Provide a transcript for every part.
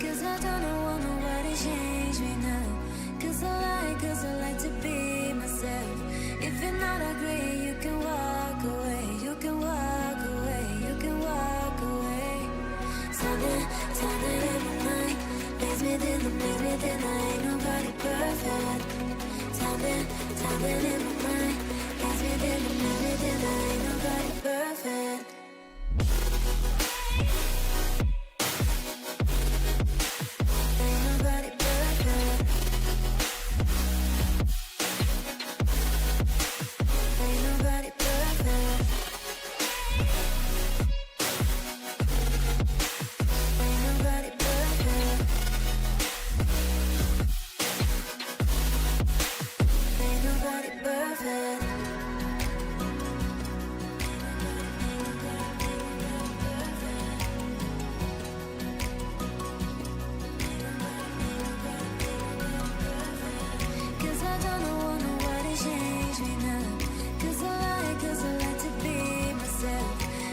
Cause I don't want nobody change me now. Cause I like to be myself. If you're not agree, you can walk away. You can walk away, you can walk away. Something in my mind makes me think I ain't nobody perfect. Something in my mind makes me think I ain't nobody perfect. Ain't nobody perfect. Ain't nobody perfect. Ain't nobody perfect. Ain't nobody perfect. Cause I don't want nobody change me now. Cause I like to be myself.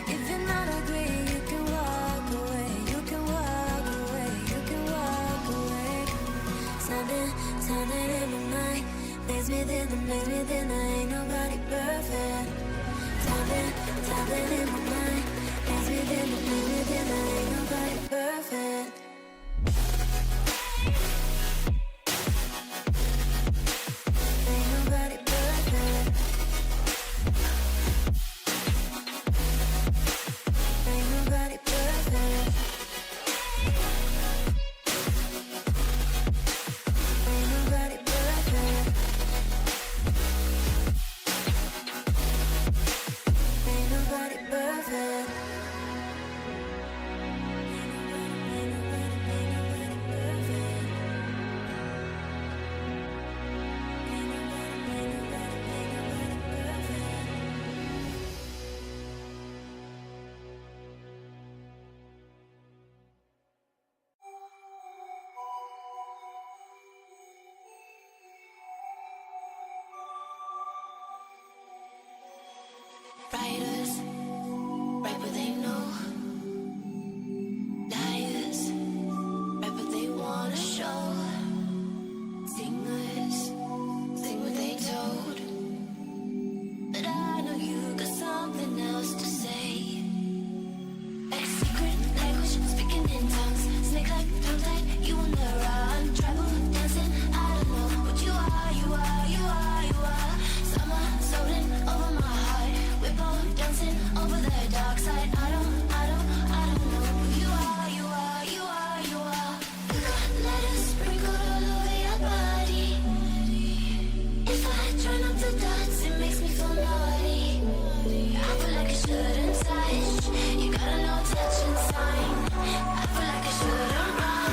If you're not agree, you can walk away. You can walk away, you can walk away. Something in my mind makes me think I ain't nobody perfect. Something in my mind makes me think I ain't nobody perfect. Ain't nobody perfect. Ain't nobody perfect. Ain't nobody perfect. Ain't nobody perfect. Ain't nobody perfect. Writers, write what they know. Liars, write what they wanna show. Singers, sing what they told. But I know you got something else to say. Like secret language, speaking in tongues. Snake like, tongue tight, you on the run. Tribal dancing, I don't know what you are, you are, you are, you are. Summer floating over my heart. We're both dancing over the dark side. I don't know who you are, you are, you are, you are. You got letters sprinkled all over your body. If I try not to dance, it makes me feel naughty. I feel like I shouldn't touch. You got a no touching sign. I feel like I shouldn't run.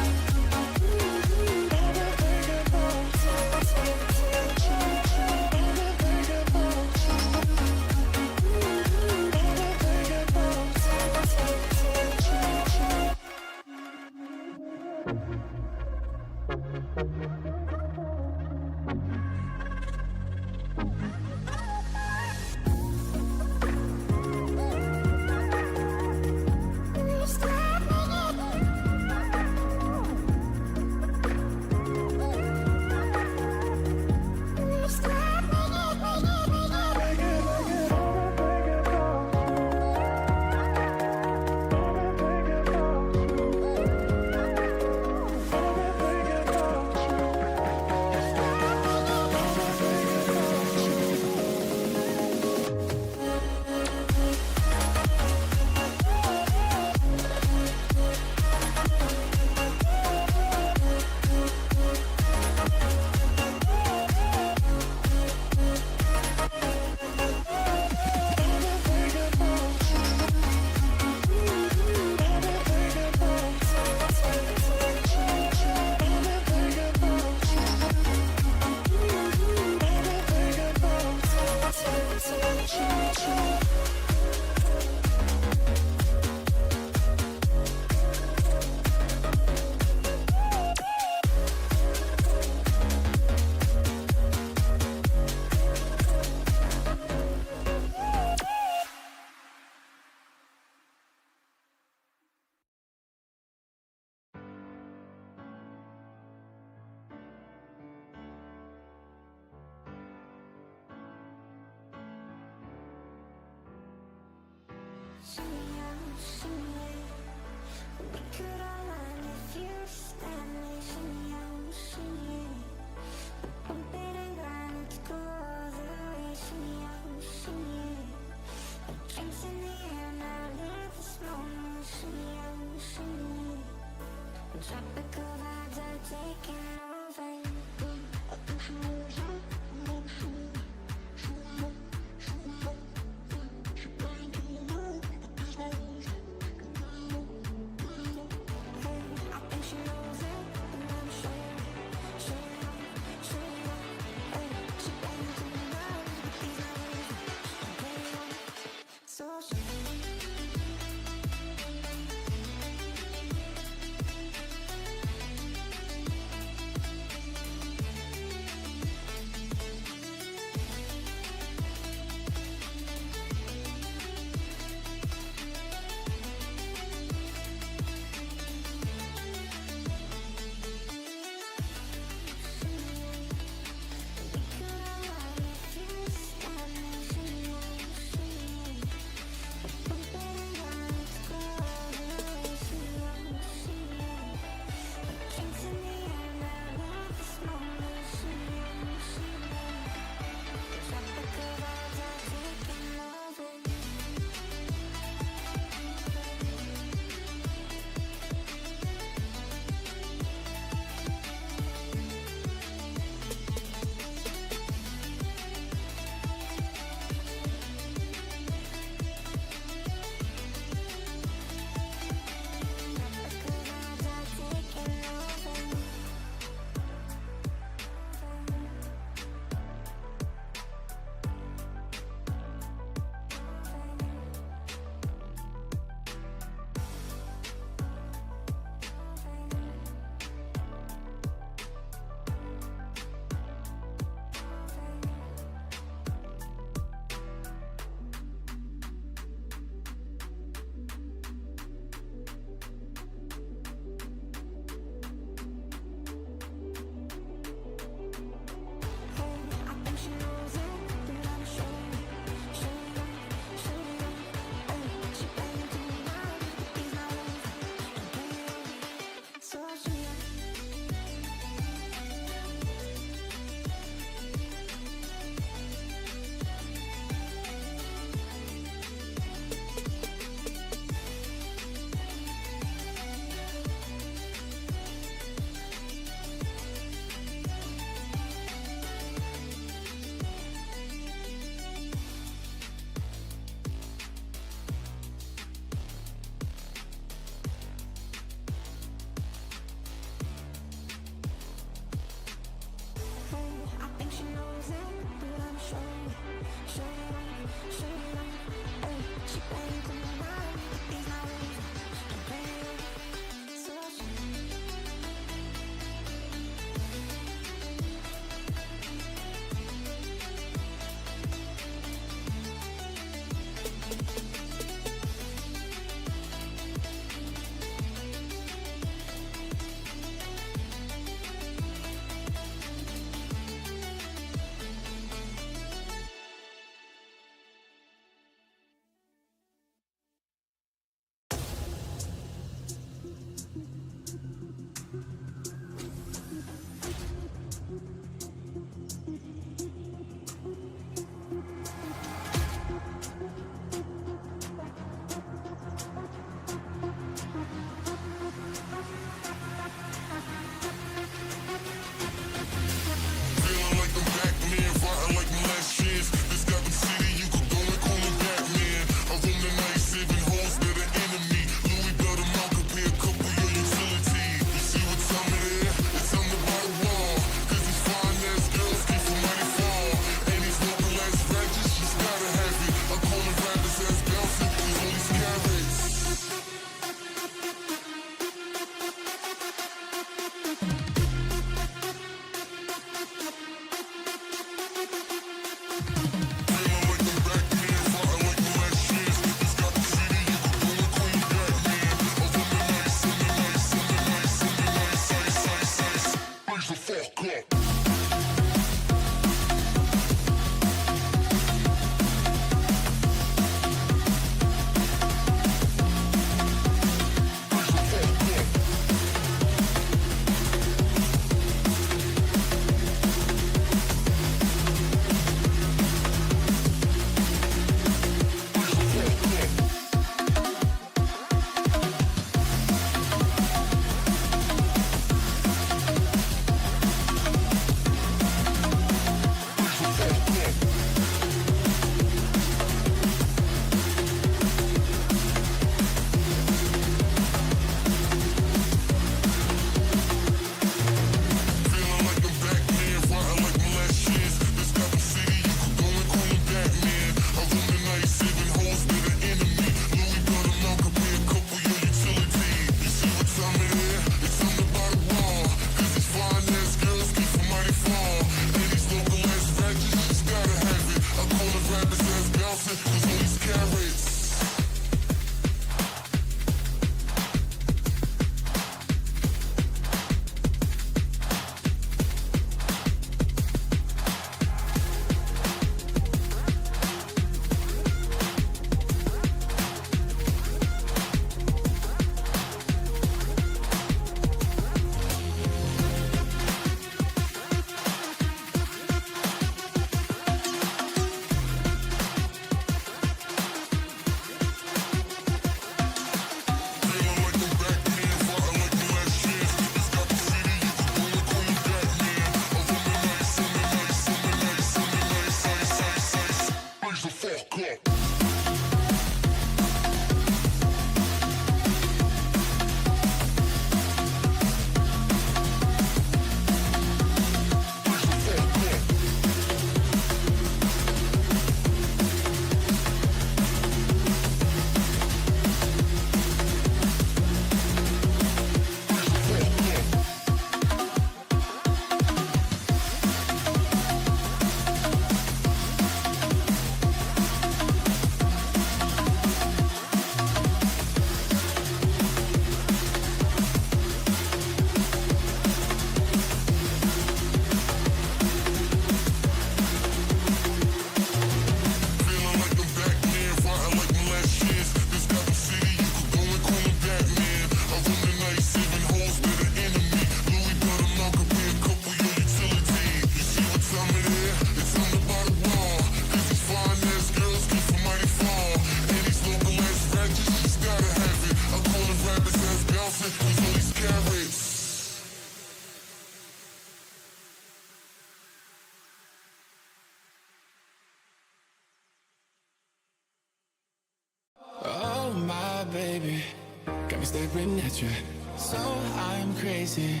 me staring at you. So I'm crazy.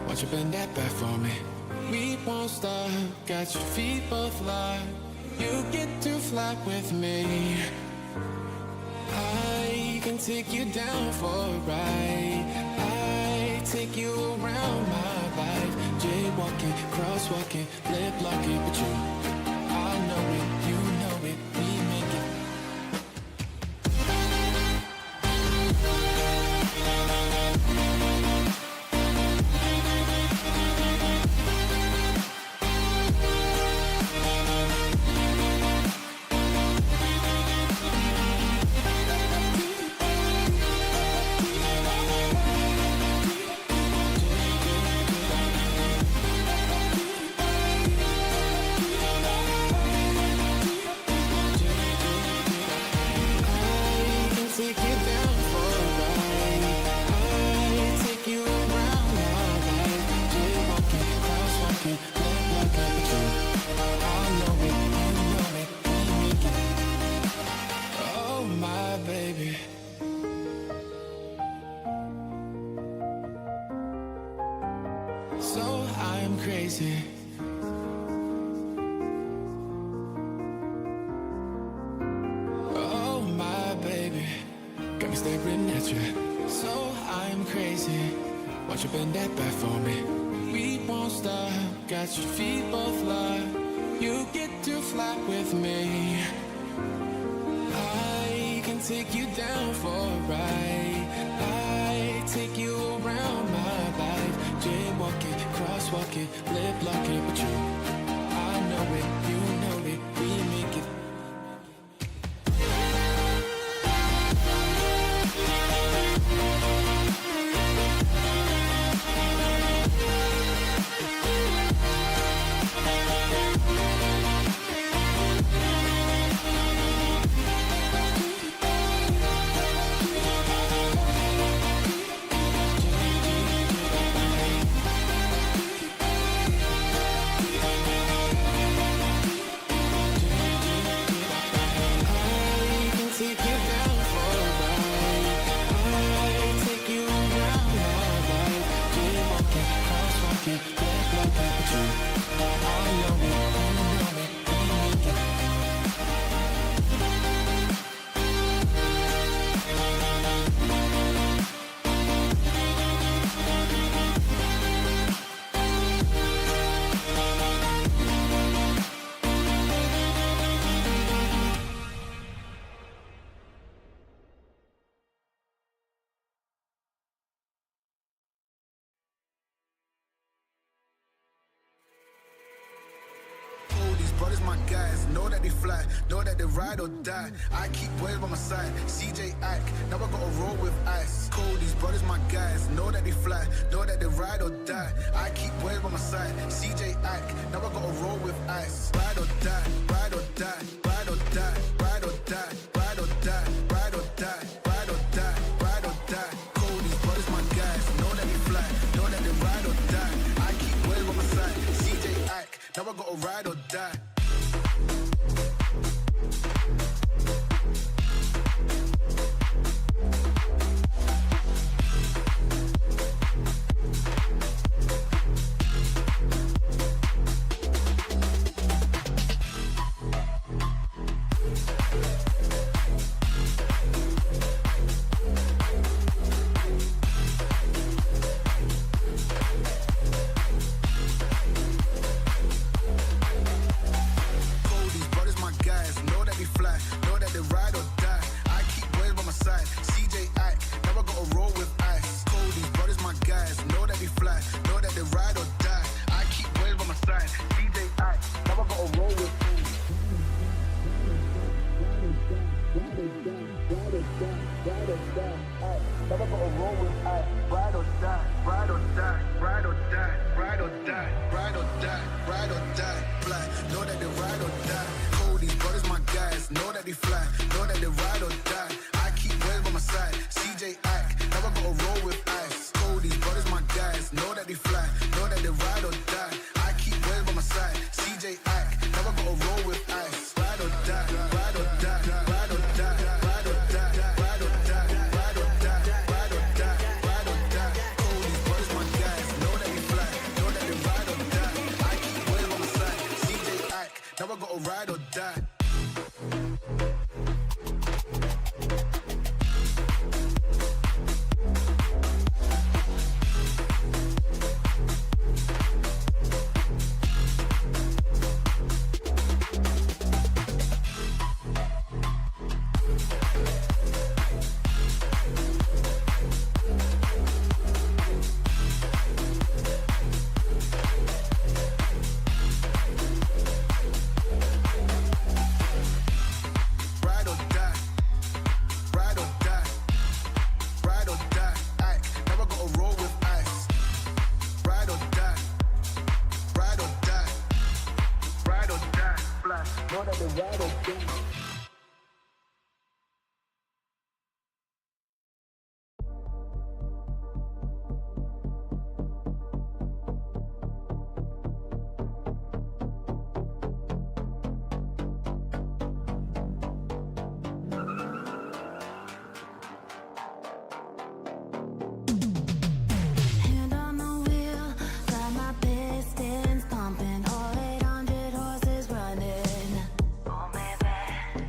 Won't you bend that back for me? We won't stop. Got your feet both locked. You get to fly with me. I can take you down for a ride. I take you around my life. Jaywalking, crosswalking, lip locking, but you, I know it, you know it, we make it. So I'm crazy. Oh my baby, got me staring at you. So I'm crazy. Won't you bend that back for me? We won't stop. Got your feet both locked. You get to fly with me. I can take you down for a ride. I take you around my life. Jaywalking, crosswalking, lip locking, but you, I know it, you know it, we make it. Brothers, my guys, know that they fly, know that they ride or die. I keep boys by my side, CJ Ike, now I gotta roll with ice. Cold, these brothers, my guys, know that they fly, know that they ride or die. I keep boys by my side, CJ Ike, now I gotta roll with ice. Ride or die, ride or die, ride or die, ride or die, ride or die, ride or die, ride or die, ride or die. Cold, these brothers, my guys, know that they fly, know that they ride or die. I keep boys by my side, CJ Ike, now I gotta ride or die. ride or die. Ride or die, ride or die, ride or die. Aye, now I gotta roll with ice. Ride or die, ride or die, ride or die. Fly, know that the ride or die. Hand on the wheel, got my pistons pumping, all 800 horses running. Oh, baby.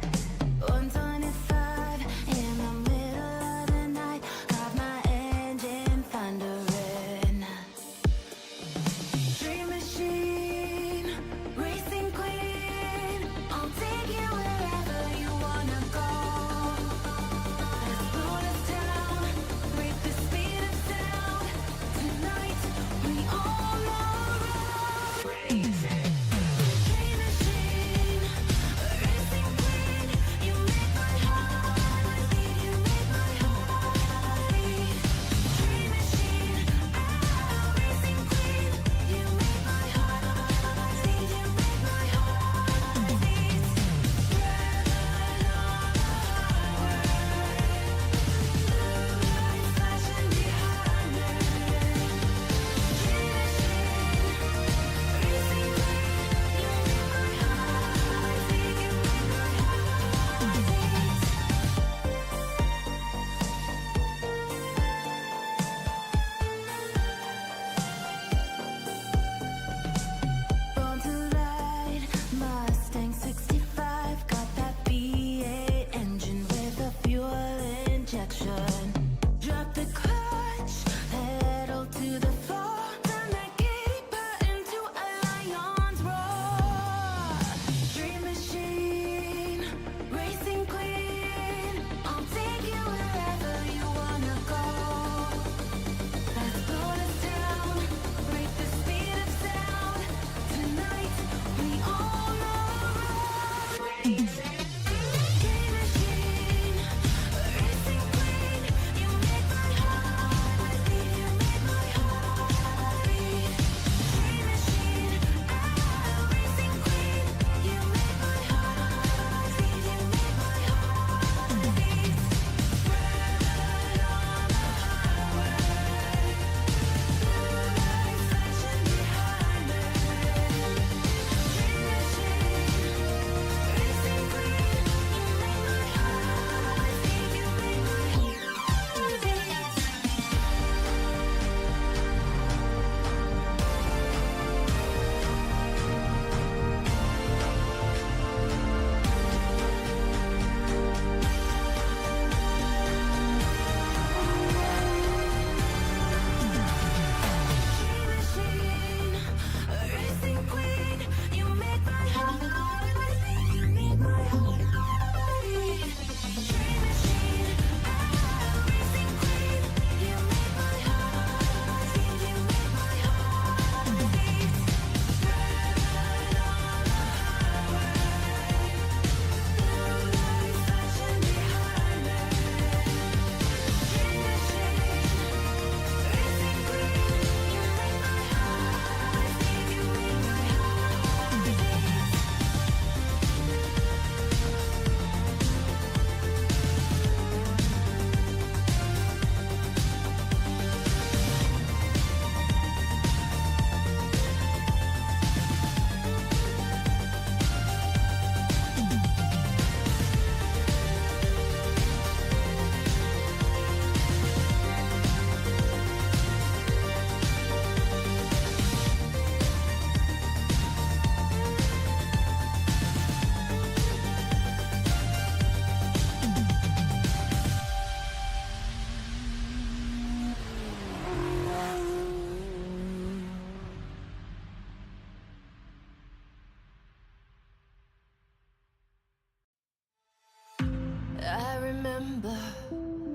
remember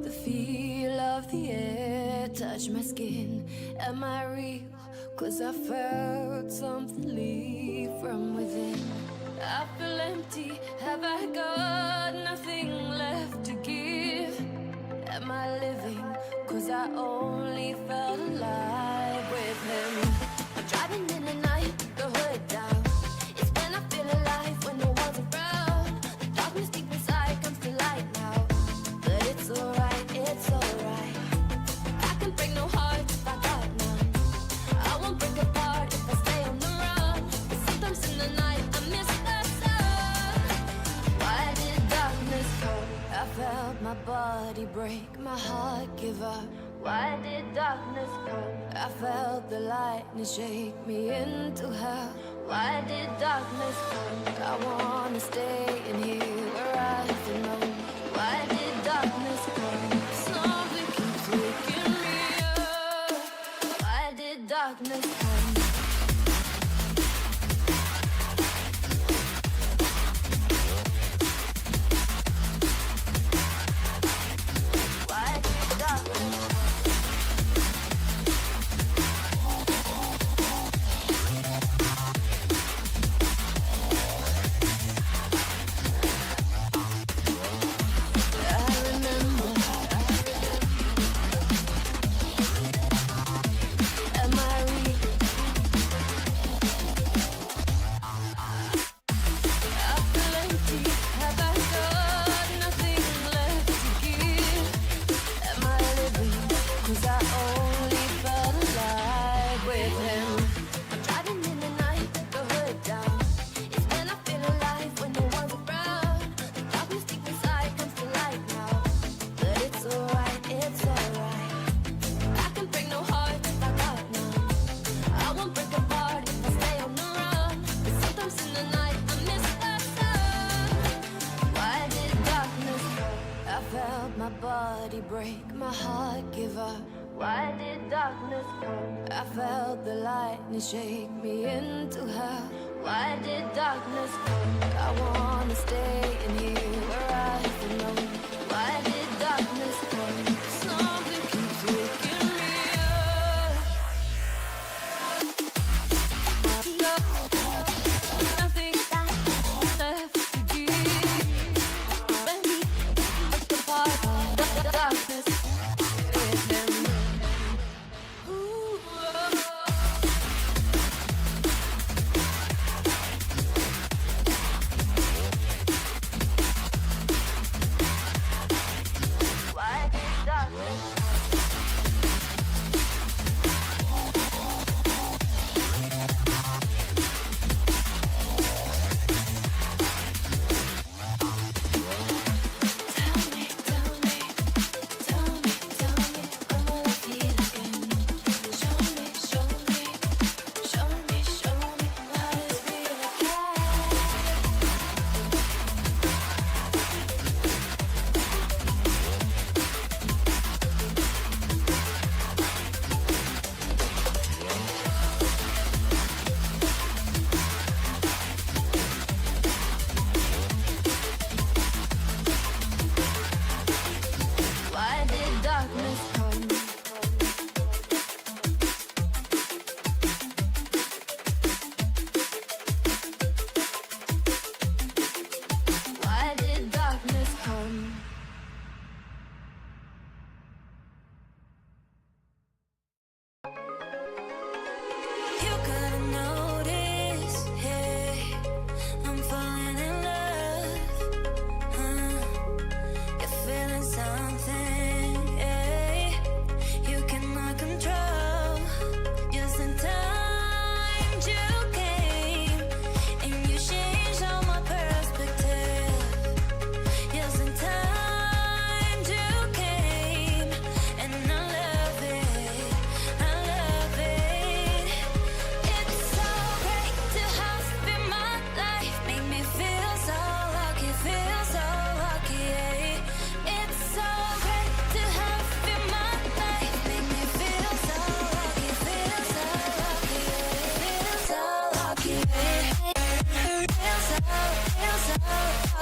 the feel of the air touch my skin. Am I real? 'Cause I felt something leave from within. I feel empty, have I got nothing left to give? Am I living? 'Cause I only felt alive with him. I'm driving in the night, the hood down. It's when I feel alive, when no one's around. The darkness deep inside comes to light now. But it's alright, it's alright. I can break no heart if I got none. I won't break apart if I stay on the run. But sometimes in the night I miss the sun. Why did darkness come? I felt my body break, my heart give up. Why did darkness come? I felt the lightning shake me into hell. Why did darkness come? I wanna stay in here where I belong. Why did darkness come? Something keeps waking me up. Why did darkness come? Why did darkness come? Break, my heart give up. Why did darkness come? I felt the lightning shake me into hell. Why did darkness come? I wanna stay in here where I belong. Why did darkness come? Something keeps waking me up. Nothing left to give. When we apart. Darkness with him. Ooh. Why did darkness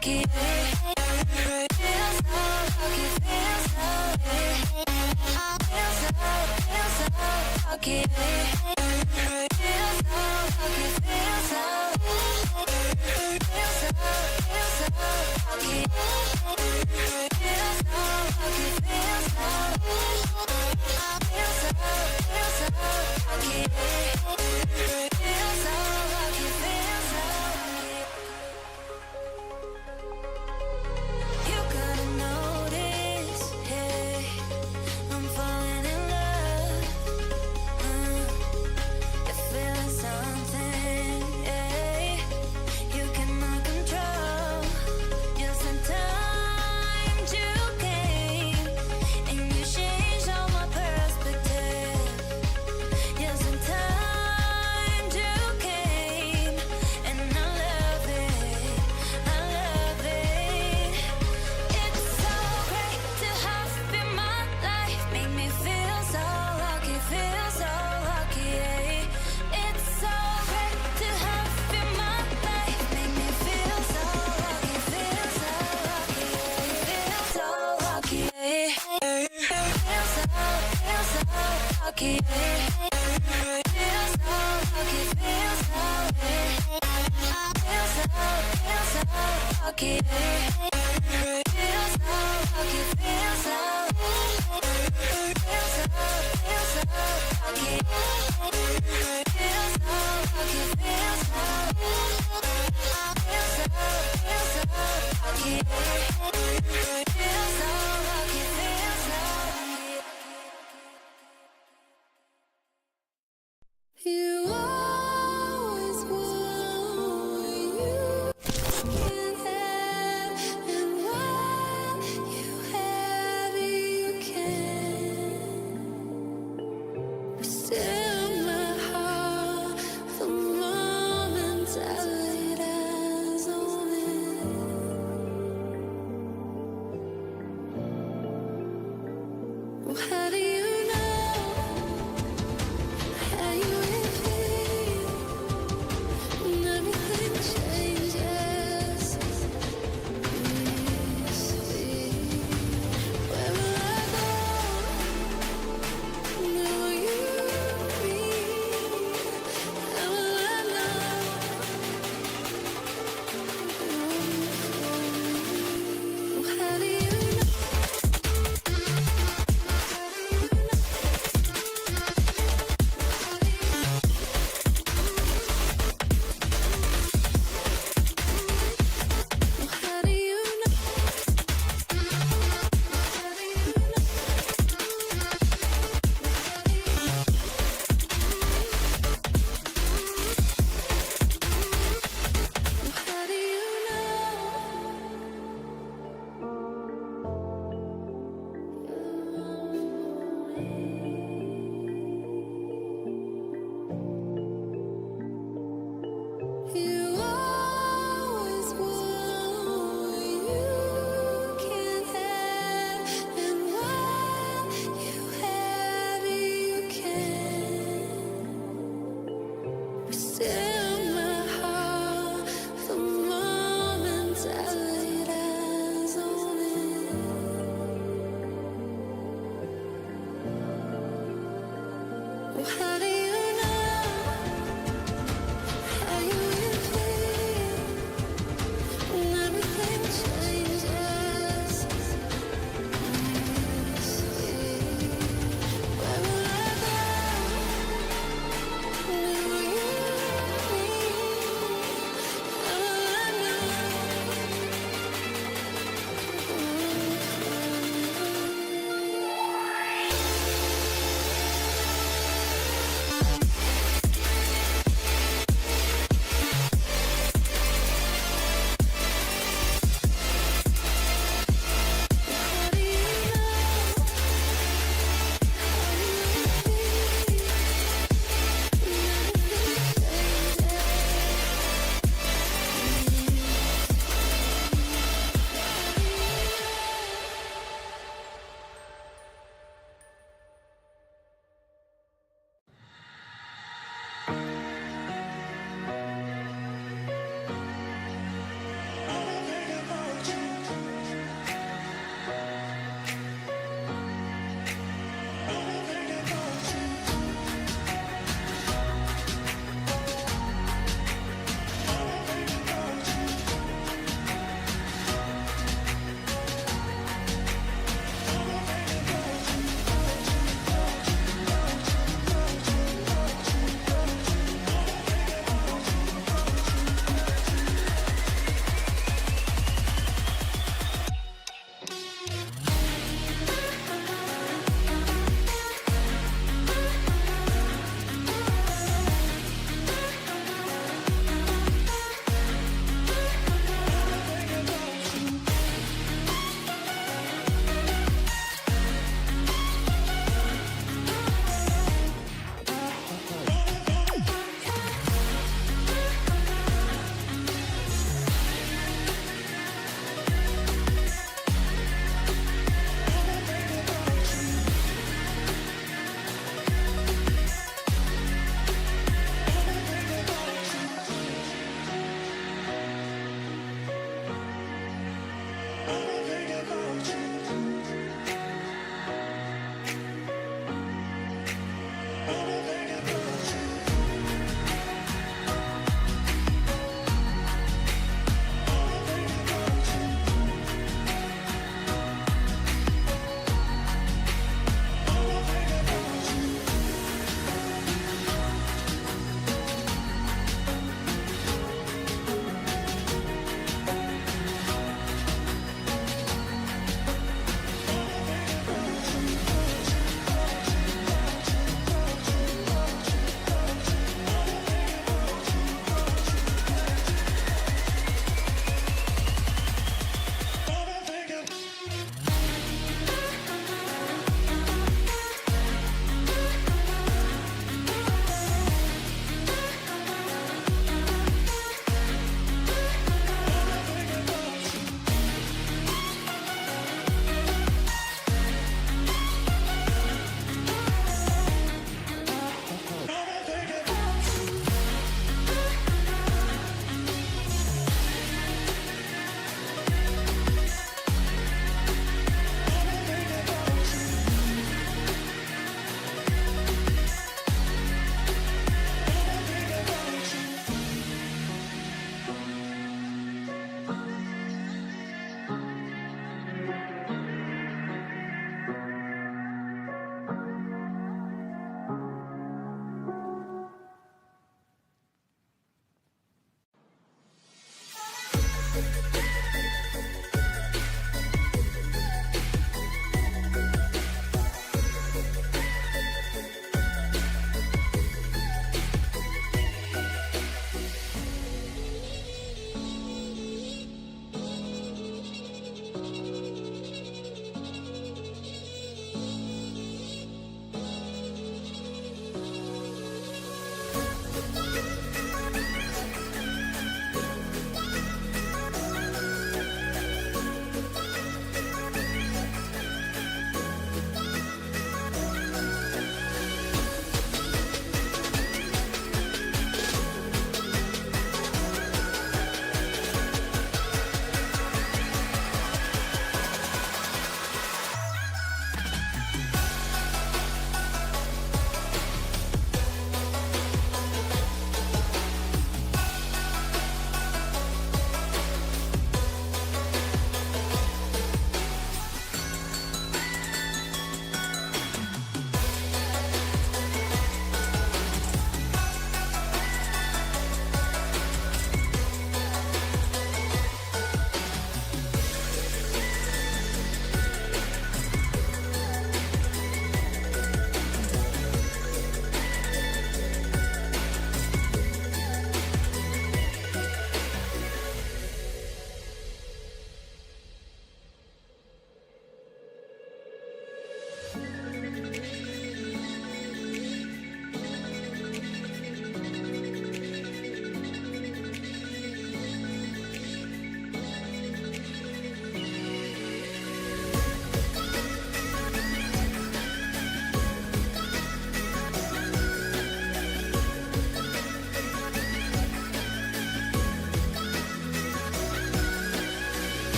lucky. Feels You always want what you can't have, and what you have, you can. Still, my heart, the moment I laid eyes on it. Well, how do you know? How you feel?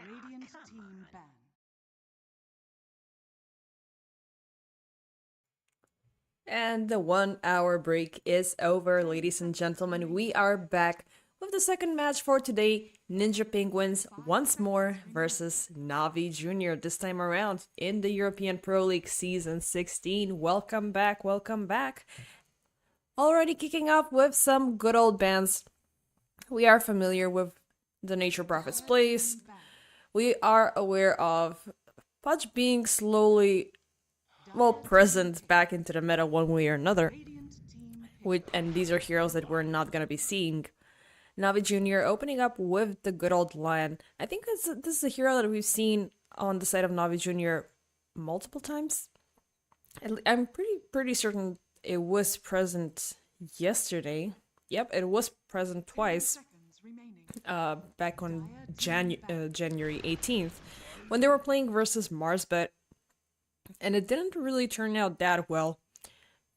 Radiant team ban. And the 1 hour break is over, ladies and gentlemen. We are back with the second match for today. Ninja Penguins once more versus Navi Junior, this time around in the European Pro League Season 16. Welcome back, welcome back. Already kicking off with some good old bands. We are familiar with the Nature Prophet's Place. We are aware of Pudge being slowly, present back into the meta one way or another. And these are heroes that we're not gonna be seeing. Navi Jr. opening up with the good old Lion. I think this is a hero that we've seen on the side of Navi Jr. multiple times. I'm pretty certain it was present yesterday. Yep, it was present twice. Back on January 18th, when they were playing versus Marsbet, and it didn't really turn out that well.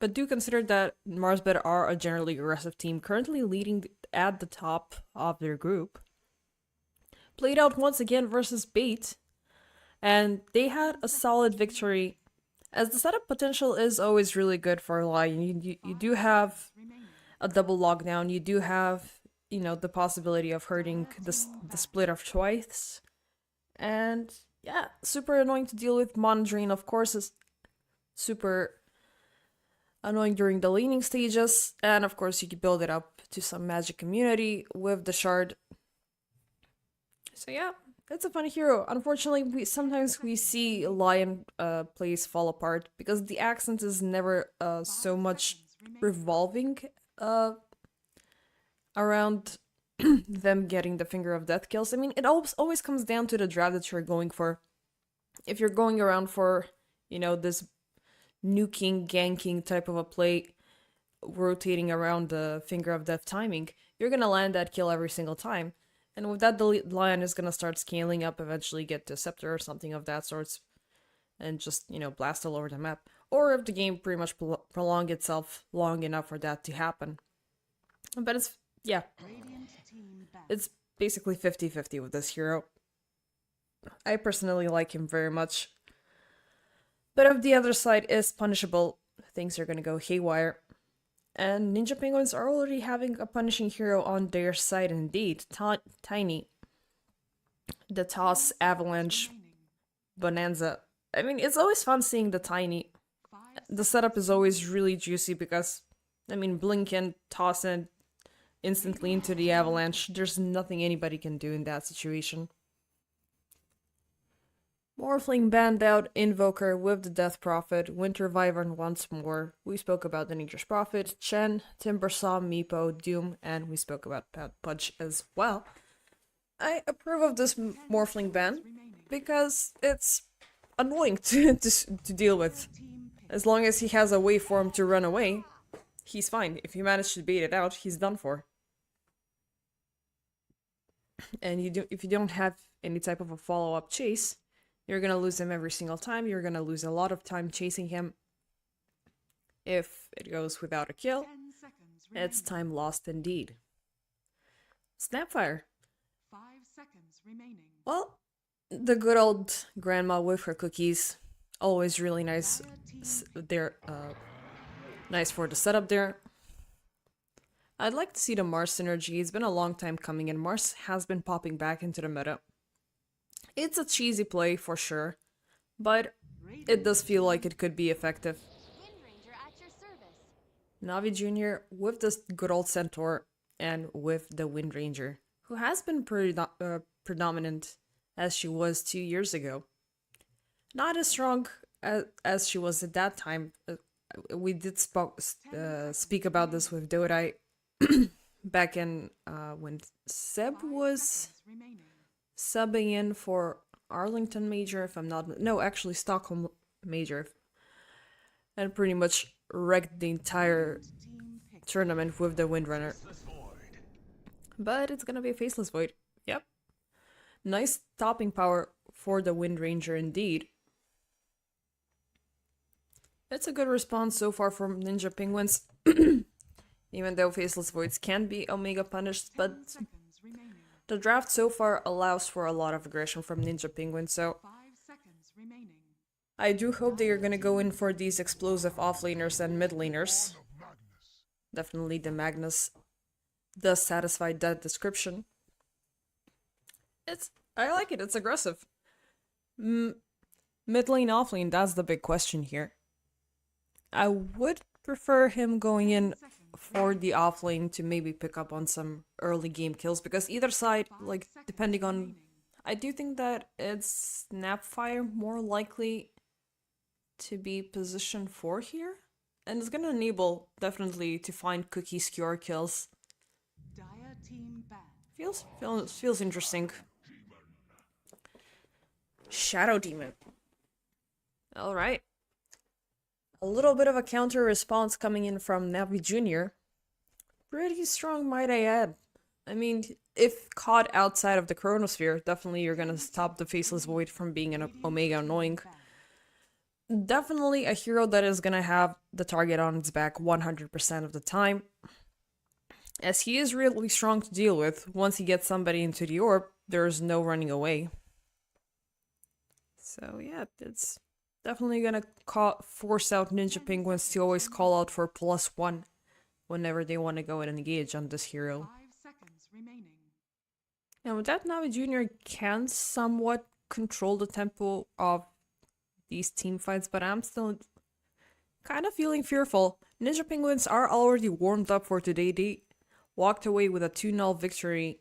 But do consider that Marsbet are a generally aggressive team, currently leading at the top of their group. Played out once again versus Bait, and they had a solid victory as the setup potential is always really good for Lion. You do have a double lockdown. You do have, you know, the possibility of hurting the split of twice. And yeah, super annoying to deal with. Monitoring, of course, is super annoying during the laning stages. And of course, you can build it up to some magic immunity with the shard. So yeah, it's a funny hero. Unfortunately, sometimes we see Lion plays fall apart because the accent is never so much revolving around them getting the finger of death kills. I mean, it always comes down to the draft that you're going for. If you're going around for, you know, this nuking, ganking type of a play, rotating around the finger of death timing, you're gonna land that kill every single time. And with that, the Lion is gonna start scaling up, eventually get to Scepter or something of that sort, and just, you know, blast all over the map. Or if the game pretty much prolong itself long enough for that to happen. But it's, yeah, it's basically 50-50 with this hero. I personally like him very much. But if the other side is punishable, things are gonna go haywire. And Ninja Penguins are already having a punishing hero on their side indeed. Tiny. The Toss, Avalanche, Bonanza. I mean, it's always fun seeing the Tiny. The setup is always really juicy because, I mean, blink and toss and instantly into the Avalanche. There's nothing anybody can do in that situation. Morphling banned out, Invoker with the Death Prophet, Winter Wyvern once more. We spoke about the Nature's Prophet, Chen, Timbersaw, Meepo, Doom, and we spoke about Pudge as well. I approve of this Morphling ban because it's annoying to deal with. As long as he has a way for him to run away, he's fine. If you manage to bait it out, he's done for. And if you don't have any type of a follow-up chase, you're gonna lose him every single time. You're gonna lose a lot of time chasing him. If it goes without a kill, it's time lost indeed. Snapfire. 5 seconds remaining. Well, the good old grandma with her cookies. Always really nice. They're nice for the setup there. I'd like to see the Mars synergy. It's been a long time coming, and Mars has been popping back into the meta. It's a cheesy play for sure, but it does feel like it could be effective. Navi Jr. with this good old Centaur and with the Wind Ranger, who has been predominant as she was 2 years ago. Not as strong as she was at that time. We did speak about this with Dodai back in when Seb was subbing in for Arlington Major, if I'm not... No, actually Stockholm Major. And pretty much wrecked the entire tournament with the Windrunner. But it's gonna be a Faceless Void. Yep. Nice topping power for the Wind Ranger indeed. It's a good response so far from Ninja Penguins. Even though Faceless Voids can be Omega punished, but the draft so far allows for a lot of aggression from Ninja Penguin, so 5 seconds remaining. I do hope they are gonna go in for these explosive offlaners and mid laners. Definitely the Magnus does satisfy that description. I like it, it's aggressive. Mid lane, off lane, that's the big question here. I would prefer him going in for the offlane to maybe pick up on some early game kills, because either side, like, depending on... I do think that it's Snapfire more likely to be position 4 here, and it's gonna enable, definitely, to find cookie skewer kills. Dire team ban. Feels interesting. Shadow Demon. Alright. A little bit of a counter response coming in from Navi Jr. Pretty strong, might I add. I mean, if caught outside of the Chronosphere, definitely you're gonna stop the Faceless Void from being an Omega annoying. Definitely a hero that is gonna have the target on its back 100% of the time, as he is really strong to deal with. Once he gets somebody into the orb, there's no running away. So yeah, it's Definitely gonna force out Ninja Penguins to always call out for +1 whenever they want to go and engage on this hero. 5 seconds remaining. And with that, Navi Jr. can somewhat control the tempo of these team fights, but I'm still kind of feeling fearful. Ninja Penguins are already warmed up for today. They walked away with a 2-0 victory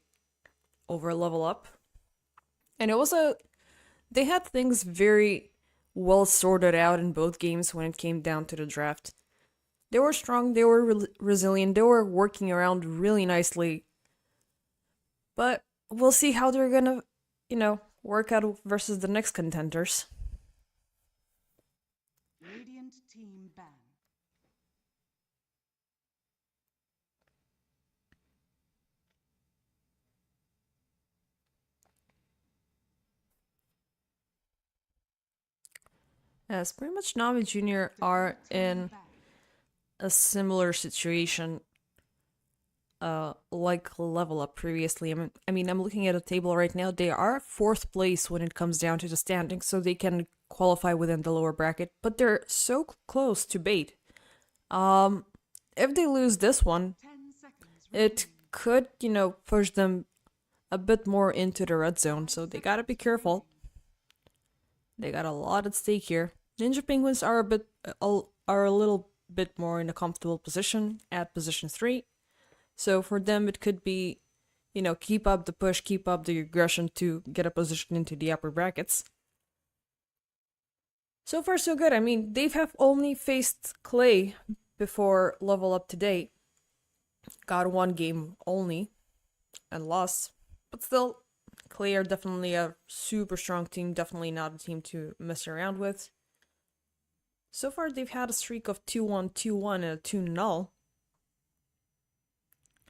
over Level Up. And they had things very well sorted out in both games when it came down to the draft. They were strong, they were resilient, they were working around really nicely. But we'll see how they're gonna, work out versus the next contenders. Radiant team ban. As pretty much Navi Jr. are in a similar situation like Level Up previously. I'm looking at a table right now. They are 4th place when it comes down to the standings, so they can qualify within the lower bracket, but they're so close to bait. If they lose this one, 10 seconds it could, push them a bit more into the red zone, so they gotta be careful. They got a lot at stake here. Ninja Penguins are a little bit more in a comfortable position at position 3. So for them, it could be, keep up the push, keep up the aggression to get a position into the upper brackets. So far, so good. They have only faced Clay before Level Up today. Got 1 game only and lost. But still, Clay are definitely a super strong team, definitely not a team to mess around with. So far, they've had a streak of 2-1, 2-1, and a 2-0.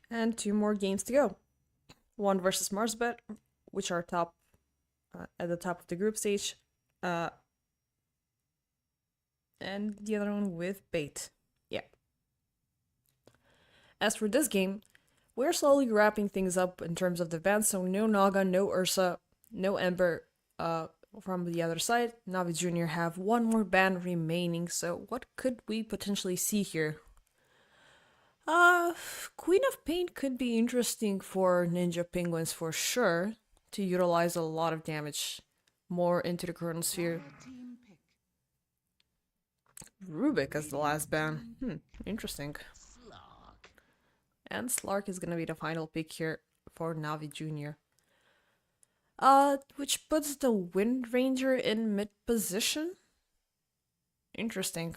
And 2 more games to go. 1 versus Marsbet, which are at the top of the group stage. And the other one with Bait. Yeah. As for this game, we're slowly wrapping things up in terms of the bans, so no Naga, no Ursa, no Ember from the other side. Navi Jr. have 1 more ban remaining, so what could we potentially see here? Queen of Pain could be interesting for Ninja Penguins for sure, to utilize a lot of damage more into the Chronosphere. team pick. Rubik as the last ban. Interesting. And Slark is gonna be the final pick here for Navi Jr. Which puts the Wind Ranger in mid position? Interesting.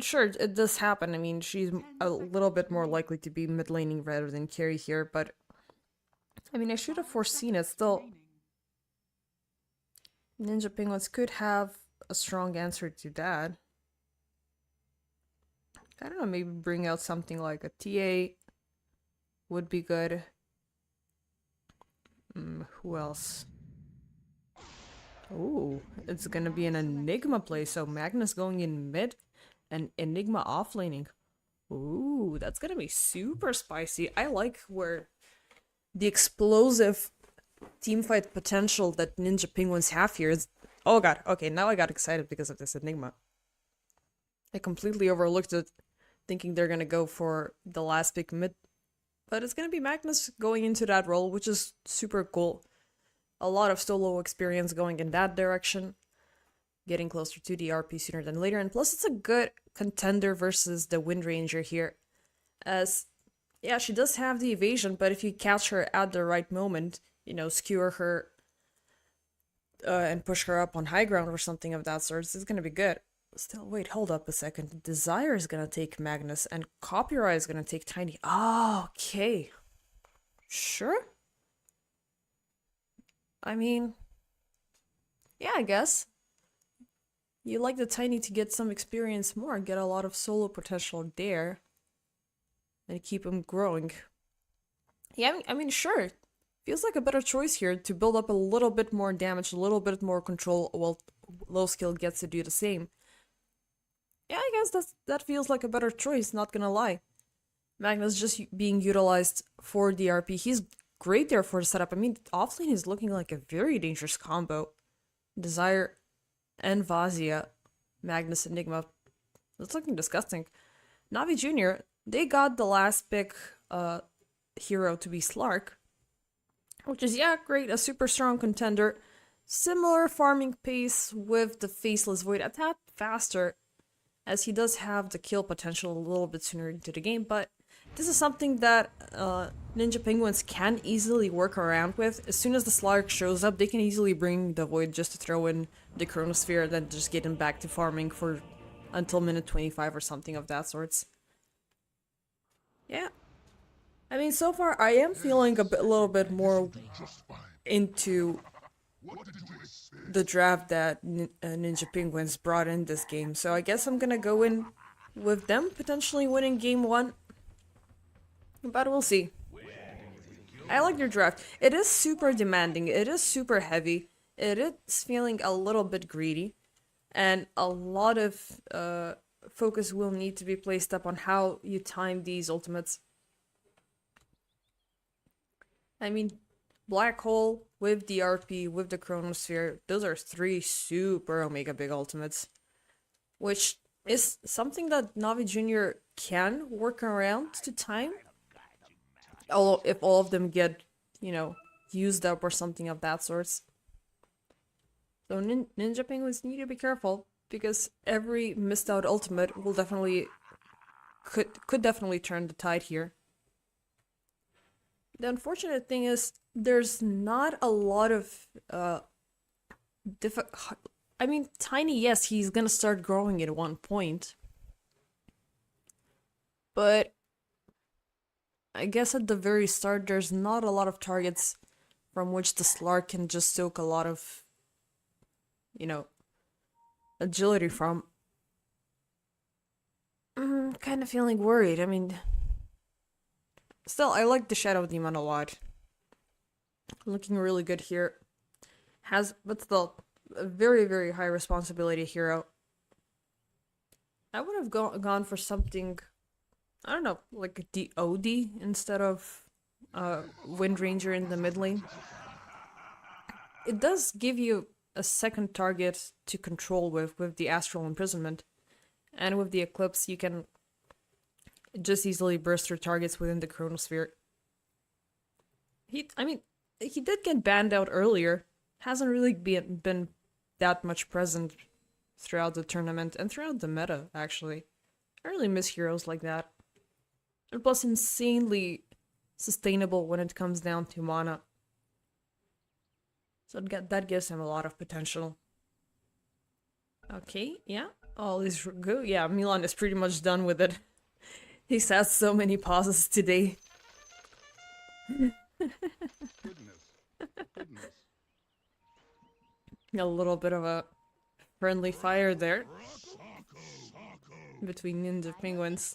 Sure, it does happen. She's a little bit more likely to be mid laning rather than carry here, but I should have foreseen it. Still, Ninja Penguins could have a strong answer to that. I don't know, maybe bring out something like a TA would be good. Who else? Oh, it's gonna be an Enigma play, so Magnus going in mid and Enigma offlaning. Ooh, that's gonna be super spicy. I like where the explosive teamfight potential that Ninja Penguins have here is... Oh god, okay, now I got excited because of this Enigma. I completely overlooked it, thinking they're gonna go for the last pick mid. But it's gonna be Magnus going into that role, which is super cool. A lot of solo experience going in that direction. Getting closer to the RP sooner than later. And plus, it's a good contender versus the Wind Ranger here. As, yeah, she does have the evasion, but if you catch her at the right moment, skewer her and push her up on high ground or something of that sort, it's gonna be good. Still, wait, hold up a second. Desire is gonna take Magnus, and Copyright is gonna take Tiny. Oh, okay. Sure? Yeah, I guess. You like the Tiny to get some experience more, get a lot of solo potential there, and keep him growing. Yeah, sure. Feels like a better choice here to build up a little bit more damage, a little bit more control, while low skill gets to do the same. Yeah, I guess that feels like a better choice, not gonna lie. Magnus just being utilized for DRP. He's great there for the setup. Offlane is looking like a very dangerous combo. Desire and Vazia, Magnus Enigma. That's looking disgusting. Navi Jr., they got the last pick hero to be Slark, which is, yeah, great, a super strong contender. Similar farming pace with the Faceless Void, a tad faster, as he does have the kill potential a little bit sooner into the game, but this is something that Ninja Penguins can easily work around with. As soon as the Slark shows up, they can easily bring the Void just to throw in the Chronosphere and then just get him back to farming for until minute 25 or something of that sorts. Yeah. I mean, so far I am feeling a little bit more into the draft that Ninja Penguins brought in this game. So I guess I'm gonna go in with them potentially winning game 1. But we'll see. I like their draft. It is super demanding. It is super heavy. It is feeling a little bit greedy. And a lot of focus will need to be placed up on how you time these ultimates. I mean, Black Hole with the RP, with the Chronosphere, those are 3 super Omega Big ultimates. Which is something that Navi Jr. can work around to time. If all of them get, you know, used up or something of that sort. So Ninja Penguins need to be careful, because every missed out ultimate will definitely could definitely turn the tide here. The unfortunate thing is there's not a lot of I mean, Tiny, yes, he's gonna start growing at one point, but I guess at the very start there's not a lot of targets from which the Slark can just soak a lot of, you know, agility from. Kind of feeling worried. I mean, still, I like the Shadow Demon a lot. Looking really good here. But still, a very, very high responsibility hero. I would have gone for something, I don't know, like the OD instead of Wind Ranger in the mid lane. It does give you a second target to control with the Astral Imprisonment. And with the Eclipse, you can just easily burst your targets within the Chronosphere. He did get banned out earlier. Hasn't really been that much present throughout the tournament and throughout the meta, actually. I really miss heroes like that. And plus insanely sustainable when it comes down to mana. So that gives him a lot of potential. Okay, yeah. All is good. Yeah, Milan is pretty much done with it. He's had so many pauses today. A little bit of a friendly fire there between Ninja Penguins.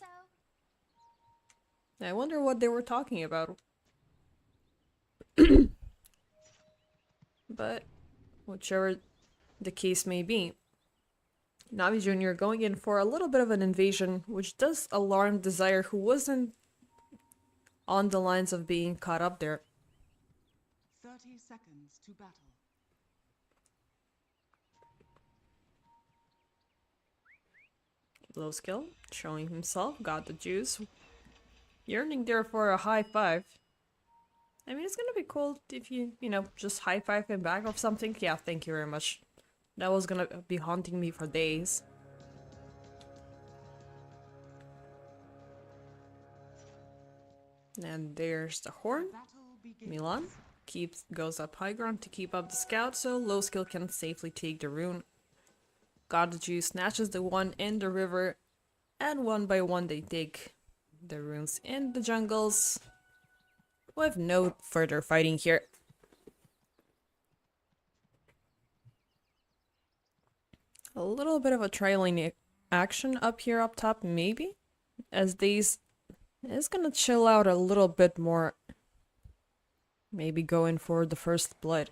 I wonder what they were talking about. But whichever the case may be, Navi Jr. going in for a little bit of an invasion, which does alarm Desire, who wasn't on the lines of being caught up there. 30 seconds to battle. Low skill, showing himself, got the juice. Yearning there for a high 5. I mean, it's gonna be cool if you know, just high 5 him back or something. Yeah, thank you very much. That was gonna be haunting me for days. And there's the horn. Milan goes up high ground to keep up the scout, so low skill can safely take the rune. God the Juice snatches the one in the river, and one by one they take the runes in the jungles. With no further fighting here. A little bit of a trailing action up here up top, maybe, as these is gonna chill out a little bit more. Maybe go in for the first blood.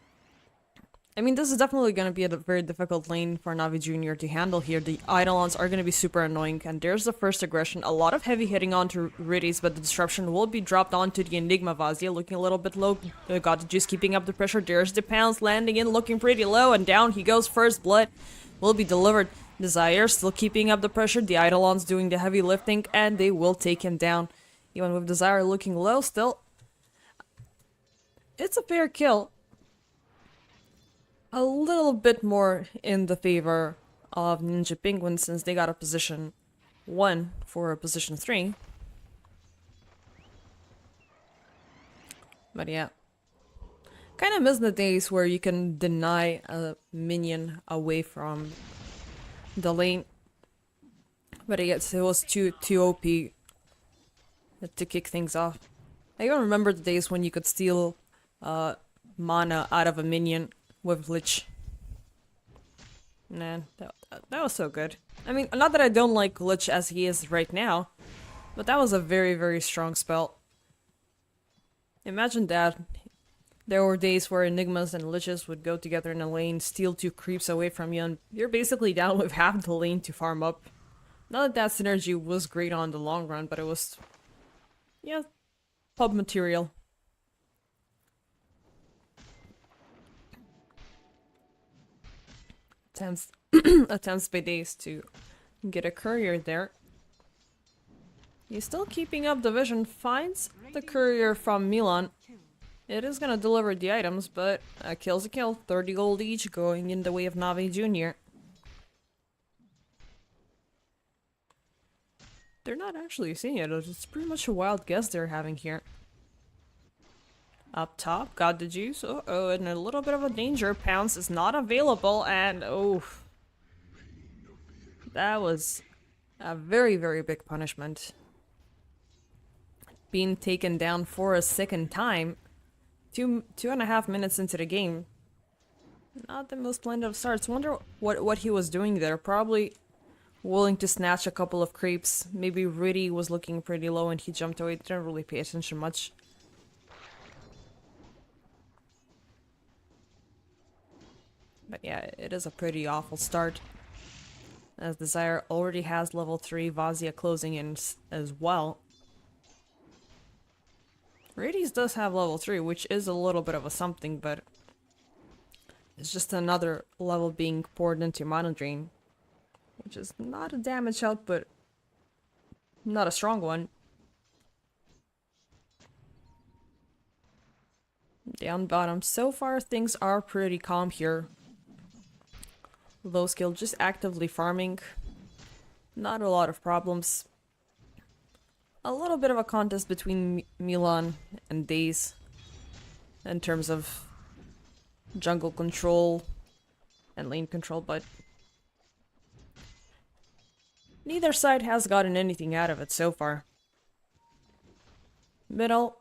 I mean, this is definitely going to be a very difficult lane for Navi Jr. to handle here. The Eidolons are going to be super annoying, and there's the first aggression. A lot of heavy hitting onto Riddies, but the disruption will be dropped onto the Enigma Vazia, looking a little bit low. Got the juice keeping up the pressure. There's the pounds landing in, looking pretty low, and down he goes. First blood will be delivered. Desire still keeping up the pressure. The Eidolons doing the heavy lifting, and they will take him down. Even with Desire looking low still. It's a fair kill. A little bit more in the favor of Ninja Penguin since they got a position 1 for a position 3. But yeah. Kind of miss the days where you can deny a minion away from the lane. But I guess it was too OP to kick things off. I even remember the days when you could steal mana out of a minion with Lich. Man, that was so good. I mean, not that I don't like Lich as he is right now, but that was a very, very strong spell. Imagine that. There were days where Enigmas and Liches would go together in a lane, steal 2 creeps away from you, and you're basically down with half the lane to farm up. Not that that synergy was great on the long run, but it was... yeah, pub material. Attempts by Days to get a courier there. He's still keeping up the vision, finds the courier from Milan. It is gonna deliver the items, but a kill's a kill. 30 gold each going in the way of Navi Jr. They're not actually seeing it, it's pretty much a wild guess they're having here. Up top, got the juice. Uh-oh, and a little bit of a danger. Pounce is not available, and oh. That was a very, very big punishment. Being taken down for a second time. 2.5 minutes into the game. Not the most splendid of starts. Wonder what he was doing there. Probably willing to snatch a couple of creeps. Maybe Riddy was looking pretty low and he jumped away. Didn't really pay attention much. But yeah, it is a pretty awful start. As Desire already has level 3, Vazia closing in as well. Radies does have level 3, which is a little bit of a something, but it's just another level being poured into Mana Drain, which is not a damage output, not a strong one. Down bottom, so far things are pretty calm here. Low skill, just actively farming, not a lot of problems. A little bit of a contest between Milan and Days in terms of jungle control and lane control, but neither side has gotten anything out of it so far. Middle,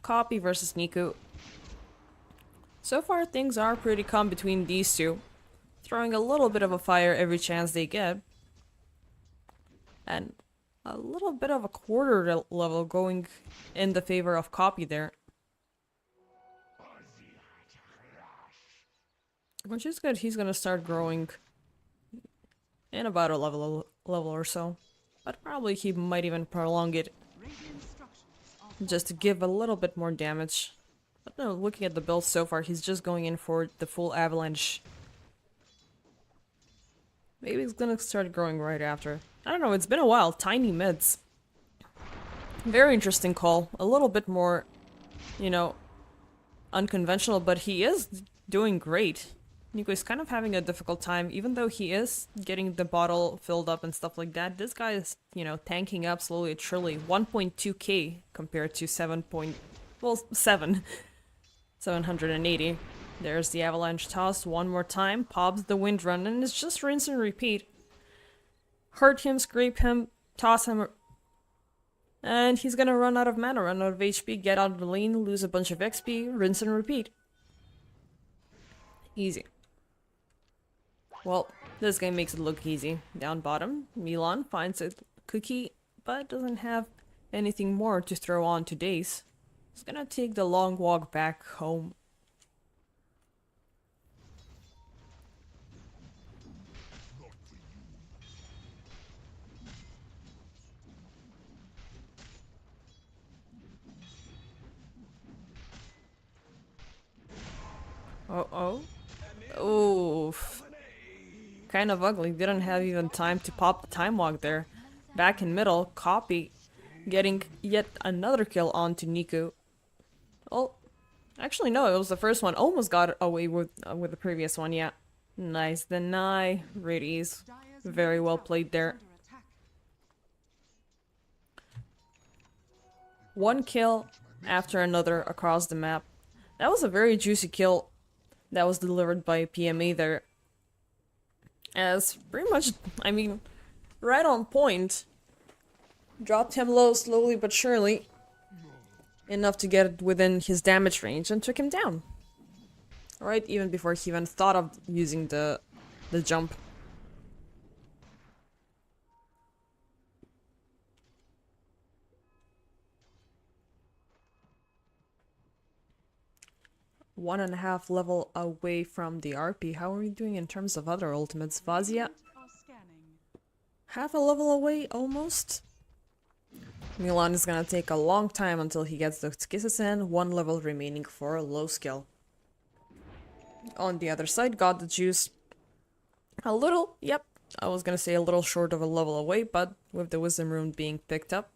Copy versus Niku. So far things are pretty calm between these two, throwing a little bit of a fire every chance they get. And a little bit of a quarter level going in the favor of Copy there. Which is good, he's gonna start growing in about a level or so. But probably he might even prolong it just to give a little bit more damage. But no, looking at the build so far, he's just going in for the full avalanche. Maybe he's gonna start growing right after. I don't know, it's been a while. Tiny mids. Very interesting call. A little bit more, you know, unconventional, but he is doing great. Nico is kind of having a difficult time, even though he is getting the bottle filled up and stuff like that. This guy is, you know, tanking up slowly and surely. 1.2k compared to 780. There's the avalanche toss one more time. Pops the wind run, and it's just rinse and repeat. Hurt him, scrape him, toss him, and he's gonna run out of mana, run out of HP, get out of the lane, lose a bunch of XP, rinse and repeat. Easy. Well, this game makes it look easy. Down bottom, Milan finds a cookie, but doesn't have anything more to throw on to Days. He's gonna take the long walk back home. Oh. Oof. Kind of ugly. Didn't have even time to pop the time walk there. Back in middle, Copy getting yet another kill onto Nico. Oh, actually no, it was the first one. Almost got away with the previous one, yeah. Nice deny. Radies. Very well played there. One kill after another across the map. That was a very juicy kill that was delivered by PMA there. As pretty much, I mean, right on point. Dropped him low slowly but surely. Enough to get within his damage range and took him down. Alright, even before he even thought of using the jump. One and a half level away from the RP. How are we doing in terms of other ultimates? Vazia? Are scanning. Half a level away, almost. Milan is gonna take a long time until he gets the kisses in. One level remaining for low skill. On the other side, got the juice. A little, yep, I was gonna say a little short of a level away, but with the wisdom rune being picked up,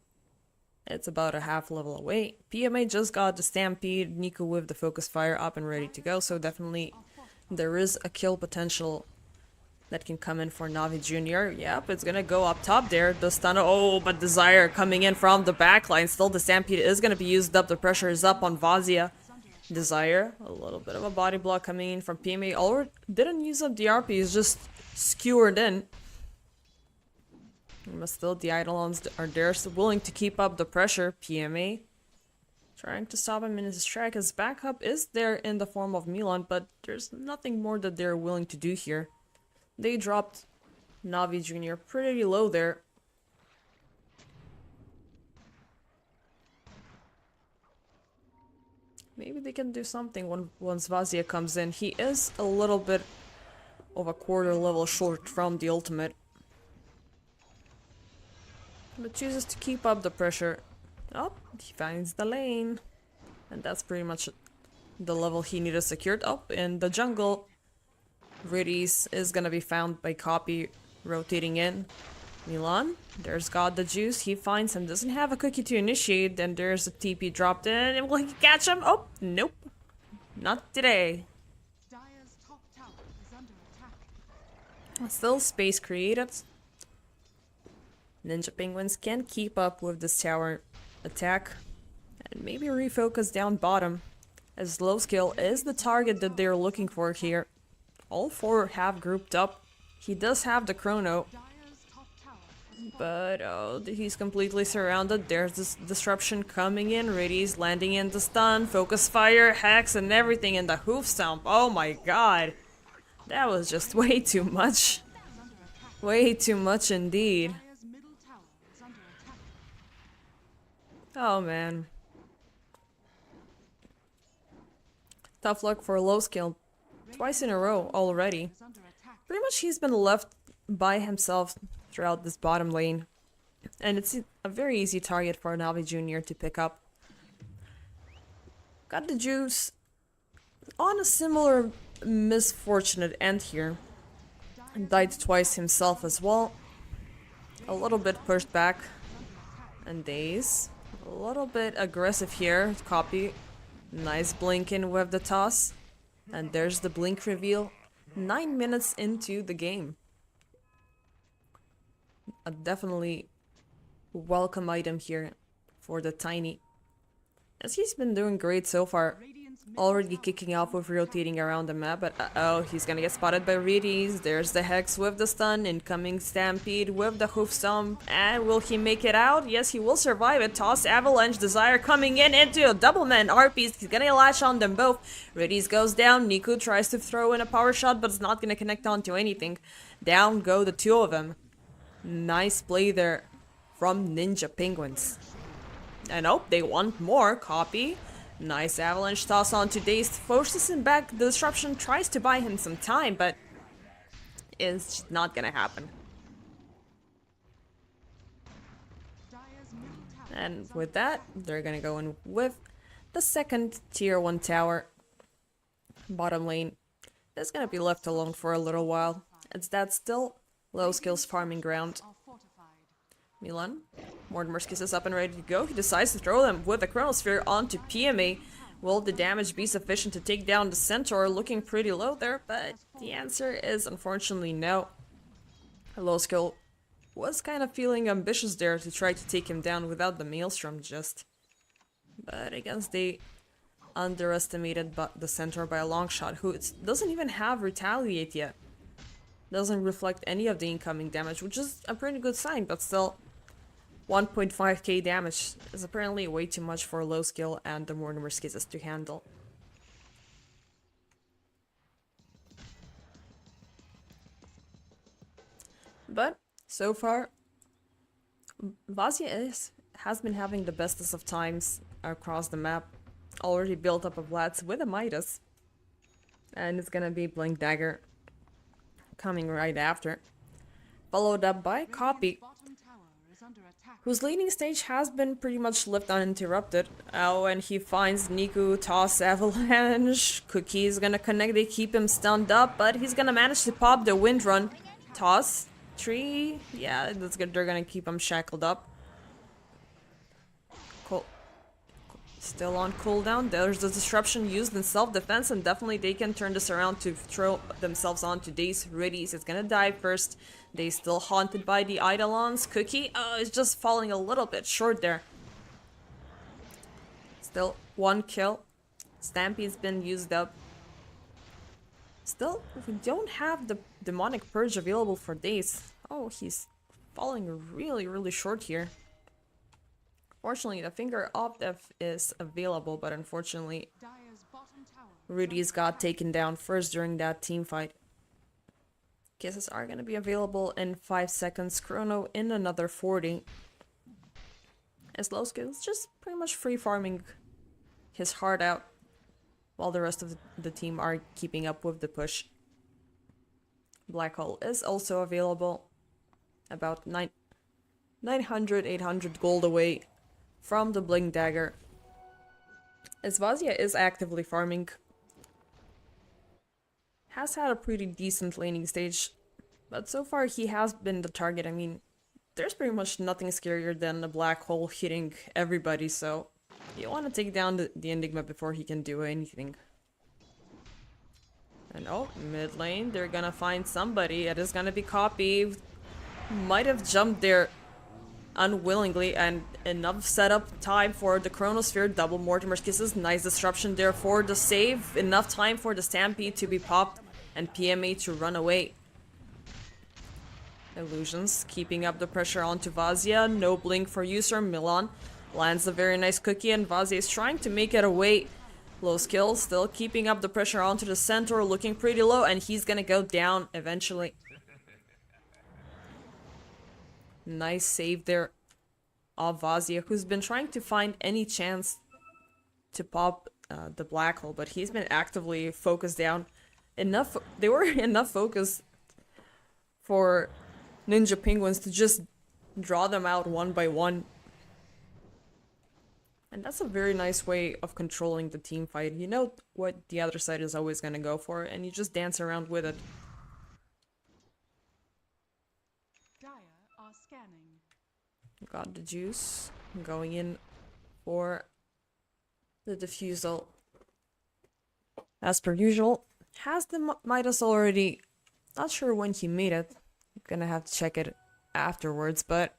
it's about a half level away. PMA just got the stampede, Nico with the focus fire up and ready to go, so definitely there is a kill potential that can come in for Navi Jr. Yep, it's gonna go up top there. The stun, oh, but Desire coming in from the backline. Still, the stampede is gonna be used up. The pressure is up on Vazia. Desire, a little bit of a body block coming in from PMA. Already didn't use up the RP, he's just skewered in. But still, the Eidolons are there, still willing to keep up the pressure. PMA trying to stop him in his track. His backup is there in the form of Milan, but there's nothing more that they're willing to do here. They dropped Navi Jr. pretty low there. Maybe they can do something once Vazia comes in. He is a little bit of a quarter level short from the ultimate. But chooses to keep up the pressure. Oh, he finds the lane. And that's pretty much the level he needed secured. Oh, in the jungle, Riddies is gonna be found by Copy rotating in. Milan, there's got the juice. He finds him, doesn't have a cookie to initiate. Then there's a TP dropped in. And will he catch him? Oh, nope. Not today. Dire's top tower is under attack. Still space created. Ninja Penguins can keep up with this tower attack. And maybe refocus down bottom. As low skill is the target that they're looking for here. All four have grouped up. He does have the chrono. Dire's top tower has But oh, he's completely surrounded. There's this disruption coming in. Riddies landing in the stun. Focus fire, hex, and everything in the hoof stomp. Oh my god. That was just way too much. Way too much indeed. Dire's middle tower is under attack. Oh man. Tough luck for low skill. Twice in a row already. Is under attack. Pretty much he's been left by himself throughout this bottom lane. And it's a very easy target for Navi Jr. to pick up. Got the juice on a similar misfortunate end here. And died twice himself as well. A little bit pushed back. And Daze. A little bit aggressive here. Copy. Nice blink in with the toss. And there's the blink reveal. 9 minutes into the game. A definitely welcome item here for the Tiny. As he's been doing great so far. Already kicking off with rotating around the map, but uh-oh, he's gonna get spotted by Riddies. There's the Hex with the stun, incoming Stampede with the hoof stomp, and will he make it out? Yes, he will survive it. Toss, Avalanche, Desire coming in into a double man RPs. He's gonna latch on them both. Riddies goes down, Nico tries to throw in a power shot, but it's not gonna connect onto anything. Down go the two of them. Nice play there from Ninja Penguins. And oh, they want more. Copy. Nice avalanche toss onto Daze, forces him back. The disruption tries to buy him some time, but it's just not gonna happen. Dire's middle tower And with that, they're gonna go in with the second tier 1 tower. bottom lane is gonna be left alone for a little while. It's that still low skills farming ground. Are fortified. Milan, Mortimer's kiss is up and ready to go. He decides to throw them with the Chronosphere onto PMA. Will the damage be sufficient to take down the Centaur? Looking pretty low there, but the answer is unfortunately no. Low skill was kind of feeling ambitious there to try to take him down without the Maelstrom just. But I guess they underestimated the Centaur by a long shot, who doesn't even have Retaliate yet. Doesn't reflect any of the incoming damage, which is a pretty good sign, but still 1.5k damage is apparently way too much for low skill and the Mortimer Skizes to handle. But so far, Vazia has been having the bestest of times across the map. Already built up a Vlad's with a Midas. And it's gonna be Blink Dagger coming right after. Followed up by Copy, Bottom tower is under attack. whose leading stage has been pretty much left uninterrupted. Oh, and he finds Niku, Toss, Avalanche. Cookie is gonna connect, they keep him stunned up, but he's gonna manage to pop the Wind Run. Toss, Tree, yeah, that's good, they're gonna keep him shackled up. Cool. Still on cooldown, there's the disruption used in self-defense, and definitely they can turn this around to throw themselves onto Daze. Riddies is gonna die first. They still haunted by the Eidolons. Cookie is just falling a little bit short there. Still one kill. Stampy's been used up. Still, we don't have the Demonic Purge available for Daze. Oh, he's falling really short here. Fortunately, the Finger of Death is available, but unfortunately, Dire's bottom tower. Rudy's got taken down first during that team fight. Kisses are going to be available in 5 seconds. Chrono in another 40. As low skills just pretty much free farming his heart out, while the rest of the team are keeping up with the push. Black Hole is also available, about 900, 800 gold away from the Blink Dagger. As Vazia is actively farming, has had a pretty decent laning stage, but so far he has been the target. I mean, there's pretty much nothing scarier than a Black Hole hitting everybody, so you want to take down the Enigma before he can do anything. And oh, mid lane, they're gonna find somebody. It is gonna be Copy. Might have jumped there unwillingly, and enough setup time for the Chronosphere. Double Mortimer's Kisses. Nice disruption there for the save. Enough time for the Stampede to be popped and PMA to run away. Illusions keeping up the pressure onto Vazia. No blink for user. Milan lands a very nice cookie, and Vazia is trying to make it away. Low skill, still keeping up the pressure onto the Centaur, looking pretty low, and he's gonna go down eventually. Nice save there of Vazia, who's been trying to find any chance to pop the Black Hole, but he's been actively focused down. They were enough focus for Ninja Penguins to just draw them out one by one. And that's a very nice way of controlling the team fight. You know what the other side is always gonna go for, and you just dance around with it. Dire are scanning. Got the juice. Going in for the defusal. As per usual. Has the Midas already? Not sure when he made it. Gonna have to check it afterwards, but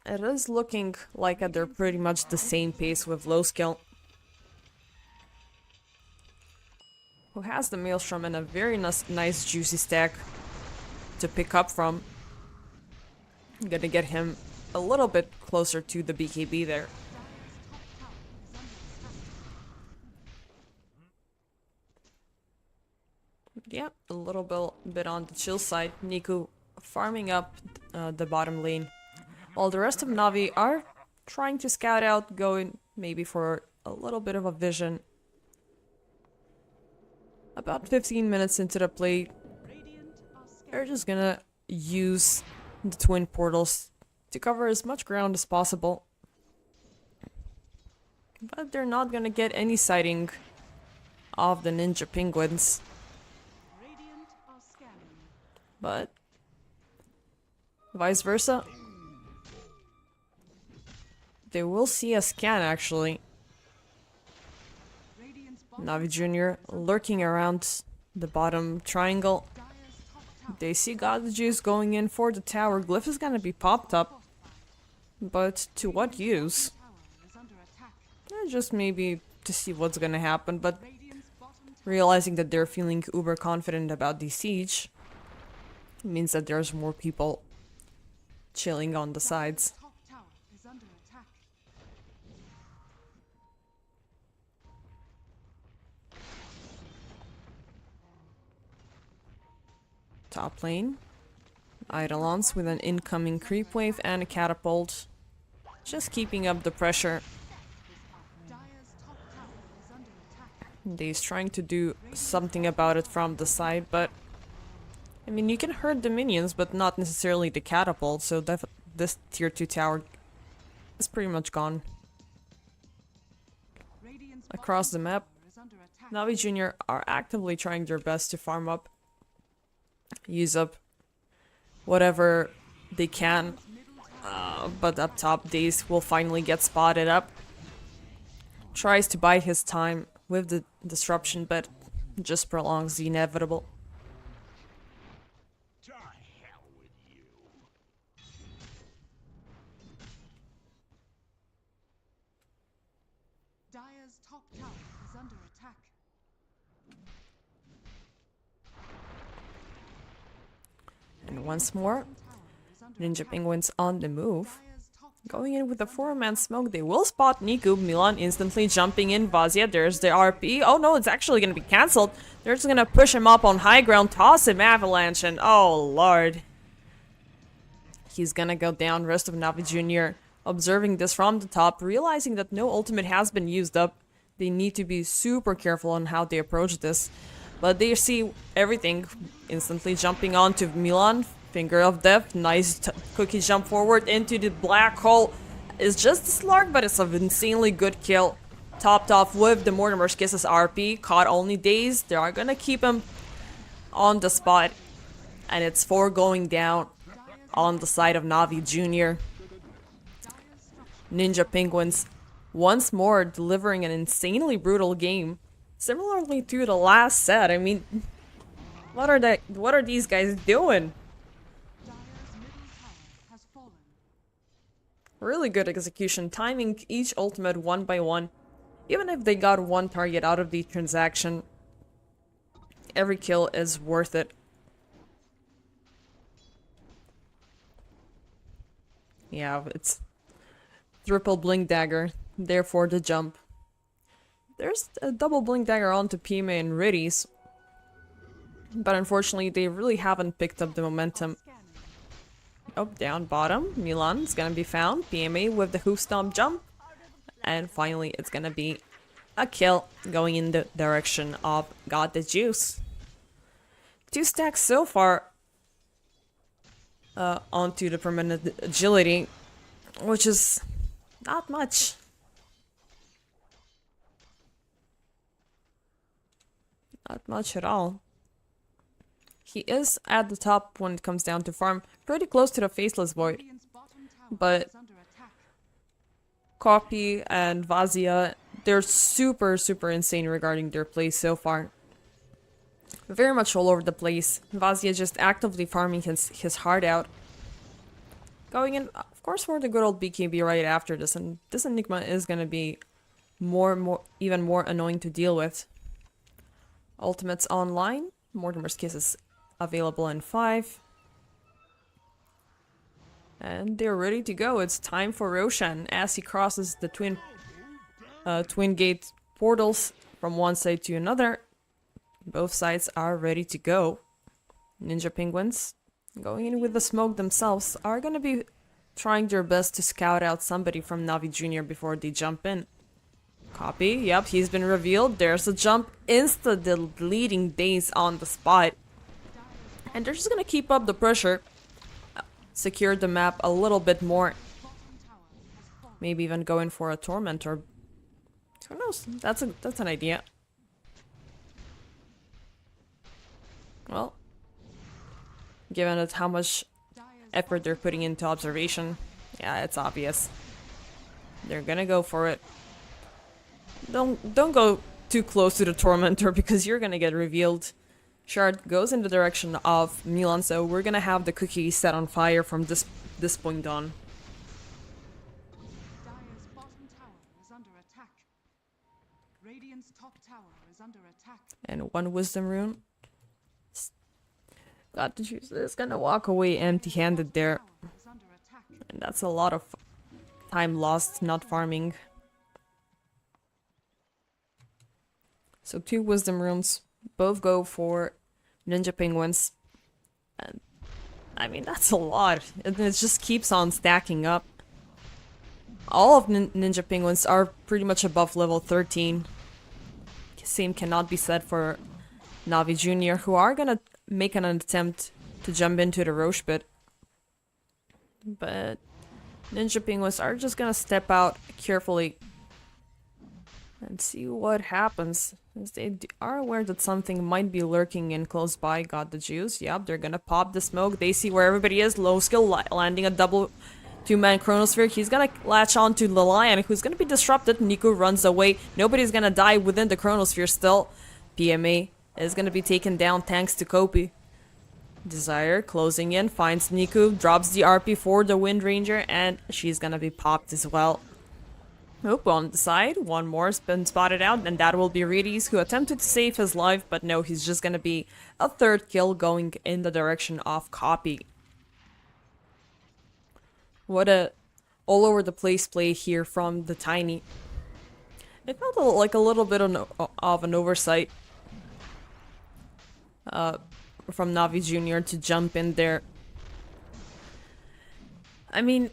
it is looking like they're pretty much the same pace with low skill. Who has the Maelstrom and a very nice juicy stack to pick up from. I'm gonna get him a little bit closer to the BKB there. Yeah, a little bit on the chill side. Niku farming up the bottom lane, while the rest of Navi are trying to scout out, going maybe for a little bit of a vision. About 15 minutes into the play, they're just gonna use the twin portals to cover as much ground as possible. But they're not gonna get any sighting of the Ninja Penguins. Radiant are scanning. But vice versa, they will see a scan actually. Radiant's bottom Navi Jr. lurking around the bottom triangle. Dire's top tower They see God the Juice going in for the tower. Glyph is gonna be popped up. But to what use? tower is under attack. Just maybe to see what's gonna happen, but Radiant's bottom tower realizing that they're feeling uber confident about the siege means that there's more people chilling on the sides. top tower is under attack. Top lane, Eidolons with an incoming creep wave and a catapult. Just keeping up the pressure. Dire's top tower is under attack. They's trying to do something about it from the side, but I mean, you can hurt the minions, but not necessarily the catapult, so this tier 2 tower is pretty much gone. Radiant's Across the map, tower is under attack. Navi Jr. are actively trying their best to farm up, use up whatever they can, but up top, Daze will finally get spotted up. Tries to bide his time with the disruption, but just prolongs the inevitable. Dire's top tower is under attack. And once more, Tower is under Ninja Penguins on the move. Dire's top Going in with the 4-man smoke, they will spot Niku. Milan instantly jumping in. Vazia, there's the RP. Oh no, it's actually going to be cancelled. They're just going to push him up on high ground, toss him avalanche, and oh lord. He's going to go down. Rest of Navi Jr. observing this from the top, realizing that no ultimate has been used up. They need to be super careful on how they approach this. But they see everything, instantly jumping onto Milan. Finger of Death, nice cookie jump forward into the black hole. It's just a slug, but it's an insanely good kill. Topped off with the Mortimer's Kisses RP, caught only Daze. They are gonna keep him on the spot. And it's 4 going down on the side of Navi Jr. Ninja Penguins once more delivering an insanely brutal game. Similarly to the last set, I mean, what are these guys doing? Dire's middle tower has fallen. Really good execution, timing each ultimate one by one. Even if they got one target out of the transaction, every kill is worth it. Yeah, it's triple blink dagger, therefore the jump. There's a double blink dagger onto PMA and Riddies, but unfortunately they really haven't picked up the momentum. Oh, down bottom, Milan's gonna be found. PMA with the hoof stomp jump, and finally it's gonna be a kill going in the direction of God the Juice. 2 stacks so far onto the permanent agility, which is not much. Not much at all. He is at the top when it comes down to farm, pretty close to the Faceless Void. Radiant's bottom tower But is under attack. Copy and Vazia, they're super insane regarding their plays so far. Very much all over the place. Vazia just actively farming his heart out. Going in, of course, for the good old BKB right after this, and this Enigma is gonna be even more annoying to deal with. Ultimates online. Mortimer's Kiss is available in 5. And they're ready to go. It's time for Roshan as he crosses the twin gate portals from one side to another. Both sides are ready to go. Ninja Penguins, going in with the smoke themselves, are going to be trying their best to scout out somebody from Navi Jr. before they jump in. Copy, yep, he's been revealed. There's a jump, insta-deleting Daze on the spot. And they're just gonna keep up the pressure. Secure the map a little bit more. Maybe even go in for a Tormentor. Who knows? That's an idea. given at how much effort they're putting into observation. Yeah, it's obvious. They're gonna go for it. Don't go too close to the Tormentor because you're gonna get revealed. Shard goes in the direction of Milan, so we're gonna have the cookie set on fire from this point on. Dire's bottom tower is under attack. Radiant's top tower is under attack. And one wisdom rune. Got to choose this. Gonna walk away empty-handed there. Tower is under attack. And that's a lot of time lost not farming. So 2 wisdom runes. Both go for Ninja Penguins. And I mean, that's a lot. It just keeps on stacking up. All of Ninja Penguins are pretty much above level 13. Same cannot be said for Navi Jr., who are gonna make an attempt to jump into the Roche pit. But Ninja Penguins are just gonna step out carefully and see what happens. As they are aware that something might be lurking in close by. Got the juice. Yep, they're gonna pop the smoke. They see where everybody is. Low skill landing a double 2-man Chronosphere. He's gonna latch on to the Lion, who's gonna be disrupted. Niku runs away. Nobody's gonna die within the Chronosphere still. PMA is gonna be taken down thanks to Kopi. Desire closing in, finds Niku, drops the RP for the Wind Ranger, and she's gonna be popped as well. Oop, on the side, one more has been spotted out, and that will be Reedys, who attempted to save his life, but no, he's just gonna be a 3rd kill going in the direction of Copy. What a all over the place play here from the Tiny. It felt like a little bit of an oversight from Navi Jr. to jump in there. I mean,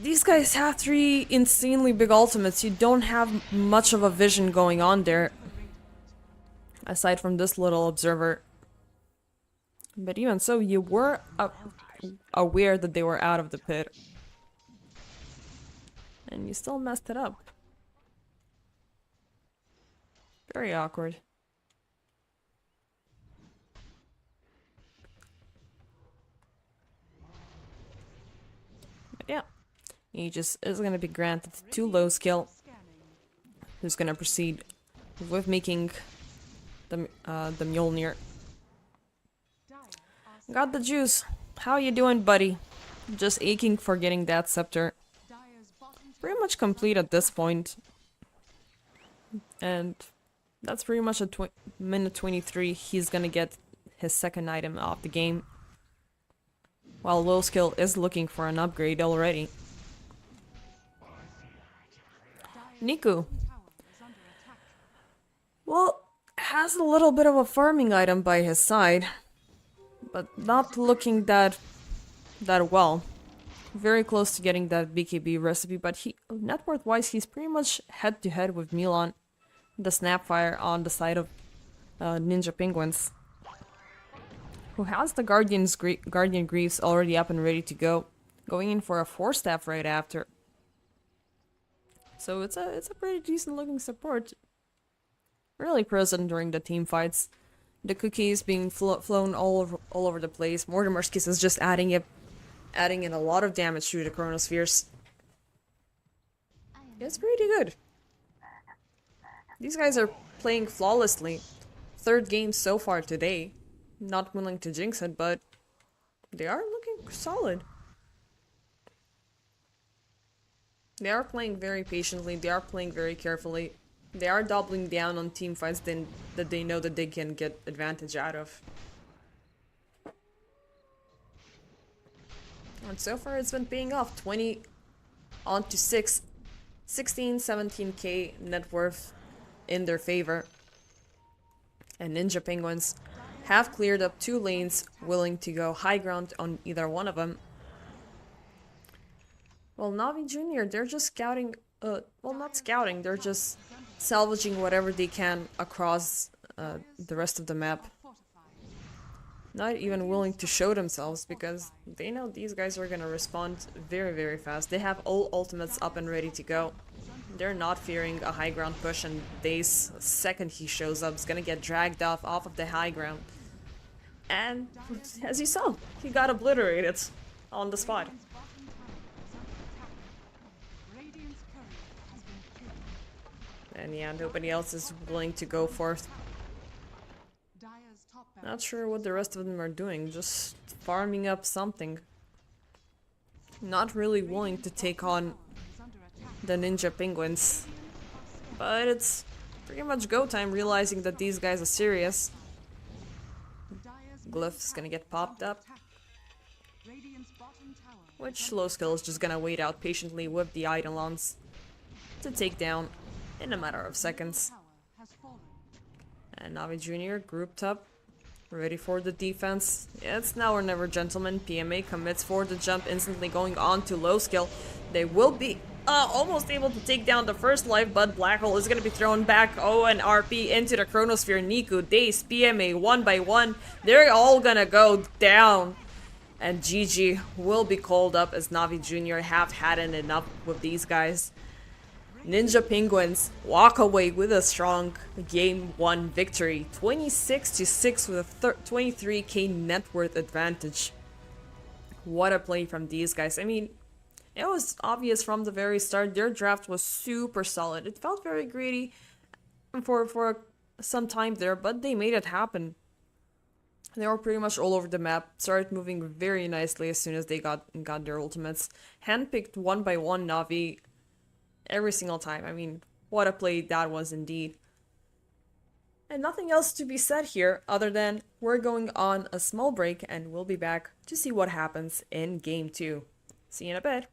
these guys have 3 insanely big ultimates. You don't have much of a vision going on there, aside from this little observer. But even so, you were aware that they were out of the pit. And you still messed it up. Very awkward. But yeah. Aegis is going to be granted 2 low skill, who's going to proceed with making the Mjolnir. Got the juice. How you doing, buddy? Just aching for getting that scepter. Pretty much complete at this point. And that's pretty much at minute 23. He's going to get his 2nd item of the game. While low skill is looking for an upgrade already. Niku. Well, has a little bit of a farming item by his side, but not looking that well. Very close to getting that BKB recipe, but he net worth wise, he's pretty much head to head with Milan, the Snapfire on the side of Ninja Penguins, who has the Guardian Greaves already up and ready to go, going in for a 4-staff right after. So it's a pretty decent looking support. Really present during the team fights. The cookies being flown all over the place. Mortimer's Kiss is just adding in a lot of damage to the Chronospheres. It's pretty good. These guys are playing flawlessly. 3rd game so far today. Not willing to jinx it, but they are looking solid. They are playing very patiently, they are playing very carefully. They are doubling down on team fights that they know that they can get advantage out of. And so far it's been paying off. 20 on to 6. 16, 17k net worth in their favor. And Ninja Penguins have cleared up 2 lanes, willing to go high ground on either one of them. Well, Navi Jr., they're just scouting, well, not scouting, they're just salvaging whatever they can across the rest of the map. Not even willing to show themselves, because they know these guys are gonna respond very, very fast. They have all ultimates up and ready to go. They're not fearing a high ground push, and Daze, second he shows up, is gonna get dragged off of the high ground. And as you saw, he got obliterated on the spot. Radiant's bottom tower is under attack. Radiant's courier has been killed. And yeah, nobody else is willing to go forth. Dire's top Not barracks sure what the rest of them are doing, just farming up something. Not really willing to take on is under attack. the Ninja Penguins. But it's pretty much go time, realizing that these guys are serious. Dire's Glyph's gonna get popped up, attack. Radiant's bottom tower which low skill is just gonna wait out patiently with the Eidolons to take down in a matter of seconds. tower has fallen. And Navi Jr. grouped up, ready for the defense. Yeah, it's now or never, gentlemen. PMA commits for the jump, instantly going on to low skill. They will be almost able to take down the first life, but Black Hole is going to be thrown back. Oh, and RP into the Chronosphere. Niku, Daze, PMA, one by one. They're all gonna go down. And GG will be called up as Navi Jr. have had enough with these guys. Ninja Penguins walk away with a strong Game 1 victory. 26-6 with a 23k net worth advantage. What a play from these guys. I mean, it was obvious from the very start. Their draft was super solid. It felt very greedy for some time there, but they made it happen. They were pretty much all over the map, started moving very nicely as soon as they got their ultimates. Handpicked one by one Navi every single time. I mean, what a play that was indeed. And nothing else to be said here other than we're going on a small break and we'll be back to see what happens in Game 2. See you in a bit.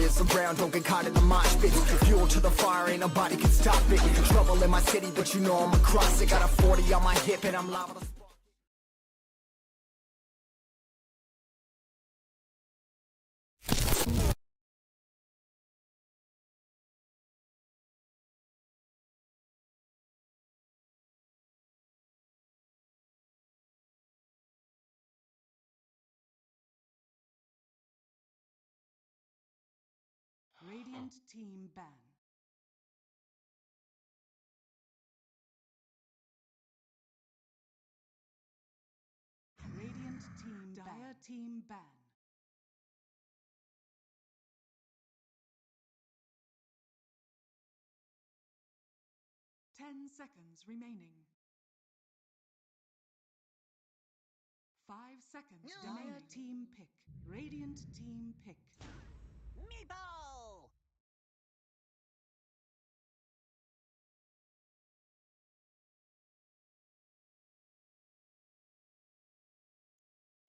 warriors around, don't get caught in the mosh pit. Fuel to the fire, ain't nobody can stop it. Trouble in my city, but you know I'm across it. Got a 40 on my hip and I'm liable to... Radiant team ban. Radiant team Dire team ban. Ten seconds remaining. 5 seconds. Dire team pick. Radiant team pick. Meatball!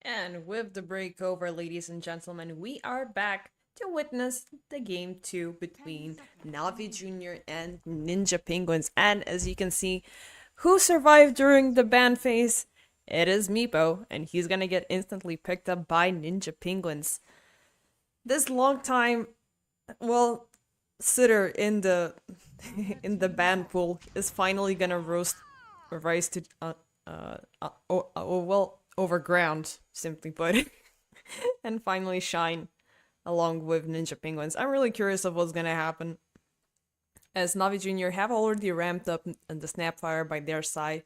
And with the break over, ladies and gentlemen, we are back to witness the game 2 between Navi Jr. and Ninja Penguins. And as you can see, who survived during the ban phase? It is Meepo, and he's gonna get instantly picked up by Ninja Penguins. This long time, well, sitter in the in the ban pool is finally gonna rise to well, over ground, simply put, and finally shine along with Ninja Penguins. I'm really curious of what's gonna happen, as Navi Jr. have already ramped up the Snapfire by their side,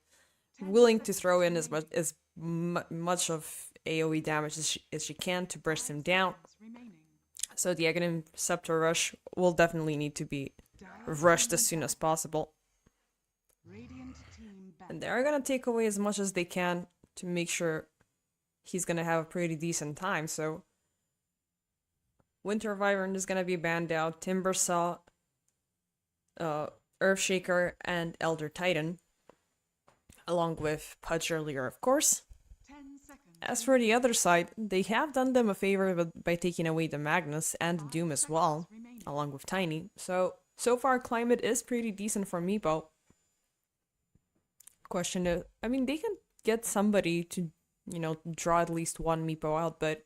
willing to throw in as much of AoE damage as she can to burst him down. So the Aghanim Scepter rush will definitely need to be rushed as soon as possible. And they're gonna take away as much as they can to make sure he's gonna have a pretty decent time. So Winter Wyvern is gonna be banned out, Timbersaw, Earthshaker, and Elder Titan, along with Pudge earlier, of course. As for the other side, they have done them a favor by taking away the Magnus and the Doom as well, along with Tiny. So far, climate is pretty decent for Meepo. Question is, I mean, they can get somebody to, draw at least one Meepo out, but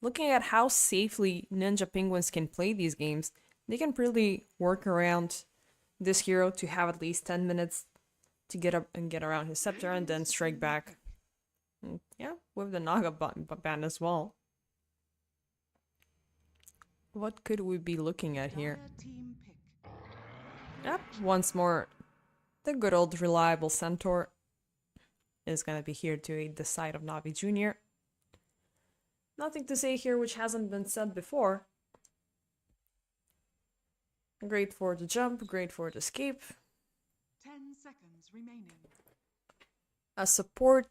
looking at how safely Ninja Penguins can play these games, they can really work around this hero to have at least 10 minutes to get up and get around his scepter and then strike back. And yeah, with the Naga ban as well. What could we be looking at here? Yep, once more, the good old reliable Centaur is gonna be here to aid the side of Navi Jr. Nothing to say here which hasn't been said before. Great for the jump, great for the escape. 10 seconds remaining. A support,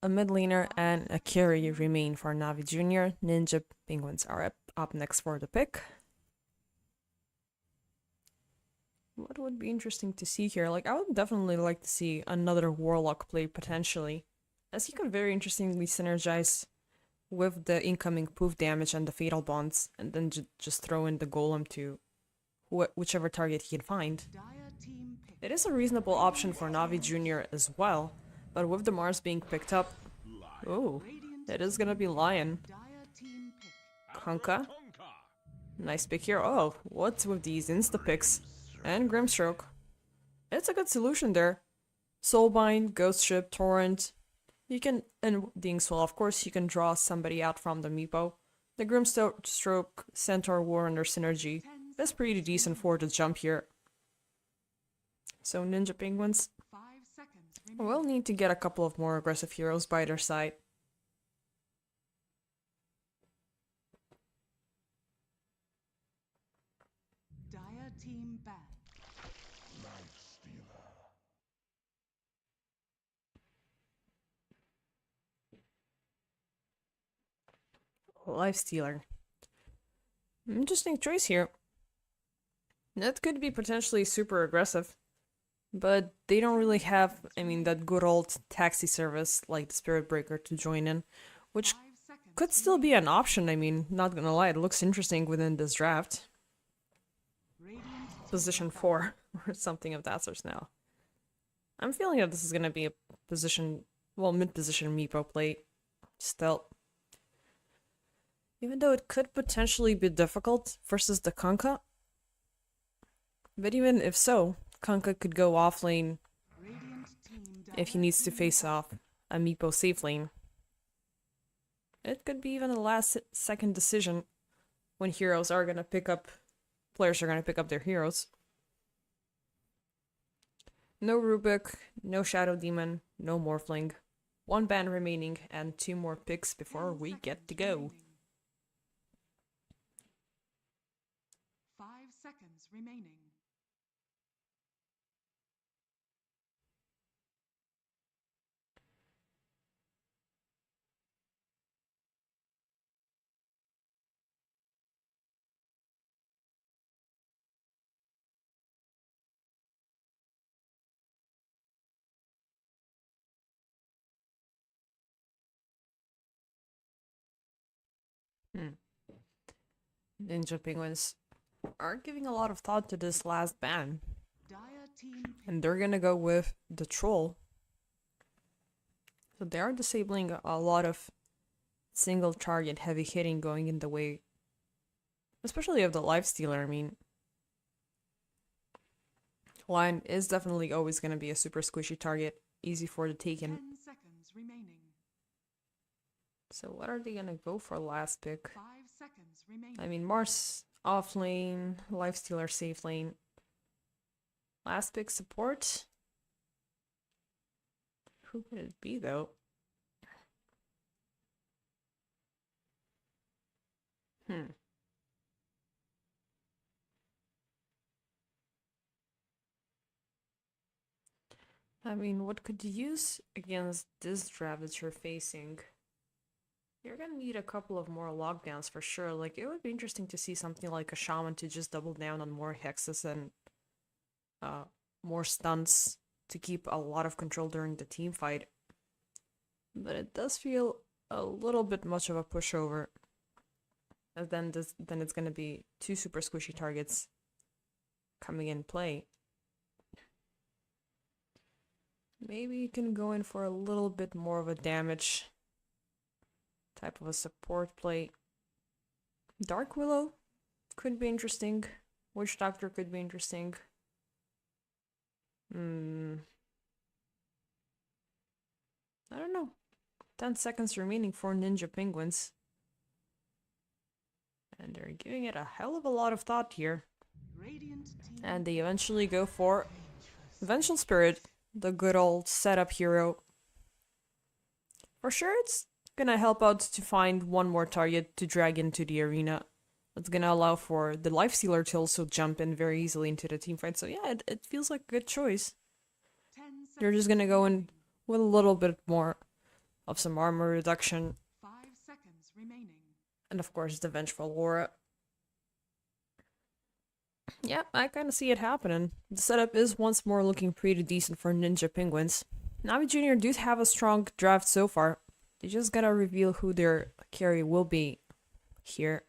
a mid laner, and a carry remain for Navi Jr. Ninja Penguins are up next for the pick. What would be interesting to see here? Like, I would definitely like to see another Warlock play potentially, as he could very interestingly synergize with the incoming poof damage and the fatal bonds, and then just throw in the golem to whichever target he can find. It is a reasonable option for Navi Jr. as well, but with the Mars being picked up, oh, it is gonna be Lion. Kunkka, nice pick here. Oh, what's with these insta picks? And Grimstroke. It's a good solution there. Soulbind, Ghost Ship, Torrent. You can, and the Inkswell, of course, you can draw somebody out from the Meepo. The Grimstroke Centaur War under synergy is pretty decent for the jump here. So Ninja Penguins will need to get a couple of more aggressive heroes by their side. Dire team ban. Lifestealer. Interesting choice here. That could be potentially super aggressive, but they don't really have, that good old taxi service like the Spirit Breaker to join in, which could still be an option. I mean, not gonna lie, it looks interesting within this draft. Position 4 or something of that sort now. I'm feeling that this is gonna be a position, well, mid-position Meepo play still. Even though it could potentially be difficult versus the Kanka. But even if so, Kanka could go off lane if he needs to face off a Meepo safe lane. It could be even a last second decision when heroes are gonna pick up, players are gonna pick up their heroes. No Rubik, no Shadow Demon, no Morphling. 1 ban remaining and 2 more picks before we get to go. 5 seconds remaining. Ninja Penguins are giving a lot of thought to this last ban. Dire team And they're gonna go with the Troll. So they are disabling a lot of single target heavy hitting going in the way, especially of the Lifestealer. I mean, Lion is definitely always gonna be a super squishy target, easy for the taken. 10 seconds remaining. So what are they gonna go for last pick? 5 seconds remaining. I mean, Mars off lane, Lifestealer safe lane. Last pick support. Who could it be though? I mean, what could you use against this draft that you're facing? You're gonna need a couple of more lockdowns for sure. Like, it would be interesting to see something like a shaman to just double down on more hexes and more stunts to keep a lot of control during the team fight. But it does feel a little bit much of a pushover. And then it's gonna be 2 super squishy targets coming in play. Maybe you can go in for a little bit more of a damage type of a support play. Dark Willow could be interesting. Witch Doctor could be interesting. I don't know. 10 seconds remaining for Ninja Penguins. And they're giving it a hell of a lot of thought here. Radiant team And they eventually go for Vengeful Spirit, the good old setup hero. For sure, it's gonna help out to find one more target to drag into the arena. It's gonna allow for the Lifestealer to also jump in very easily into the team fight. So yeah, it feels like a good choice. 10 seconds. They're just gonna go in with a little bit more of some armor reduction. 5 seconds remaining. And of course, the Vengeful Aura. Yeah, I kind of see it happening. The setup is once more looking pretty decent for Ninja Penguins. Navi Jr. do have a strong draft so far. They just gotta reveal who their carry will be here.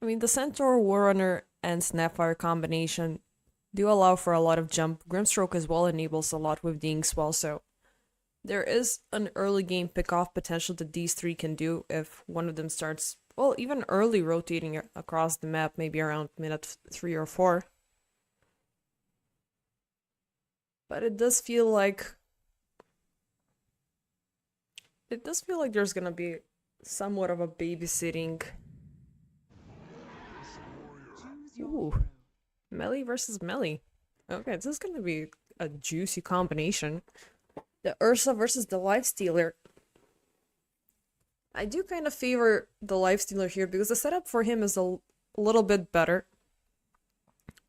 I mean, the Centaur, Warrunner, and Snapfire combination do allow for a lot of jump. Grimstroke as well enables a lot with the Inkswell, so there is an early game pick-off potential that these 3 can do if one of them starts, well, even early rotating across the map, maybe around minute 3 or 4. But it does feel like there's gonna be somewhat of a babysitting. Choose your Ooh, hero. melee versus melee. Okay, this is gonna be a juicy combination. The Ursa versus the Lifestealer. I do kind of favor the Lifestealer here because the setup for him is a little bit better.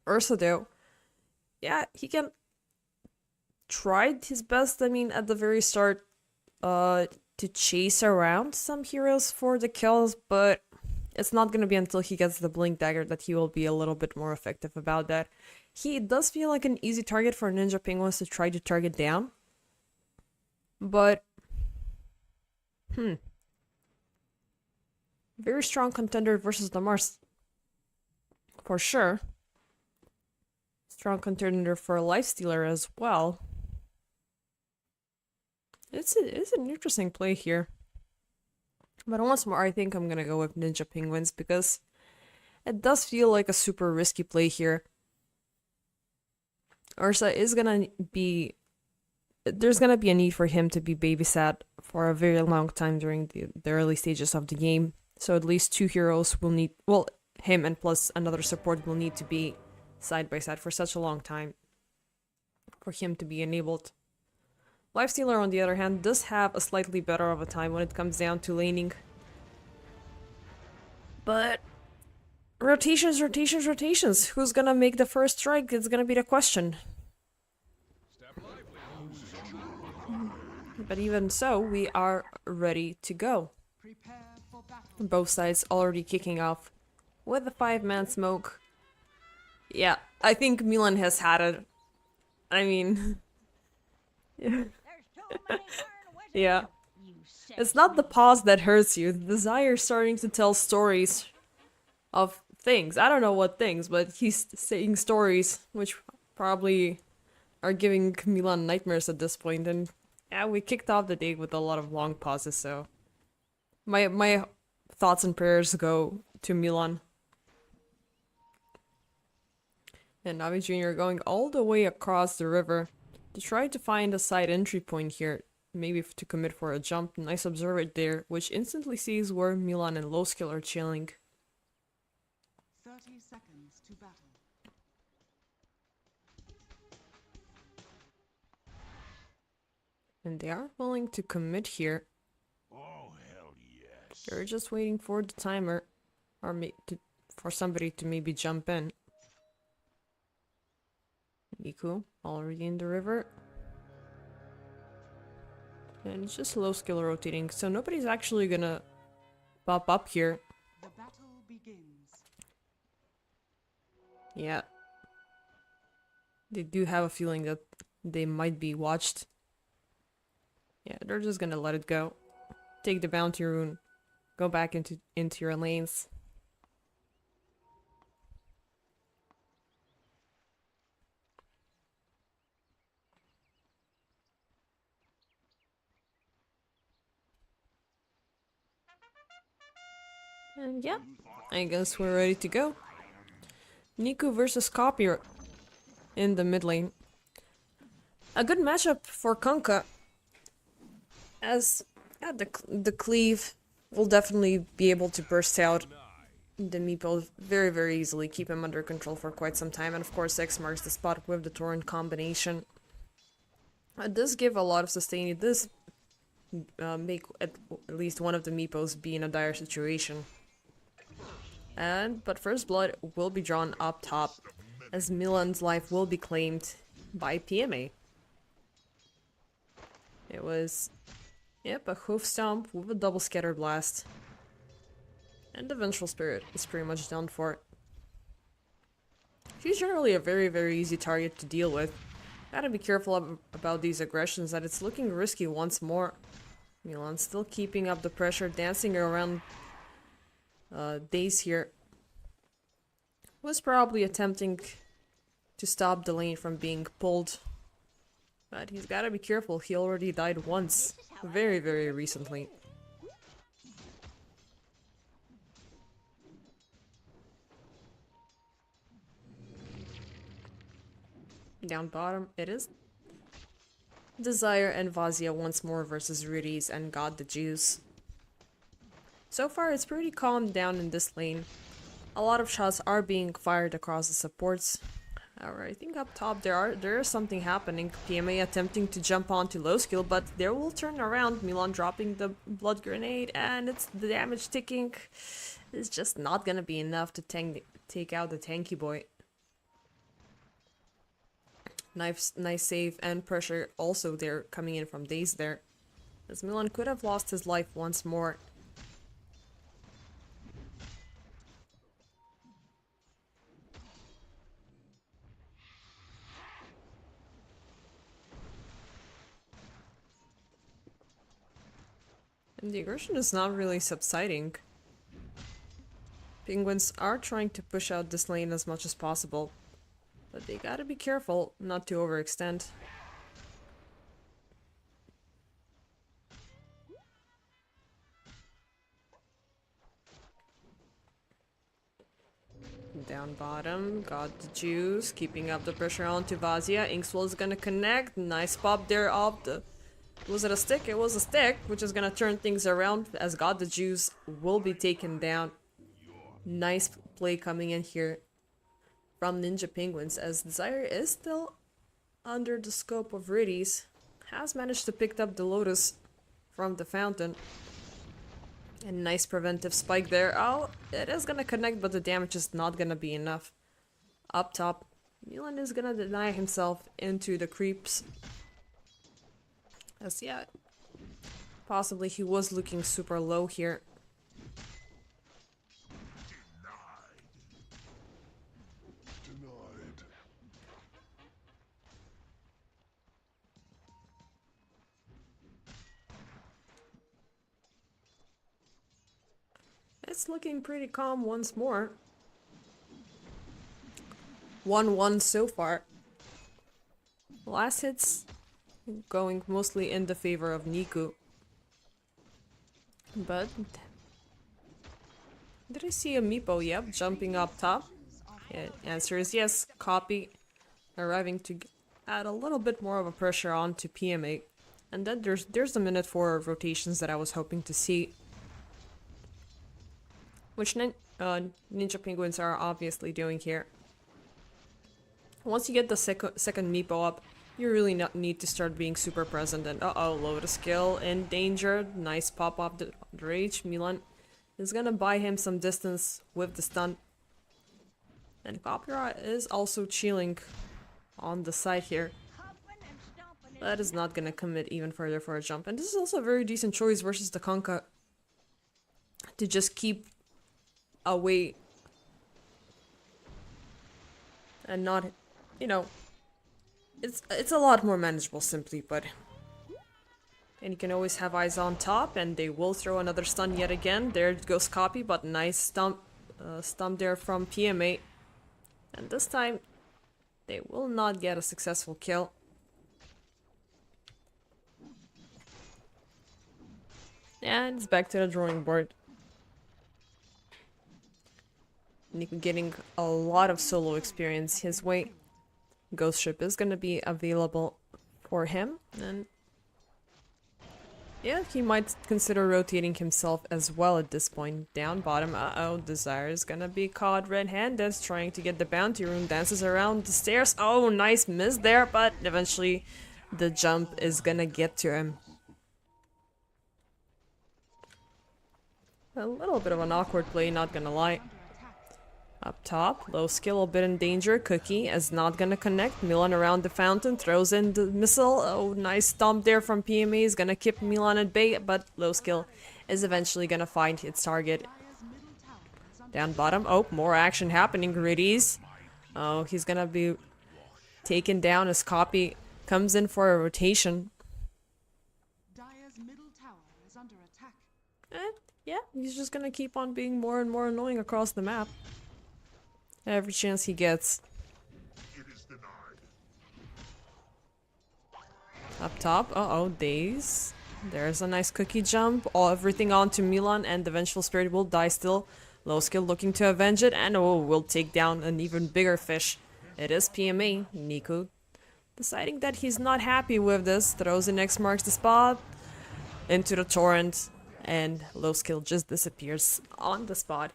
Ursa though, yeah, he can tried his best, I mean, at the very start, to chase around some heroes for the kills, but it's not gonna be until he gets the Blink Dagger that he will be a little bit more effective about that. He does feel like an easy target for Ninja Penguins to try to target down, but Very strong contender versus the Mars. For sure. Strong contender for a Lifestealer as well. It's an interesting play here. But once more, I think I'm gonna go with Ninja Penguins because it does feel like a super risky play here. Ursa is gonna be... There's gonna be a need for him to be babysat for a very long time during the early stages of the game. So at least 2 heroes will need... Well, him and plus another support will need to be side by side for such a long time for him to be enabled. Lifestealer, on the other hand, does have a slightly better of a time when it comes down to laning. But rotations. Who's gonna make the first strike? It's gonna be the question. But even so, we are ready to go. Prepare for battle. Both sides already kicking off with the 5-man smoke. Yeah, I think Milan has had it. I mean... Yeah. It's not the pause that hurts you. The Desire starting to tell stories of things. I don't know what things, but he's saying stories which probably are giving Milan nightmares at this point. And yeah, we kicked off the day with a lot of long pauses, so my thoughts and prayers go to Milan. And Navi Jr. going all the way across the river to try to find a side entry point here. Maybe to commit for a jump. Nice observer there, which instantly sees where Milan and Lowskill are chilling. 30 seconds to battle. And they are willing to commit here. Oh, hell yes. They're just waiting for the timer. Or for somebody to maybe jump in. Niku, already in the river. And it's just Lowskill rotating, so nobody's actually gonna pop up here. The battle begins. Yeah. They do have a feeling that they might be watched. Yeah, they're just gonna let it go. Take the bounty rune. Go back into your lanes. And yeah, I guess we're ready to go. Niku versus Copier in the mid lane. A good matchup for Kunkka, as yeah, the cleave will definitely be able to burst out the meeple very, very easily, keep him under control for quite some time, and of course X marks the spot with the torrent combination. It does give a lot of sustain. It does make at least one of the meepos be in a dire situation. But first blood will be drawn up top, as Milan's life will be claimed by PMA. It was, yep, a hoof stomp with a double scatter blast. And the Vengeful Spirit is pretty much done for. She's generally a very, very easy target to deal with. Gotta be careful about these aggressions, that it's looking risky once more. Milan still keeping up the pressure, dancing around Daze here. Was probably attempting to stop the lane from being pulled. But he's gotta be careful, he already died once. Very, very recently. Down bottom, it is Desire and Vazia once more versus Rudy's and God the Juice. So far, it's pretty calmed down in this lane. A lot of shots are being fired across the supports. However, I think up top there is something happening. PMA attempting to jump onto Lowskill, but they will turn around. Milan dropping the blood grenade, and it's the damage ticking. It's just not gonna be enough to take out the tanky boy. Nice save and pressure also there coming in from Daze there. As Milan could have lost his life once more. And the aggression is not really subsiding. Penguins are trying to push out this lane as much as possible, but they gotta be careful not to overextend. Down bottom, got the juice, keeping up the pressure onto Vazia. Inkswell is gonna connect. Nice pop there off the... Was it a stick? It was a stick, which is gonna turn things around as God the Juice will be taken down. Nice play coming in here from Ninja Penguins as Desire is still under the scope of Riddies. Has managed to pick up the Lotus from the fountain. And nice preventive spike there. Oh, it is gonna connect, but the damage is not gonna be enough. Up top, Milan is gonna deny himself into the creeps. As yeah, possibly he was looking super low here. Denied. It's looking pretty calm once more. 1-1 so far. Last hits going mostly in the favor of Niku. But did I see a Meepo? Yep, jumping up top. Yeah, answer is yes. Copy arriving to add a little bit more of a pressure on to PMA. And then there's the minute for rotations that I was hoping to see. Which Ninja Penguins are obviously doing here. Once you get the second Meepo up, you really not need to start being super present. And uh-oh, Lotus skill in danger. Nice pop off the rage. Milan is gonna buy him some distance with the stun. And Copyright is also chilling on the side here. That is not gonna commit even further for a jump. And this is also a very decent choice versus the Konka to just keep away and not, you know, it's a lot more manageable simply, but and you can always have eyes on top, and they will throw another stun yet again. There goes Copy, but nice stump there from PMA, and this time they will not get a successful kill. And it's back to the drawing board. Niku getting a lot of solo experience his way. Ghost Ship is gonna be available for him, and yeah, he might consider rotating himself as well at this point. Down bottom, uh-oh, Desire is gonna be caught red-handed, trying to get the bounty rune, dances around the stairs. Oh, nice miss there, but eventually the jump is gonna get to him. A little bit of an awkward play, not gonna lie. Up top, low skill, a bit in danger. Cookie is not gonna connect. Milan around the fountain, throws in the missile. Oh, nice stomp there from PMA. Is gonna keep Milan at bay, but low skill is eventually gonna find its target. Down bottom, oh, more action happening. Riddies. Oh, he's gonna be taken down as Copy comes in for a rotation. Dire's middle tower is under attack. And yeah, he's just gonna keep on being more and more annoying across the map. Every chance he gets. It is denied. Up top, uh-oh, Daze. There's a nice cookie jump. Everything onto Milan, and the Vengeful Spirit will die still. Low skill looking to avenge it, and oh, will take down an even bigger fish. It is PMA. Niku deciding that he's not happy with this. Throws in X marks the spot. Into the torrent. And low skill just disappears on the spot.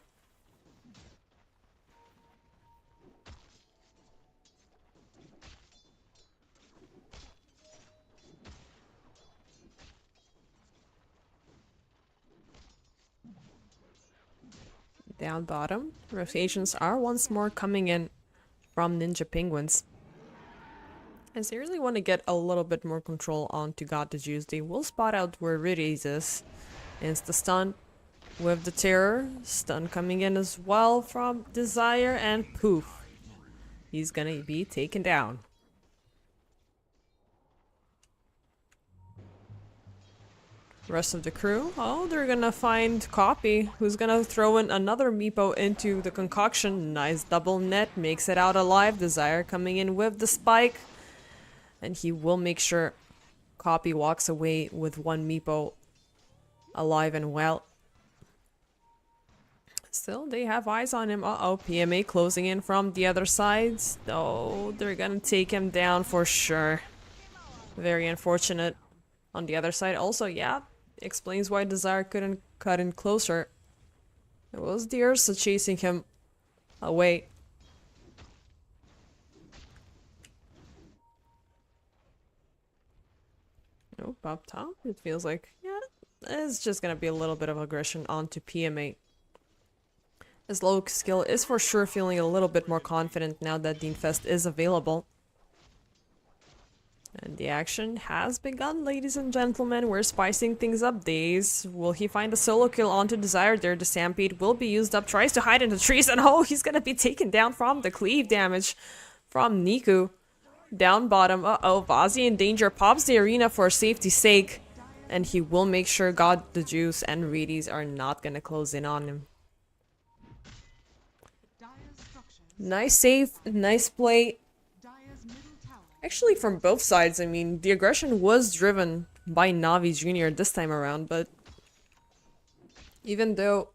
Down bottom, rotations are once more coming in from Ninja Penguins. As they really want to get a little bit more control onto God the Juice, they will spot out where Riddies is. Insta stun with the terror. Stun coming in as well from Desire, and poof. He's gonna be taken down. Rest of the crew, oh, they're gonna find Copy, who's gonna throw in another Meepo into the concoction. Nice double net, makes it out alive. Desire coming in with the spike. And he will make sure Copy walks away with one Meepo alive and well. Still, they have eyes on him. Uh-oh, PMA closing in from the other side. Oh, they're gonna take him down for sure. Very unfortunate. On the other side also, yeah, explains why Desire couldn't cut in closer. It was the Ursa chasing him away. Nope, up top, it feels like, yeah, it's just gonna be a little bit of aggression onto PMA. His low skill is for sure feeling a little bit more confident now that the Infest is available. And the action has begun, ladies and gentlemen. We're spicing things up. Days. Will he find a solo kill onto Desire there? The Stampede will be used up. Tries to hide in the trees. And oh, he's gonna be taken down from the cleave damage from Niku. Down bottom. Uh-oh, Vazi in danger. Pops the arena for safety's sake. And he will make sure God, the Juice, and Reedies are not gonna close in on him. Nice save, nice play. Actually, from both sides, I mean, the aggression was driven by Navi Jr. this time around, but even though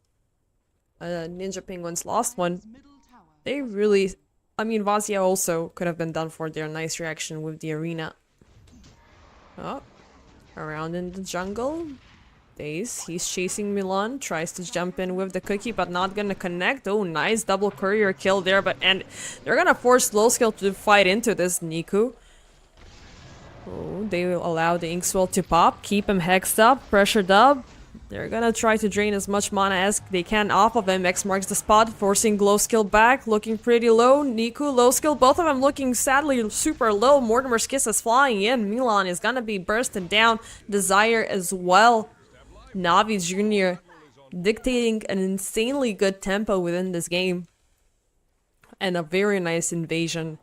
Ninja Penguins lost one, they really... I mean, Vazia also could have been done for their nice reaction with the arena. Oh, around in the jungle. Days, he's chasing Milan, tries to jump in with the cookie, but not gonna connect. Oh, nice double courier kill there, and they're gonna force low skill to fight into this Niku. Oh, they will allow the Inkswell to pop, keep him hexed up, pressured up. They're gonna try to drain as much mana as they can off of him. X marks the spot, forcing low skill back, looking pretty low. Niku, low skill, both of them looking sadly super low. Mortimer's Kiss is flying in. Milan is gonna be bursted down. Desire as well. Navi Jr. dictating an insanely good tempo within this game. And a very nice invasion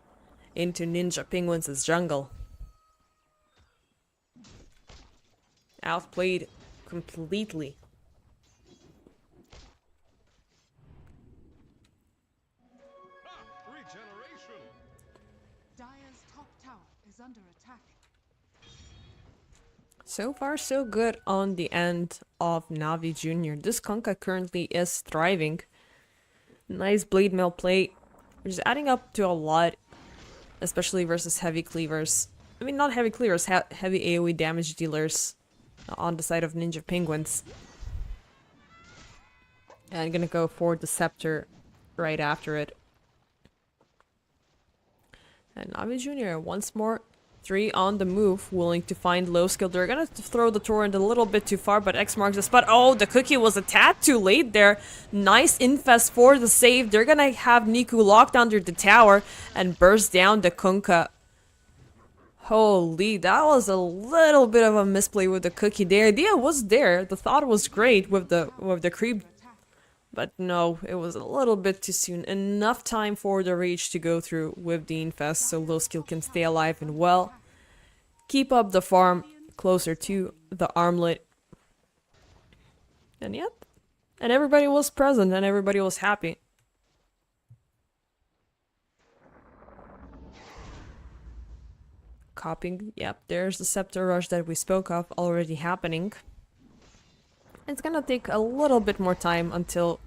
into Ninja Penguins' jungle. Outplayed completely. Dire's top tower is under attack. So far, so good on the end of Navi Jr. This Kunkka currently is thriving. Nice blade mail play, which is adding up to a lot, especially versus heavy cleavers. I mean, not heavy cleavers, heavy AoE damage dealers on the side of Ninja Penguins. And I'm gonna go for the Scepter right after it. And Navi Jr. once more. 3 on the move, willing to find low skill. They're gonna throw the torrent a little bit too far, but X marks the spot. Oh, the cookie was a tad too late there. Nice infest for the save. They're gonna have Niku locked under the tower and burst down the Kunkka. Holy, that was a little bit of a misplay with the cookie. The idea was there. The thought was great with the creep. But no, it was a little bit too soon. Enough time for the rage to go through with the infest so low skill can stay alive and well. Keep up the farm closer to the armlet. And yep. And everybody was present and everybody was happy. Copying, yep, there's the Scepter Rush that we spoke of already happening. It's gonna take a little bit more time until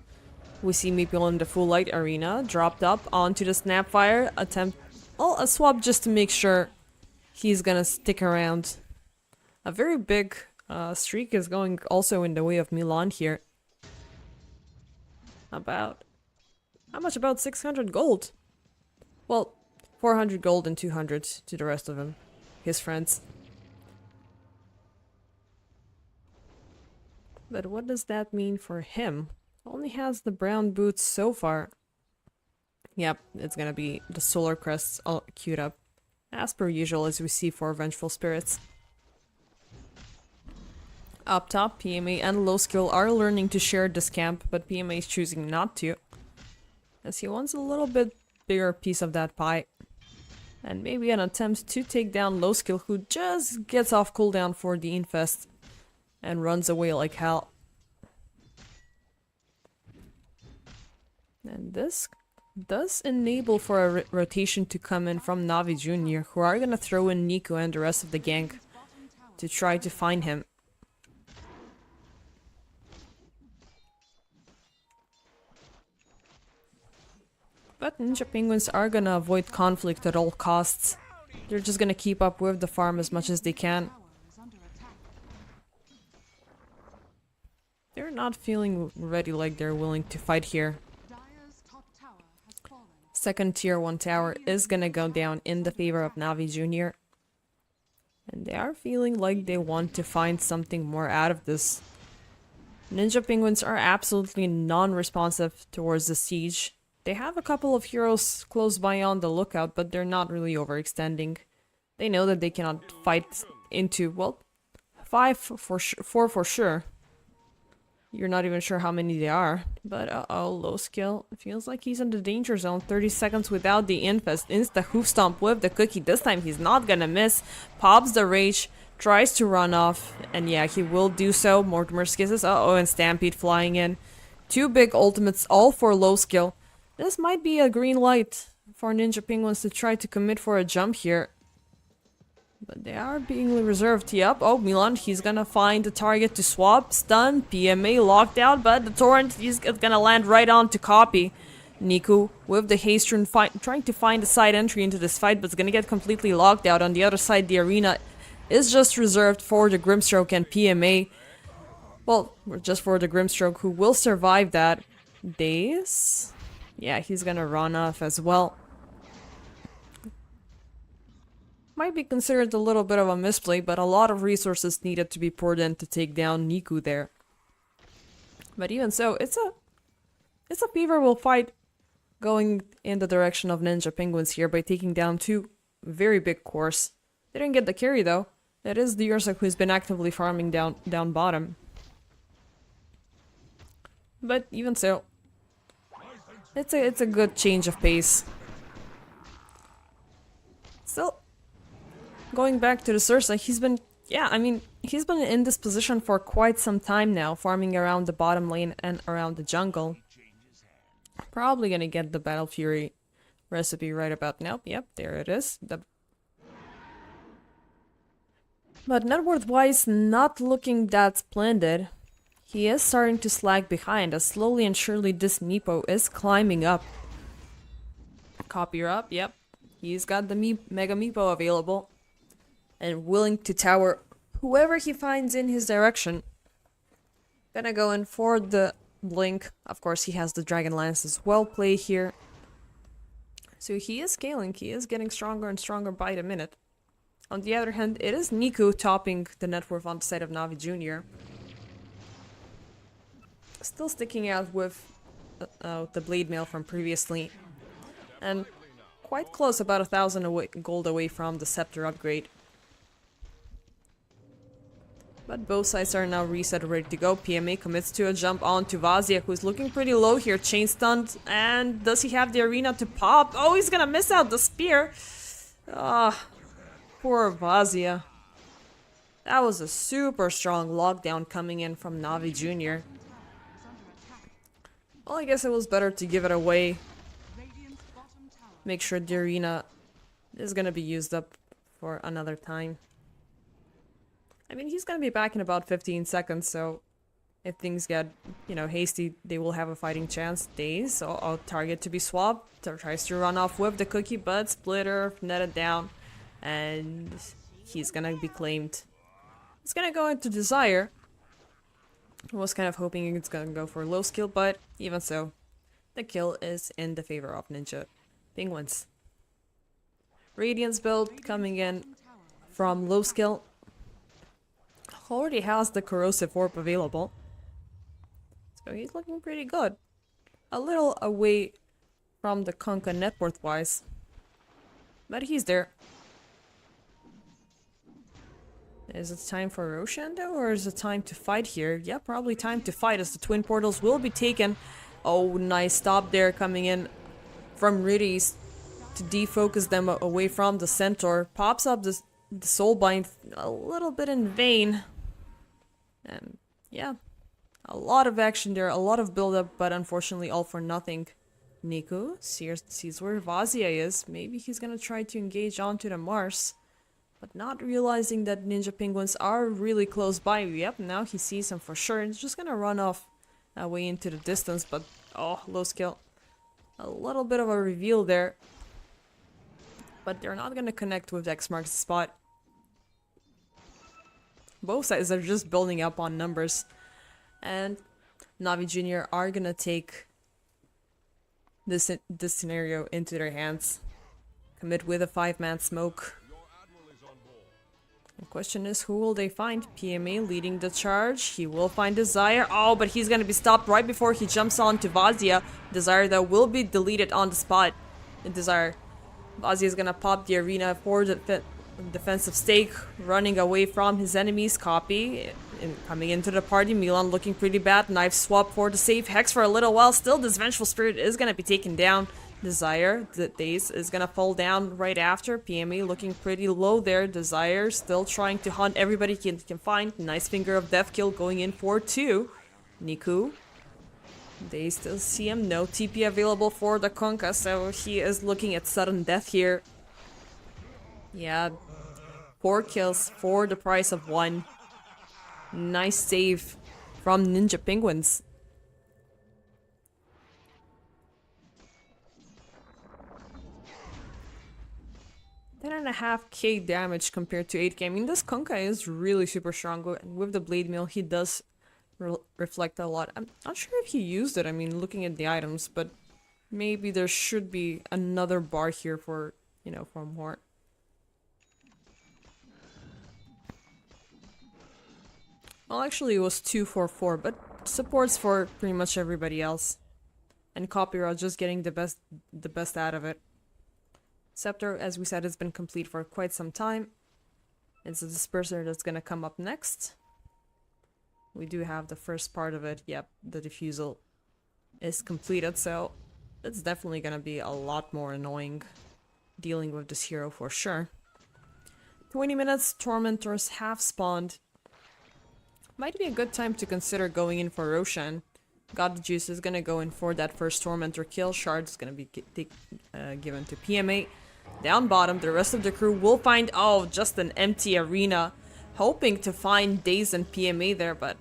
we see Meeple in the full light arena. Dropped up onto the Snapfire. Attempt, well, a swap just to make sure he's gonna stick around. A very big streak is going also in the way of Milan here. About, how much? About 600 gold. Well, 400 gold and 200 to the rest of them, his friends. But what does that mean for him? Only has the brown boots so far. Yep, it's gonna be the solar crests all queued up. As per usual, as we see for Vengeful Spirits. Up top, PMA and Low Skill are learning to share this camp, but PMA is choosing not to. As he wants a little bit bigger piece of that pie. And maybe an attempt to take down Low Skill, who just gets off cooldown for the infest. and runs away like hell. And this does enable for a rotation to come in from Navi Jr., who are gonna throw in Nico and the rest of the gang to try to find him. But Ninja Penguins are gonna avoid conflict at all costs. They're just gonna keep up with the farm as much as they can. They're not feeling ready like they're willing to fight here. Dire's top tower has fallen. Second tier 1 tower is gonna go down in the favor of Navi Jr. And they are feeling like they want to find something more out of this. Ninja Penguins are absolutely non-responsive towards the siege. They have a couple of heroes close by on the lookout, but they're not really overextending. They know that they cannot fight into, well, 4 for sure. You're not even sure how many there are. But uh-oh, low skill. Feels like he's in the danger zone. 30 seconds without the infest. Insta hoof stomp with the cookie. This time he's not gonna miss. Pops the rage. Tries to run off. And yeah, he will do so. Mortimer's kisses. Uh-oh, and Stampede flying in. 2 big ultimates, all for low skill. This might be a green light for Ninja Penguins to try to commit for a jump here. But they are being reserved. Yep. Oh, Milan, he's gonna find the target to swap. Stun. PMA locked out, but the torrent is gonna land right on to copy. Niku with the haste rune trying to find a side entry into this fight, but it's gonna get completely locked out. On the other side, the arena is just reserved for the Grimstroke and PMA. Well, just for the Grimstroke, who will survive that. Daze? Yeah, he's gonna run off as well. Might be considered a little bit of a misplay, but a lot of resources needed to be poured in to take down Niku there. But even so, it's a favorable fight going in the direction of Ninja Penguins here by taking down 2 very big cores. They didn't get the carry though. That is the Ursa who's been actively farming down bottom. But even so, it's a good change of pace. Still, going back to the Sursa, he's been in this position for quite some time now, farming around the bottom lane and around the jungle. Probably gonna get the Battle Fury recipe right about now. Yep, there it is. But net worth-wise, not looking that splendid. He is starting to slag behind, as slowly and surely this Meepo is climbing up. Copy her up, yep. He's got the Mega Meepo available. And willing to tower whoever he finds in his direction. Gonna go in for the Blink. Of course, he has the Dragon Lance as well play here. So he is scaling. He is getting stronger and stronger by the minute. On the other hand, it is Niku topping the net worth on the side of Navi Jr. Still sticking out with the Blade Mail from previously. And quite close, about 1,000 gold away from the Scepter upgrade. But both sides are now reset, ready to go. PMA commits to a jump on to Vazia, who's looking pretty low here. Chain stunned, and does he have the arena to pop? Oh, he's gonna miss out the spear. Ah, poor Vazia. That was a super strong lockdown coming in from Navi Jr. Well, I guess it was better to give it away. Make sure the arena is gonna be used up for another time. I mean, he's gonna be back in about 15 seconds, so if things get, hasty, they will have a fighting chance. Daze, so I'll target to be swapped. Tries to run off with the cookie, but Splitter netted down, and he's gonna be claimed. He's gonna go into Desire. I was kind of hoping it's gonna go for low skill, but even so, the kill is in the favor of Ninja Penguins. Radiance build coming in from low skill. Already has the Corrosive Orb available. So he's looking pretty good. A little away from the Kunkka net worth wise. But he's there. Is it time for Roshan though, or is it time to fight here? Yeah, probably time to fight as the Twin Portals will be taken. Oh, nice stop there coming in from Riddies to defocus them away from the Centaur. Pops up the Soulbind a little bit in vain. And yeah, a lot of action there, a lot of build-up, but unfortunately all for nothing. Niku sees where Vazia is. Maybe he's gonna try to engage onto the Mars, but not realizing that Ninja Penguins are really close by. Yep, now he sees them for sure. He's just gonna run off way into the distance, but oh, low skill. A little bit of a reveal there. But they're not gonna connect with X marks the spot. Both sides are just building up on numbers. And Navi Jr. are gonna take this scenario into their hands. Commit with a 5-man smoke. The question is, who will they find? PMA leading the charge. He will find Desire. Oh, but he's gonna be stopped right before he jumps on to Vazia. Desire, though, will be deleted on the spot. Desire. Vazia is gonna pop the arena for the defensive stake, running away from his enemies. Copy. Coming into the party, Milan looking pretty bad. Knife swap for the save. Hex for a little while. Still, this Vengeful Spirit is gonna be taken down. Desire, the Daze is gonna fall down right after. PME looking pretty low there. Desire still trying to hunt everybody he can find. Nice Finger of Death kill going in for 2. Niku. They still see him. No TP available for the Konka, so he is looking at sudden death here. Yeah. 4 kills for the price of 1. Nice save from Ninja Penguins. 10.5k damage compared to 8k. I mean, this Konka is really super strong. With the Blade Mail, he does reflect a lot. I'm not sure if he used it, I mean, looking at the items, but maybe there should be another bar here for, you know, for more. Well, actually it was 244, but supports for pretty much everybody else. And Copyright just getting the best out of it. Scepter, as we said, has been complete for quite some time. It's a Disperser that's gonna come up next. We do have the first part of it. Yep, the Diffusal is completed, so it's definitely gonna be a lot more annoying dealing with this hero for sure. 20 minutes, Tormentors have spawned. Might be a good time to consider going in for Roshan. God the Juice is gonna go in for that first Tormentor kill. Shard is gonna be given to PMA. Down bottom, the rest of the crew will find, oh, just an empty arena. Hoping to find Daze and PMA there, but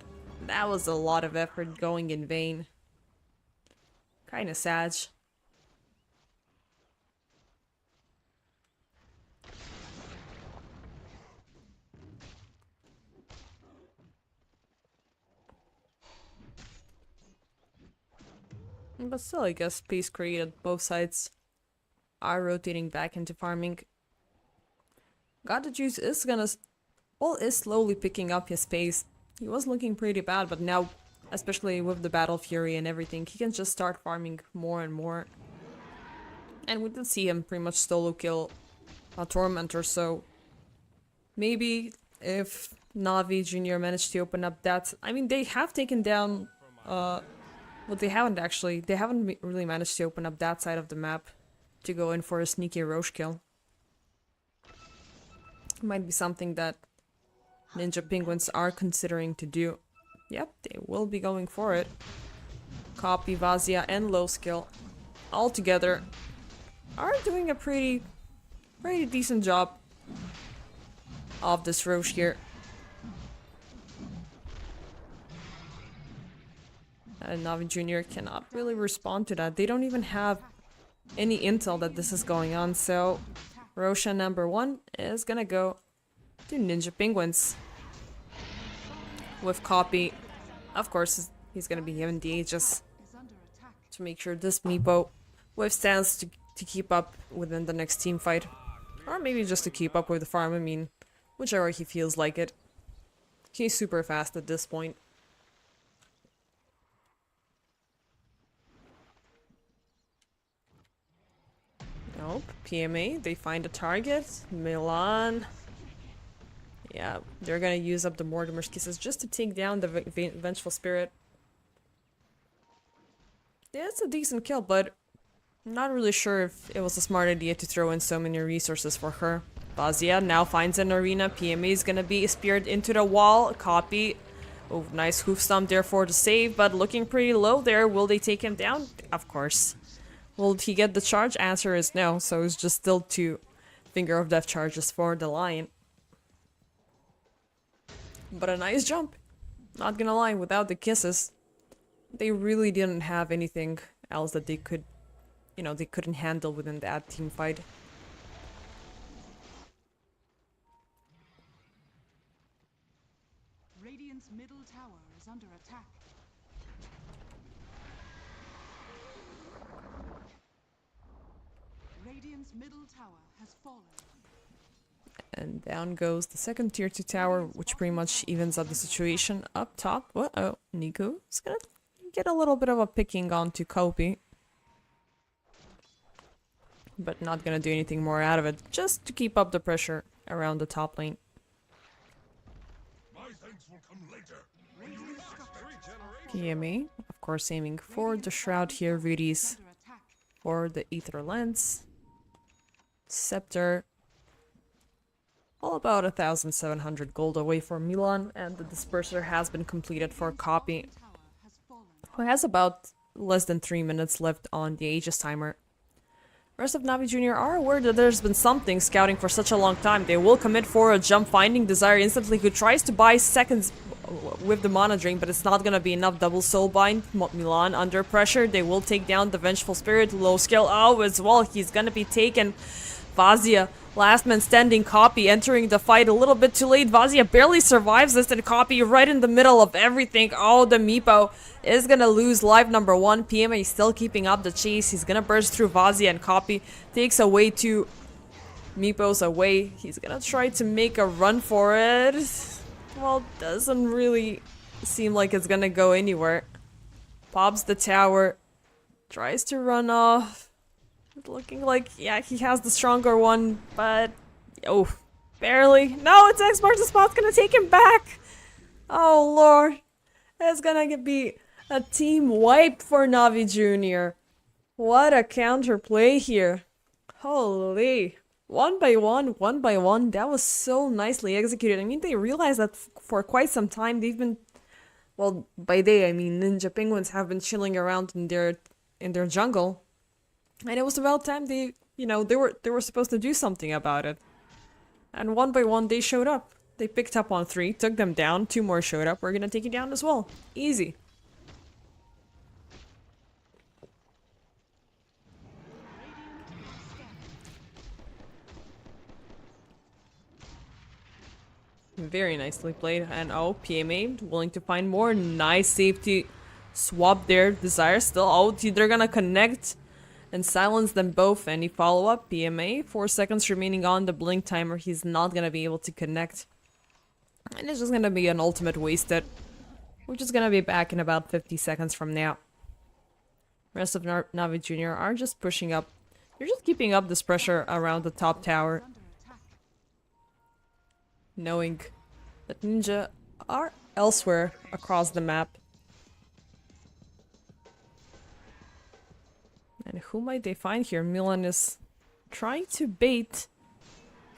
that was a lot of effort going in vain. Kinda sad. But still, I guess space created. Both sides are rotating back into farming. God the Juice is gonna... Well, is slowly picking up his pace. He was looking pretty bad, but now, especially with the Battle Fury and everything, he can just start farming more and more. And we did see him pretty much solo kill a Tormentor, so... Maybe if Navi Jr. managed to open up that... I mean, they have taken down... Well, they haven't actually. They haven't really managed to open up that side of the map to go in for a sneaky Roche kill. Might be something that Ninja Penguins are considering to do. Yep, they will be going for it. Copy, Vazia, and Low Skill all together are doing a pretty decent job of this Roche here. And Navi Jr. cannot really respond to that. They don't even have any intel that this is going on, so Roshan number 1 is gonna go to Ninja Penguins. With Copy, of course, he's gonna be given the Aegis to make sure this Meepo withstands to keep up within the next team fight. Or maybe just to keep up with the farm, I mean, whichever he feels like it. He's super fast at this point. Nope, PMA, they find a target. Milan. Yeah, they're gonna use up the Mortimer's Kisses just to take down the Vengeful Spirit. Yeah, it's a decent kill, but I'm not really sure if it was a smart idea to throw in so many resources for her. Vazia now finds an arena. PMA is gonna be speared into the wall. Copy Oh, nice hoof stomp there for the save, but looking pretty low there. Will they take him down? Of course. Will he get the charge? Answer is no, so it's just still 2 finger of death charges for the Lion. But a nice jump. Not gonna lie, without the kisses, they really didn't have anything else that they could, you know, they couldn't handle within that team fight. Radiant's middle tower is under attack. Radiant's middle tower has fallen. And down goes the second tier 2 tower, which pretty much evens up the situation. Up top, what? Oh, Nico is gonna get a little bit of a picking onto Kopi. But not gonna do anything more out of it, just to keep up the pressure around the top lane. My thanks will come later. PMA, of course aiming for the Shroud here, Rudy's Under attack. for the Ether Lens. Scepter. All about 1,700 gold away for Milan, and the Disperser has been completed for Copy, Tower has fallen. who has about less than 3 minutes left on the Aegis timer. Rest of Navi Jr. are aware that there's been something scouting for such a long time. They will commit for a jump, finding Desire instantly, who tries to buy seconds with the Mana Drain, but it's not gonna be enough. Double Soul Bind, Milan under pressure. They will take down the Vengeful Spirit, low skill. Oh, as well, he's gonna be taken. Vazia, last man standing, Copy entering the fight a little bit too late. Vazia barely survives this, and Copy right in the middle of everything. Oh, the Meepo is gonna lose life number 1. PMA still keeping up the chase. He's gonna burst through Vazia, and Copy takes away 2 Meepos away. He's gonna try to make a run for it. Well, doesn't really seem like it's gonna go anywhere. Pops the tower, tries to run off. Looking like, yeah, he has the stronger one, but oh, barely. No, it's Xbox. The spot's gonna take him back. Oh lord, it's gonna be a team wipe for Navi Jr. What a counterplay here. Holy. One by one. That was so nicely executed. I mean, they realized that for quite some time they've been, well, by they I mean Ninja Penguins have been chilling around in their jungle. And it was about time they were supposed to do something about it. And one by one they showed up. They picked up on 3, took them down, 2 more showed up. We're gonna take it down as well. Easy. Very nicely played. And oh, PMA willing to find more. Nice safety swap there. Desire still. Oh, they're gonna connect and silence them both. Any follow-up? PMA, 4 seconds remaining on the blink timer. He's not gonna be able to connect. And it's just gonna be an ultimate wasted. We're just gonna be back in about 50 seconds from now. Rest of Navi Jr. are just pushing up. They're just keeping up this pressure around the top tower, Under attack. knowing that Ninja are elsewhere across the map. And who might they find here? Milan is trying to bait,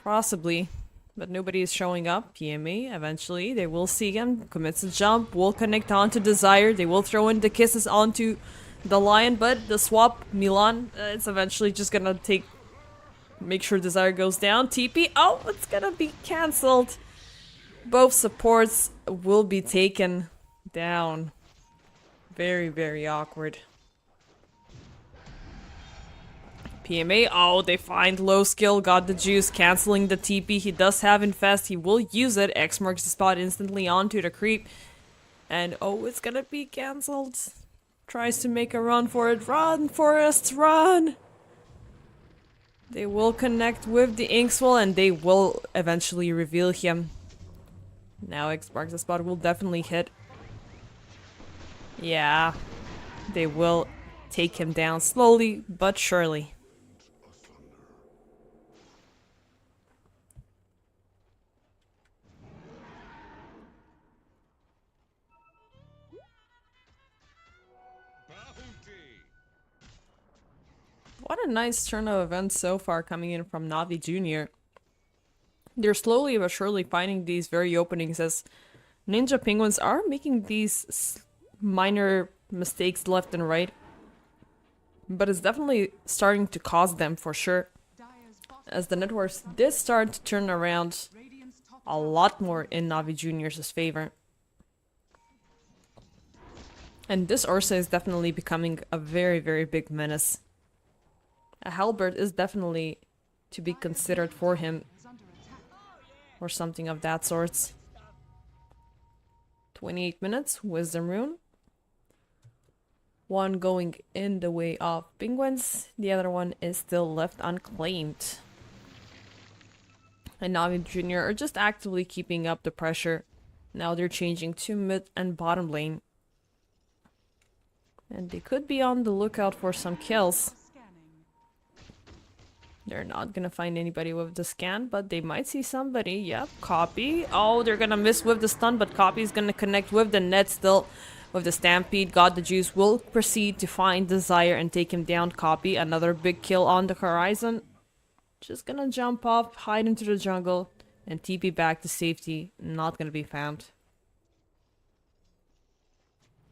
possibly, but nobody is showing up. PMA, eventually, they will see him, commits a jump, will connect onto Desire, they will throw in the kisses onto the Lion, but the swap, Milan, it's eventually just gonna make sure Desire goes down. TP, oh, it's gonna be cancelled. Both supports will be taken down. Very, very awkward. PMA, oh, they find low skill, got the juice, cancelling the TP. He does have Infest, he will use it. X marks the spot instantly onto the creep. And oh, it's gonna be cancelled. Tries to make a run for it. Run, Forest, run! They will connect with the Inkswell and they will eventually reveal him. Now X marks the spot will definitely hit. Yeah, they will take him down slowly but surely. What a nice turn of events so far coming in from Navi Jr. They're slowly but surely finding these very openings as Ninja Penguins are making these minor mistakes left and right, but it's definitely starting to cost them for sure, as the networks did start to turn around a lot more in Navi Junior's favor. And this Ursa is definitely becoming a very, very big menace. A halberd is definitely to be considered for him, or something of that sort. 28 minutes, Wisdom Rune. One going in the way of Penguins, the other one is still left unclaimed. And Navi Junior are just actively keeping up the pressure. Now they're changing to mid and bottom lane. And they could be on the lookout for some kills. They're not gonna find anybody with the scan, but they might see somebody. Yep, Copy. Oh, they're gonna miss with the stun, but Copy is gonna connect with the net still. With the Stampede, God the Juice will proceed to find Desire and take him down. Copy, another big kill on the horizon. Just gonna jump off, hide into the jungle, and TP back to safety. Not gonna be found.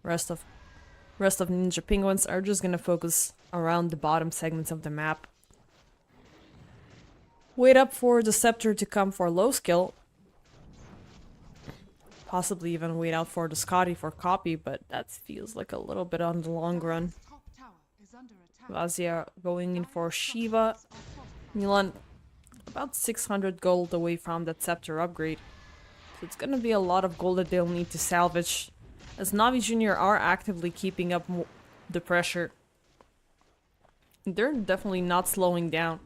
Rest of Ninja Penguins are just gonna focus around the bottom segments of the map. Wait up for the Scepter to come for low skill. Possibly even wait out for the Scotty for Copy, but that feels like a little bit on the long run. Vazia going in for Shiva. Milan about 600 gold away from that Scepter upgrade. So it's gonna be a lot of gold that they'll need to salvage, as Navi Junior are actively keeping up the pressure. They're definitely not slowing down.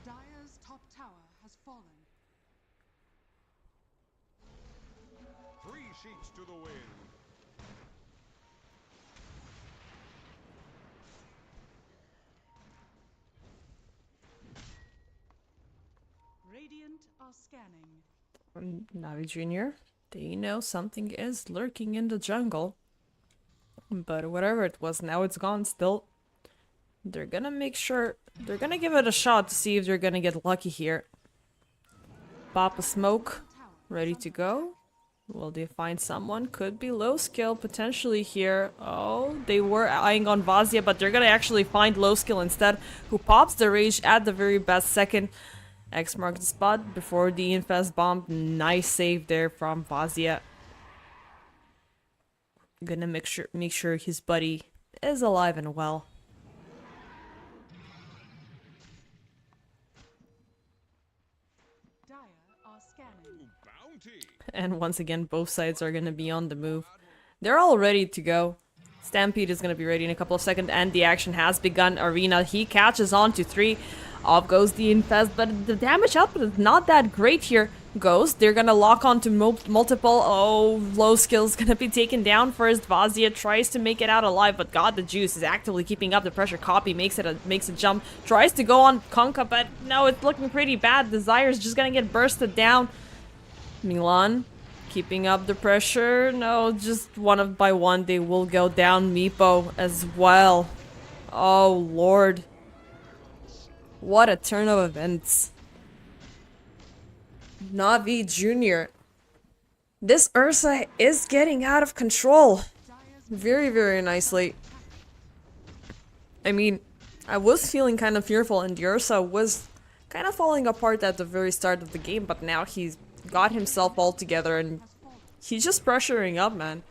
Dire's top tower has fallen. Three sheets to the wind. Radiant are scanning. Navi Junior, they know something is lurking in the jungle. But whatever it was, now it's gone still. They're gonna make sure, they're gonna give it a shot to see if they're gonna get lucky here. Pop a smoke, ready to go. Will they find someone? Could be low skill potentially here. Oh, they were eyeing on Vazia, but they're gonna actually find low skill instead, who pops the rage at the very best second. X marked the spot before the infest bomb. Nice save there from Vazia. Gonna make sure his buddy is alive and well. Dire are scanning. Bounty. And once again, both sides are gonna be on the move. They're all ready to go. Stampede is gonna be ready in a couple of seconds, and the action has begun. Arena, he catches on to 3. Off goes the infest, but the damage output is not that great here. Ghost, they're gonna lock on to multiple. Oh, low skill's gonna be taken down first. Vazia tries to make it out alive, but God the Juice is actively keeping up the pressure. Copy makes a jump, tries to go on Conka, but no, it's looking pretty bad. Desire's just gonna get bursted down. Milan keeping up the pressure. No, just one by one they will go down. Meepo as well. Oh lord. What a turn of events. Navi Junior. This Ursa is getting out of control. Very, very nicely. I mean, I was feeling kind of fearful, and the Ursa was kind of falling apart at the very start of the game, but now he's got himself all together and he's just pressuring up, man.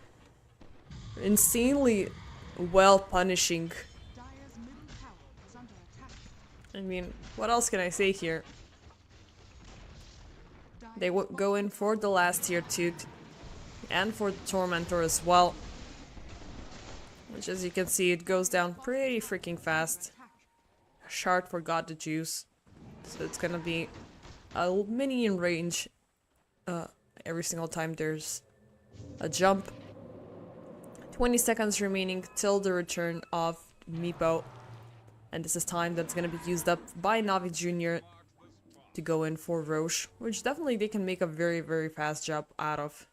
Insanely well punishing. Dire's middle tower is under attack. I mean, what else can I say here? They would go in for the last tier 2 and for the Tormentor as well. Which, as you can see, it goes down pretty freaking fast. A shard for God the Juice. So it's gonna be a minion range every single time there's a jump. 20 seconds remaining till the return of Meepo. And this is time that's gonna be used up by Navi Junior to go in for Roche, which definitely they can make a very, very fast jump out of.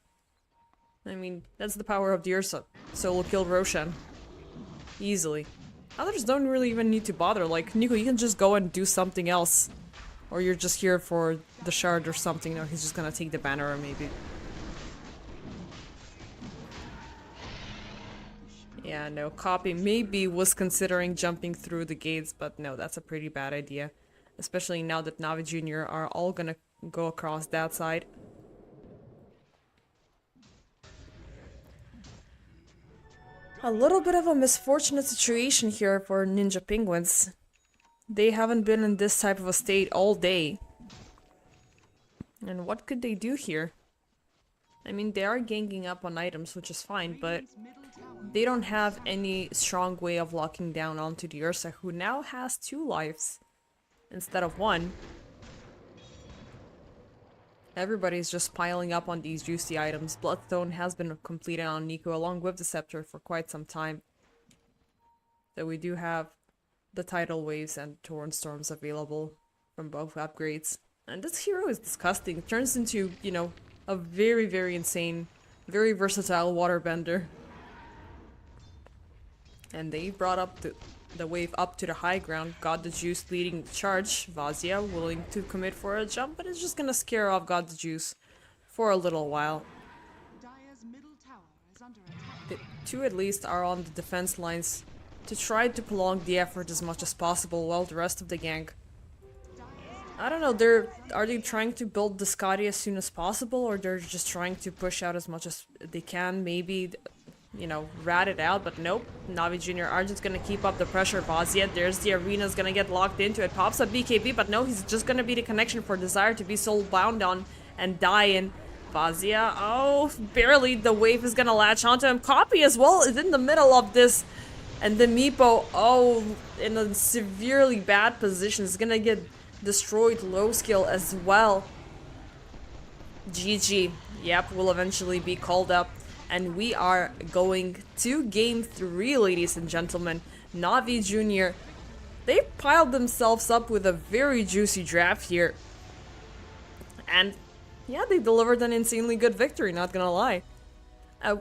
I mean, that's the power of the Ursa. Solo kill Roshan. Easily. Others don't really even need to bother. Like, Nico, you can just go and do something else. Or you're just here for the shard or something. No, he's just gonna take the banner or maybe. Yeah, no, Copy maybe was considering jumping through the gates, but no, that's a pretty bad idea. Especially now that Navi Jr. are all gonna go across that side. A little bit of a misfortunate situation here for Ninja Penguins. They haven't been in this type of a state all day. And what could they do here? I mean, they are ganging up on items, which is fine, but they don't have any strong way of locking down onto the Ursa, who now has 2 lives instead of 1. Everybody's just piling up on these juicy items. Bloodstone has been completed on Nico along with the Scepter for quite some time. So we do have the Tidal Waves and Torrent Storms available from both upgrades. And this hero is disgusting. It turns into, you know, a very, very insane, very versatile waterbender. And they brought up the wave up to the high ground, got the Juice leading the charge. Vazia willing to commit for a jump, but it's just gonna scare off God the Juice for a little while. Dire's middle tower is under attack. The 2 at least are on the defense lines to try to prolong the effort as much as possible, while the rest of the gang, I don't know, are they trying to build the Scotty as soon as possible, or they're just trying to push out as much as they can, maybe, you know, rat it out, but nope. Navi Jr. are just gonna keep up the pressure. Vazia, there's the arena's gonna get locked into it. Pops up BKB, but no, he's just gonna be the connection for Desire to be soul bound on and die in. Vazia, oh, barely. The wave is gonna latch onto him. Copy as well is in the middle of this. And the Meepo, oh, in a severely bad position. Is gonna get destroyed low skill as well. GG. Yep, will eventually be called up. And we are going to game 3, ladies and gentlemen. Navi Jr. They piled themselves up with a very juicy draft here. And yeah, they delivered an insanely good victory, not gonna lie. I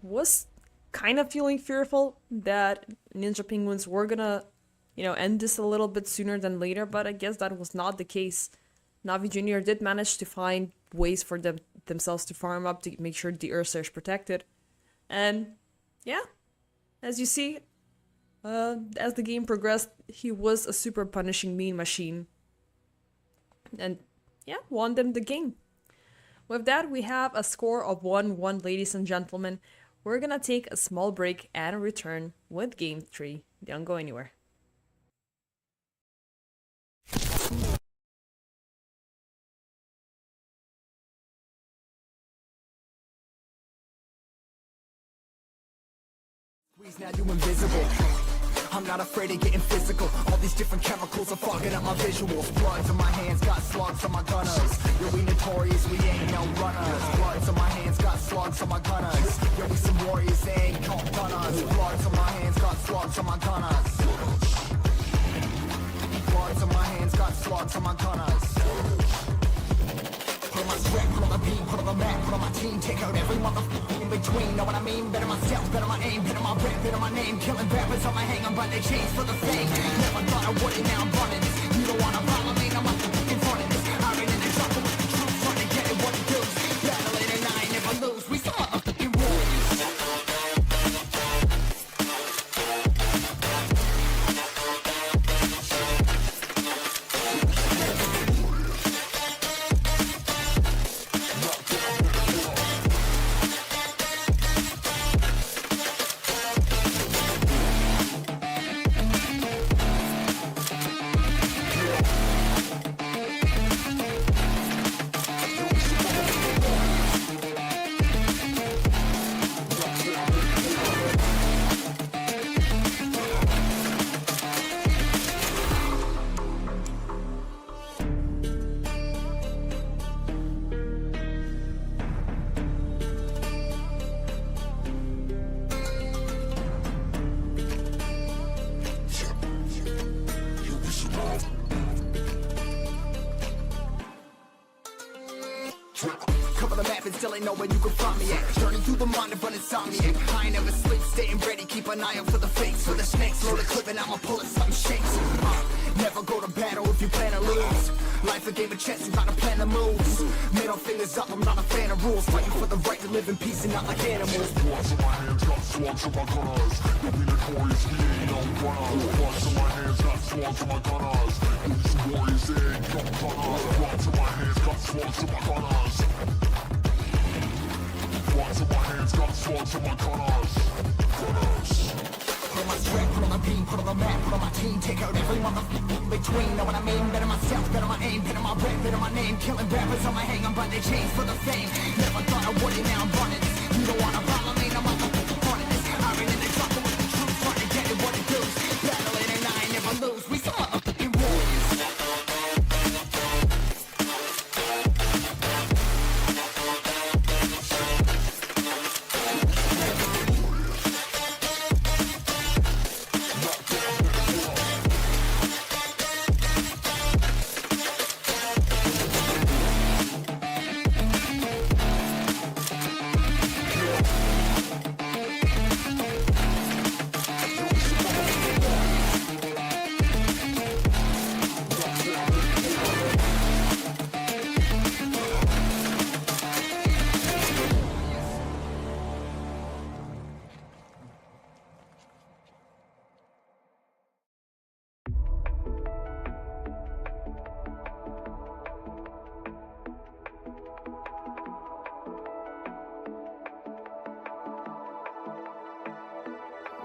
was kind of feeling fearful that Ninja Penguins were gonna, you know, end this a little bit sooner than later, but I guess that was not the case. Navi Jr. did manage to find ways for themselves to farm up to make sure the Ursa is protected. And yeah, as you see, as the game progressed, he was a super punishing mean machine. And yeah, won them the game. With that, we have a score of 1-1, ladies and gentlemen. We're gonna take a small break and return with game 3. Don't go anywhere. Now you invisible. I'm not afraid of getting physical. All these different chemicals are fogging up my visuals. Bloods on my hands, got slugs on my gunners. Yo, we notorious, we ain't no runners. Bloods on my hands, got slugs on my gunners. Yo, we some warriors, they ain't no gunners. Bloods on my hands, got slugs on my gunners. Bloods on my hands, got slugs on my gunners. Put on my sweat, put on the beat, put on the map, put on my team. Take out every motherfucker in between. Know what I mean? Better myself, better my aim, better my rap, better my name. Killing rappers on my hang, I'm by their chains for the fame. Never thought I would it, now I'm running this. You don't wanna follow me, now I'm in front of this. I ran in the trouble with the truth, trying to get it what it does. Battle it and I ain't never lose. We some motherfucking rules. Cover the map and still ain't know where you can find me at. Journey through the mind of an insomniac. I ain't never sleep, staying ready, keep an eye out for the fakes. For the snakes, load a clip and I'ma pull it, something shakes. Never go to battle if you plan to lose. Life a game of chess, you gotta plan the moves. Middle fingers up, I'm not a fan of rules. Fighting for the right to live in peace and not like animals. Bloods in my hands, got swords in my gunners. You'll be notorious, we ain't no runners. Bloods in my hands, got swords in my gunners. These warriors, they ain't no gunners. Bloods in my hands, got swords in my gunners. Bloods in my hands, got swords in my gunners. Put on my strap, put on my beam, put on the map, put on my team. Take out every motherfucker in between. Know what I mean? Better myself, better my aim, better my rep, better my name. Killing rappers on my hang, I'm by their chains for the fame. Never thought I would it, now I'm running this. You don't wanna follow me, no motherfucker running this. Iron in the trucker with the truth, trying to get it what it does. Battle it and I ain't never lose. We some motherfucking warriors.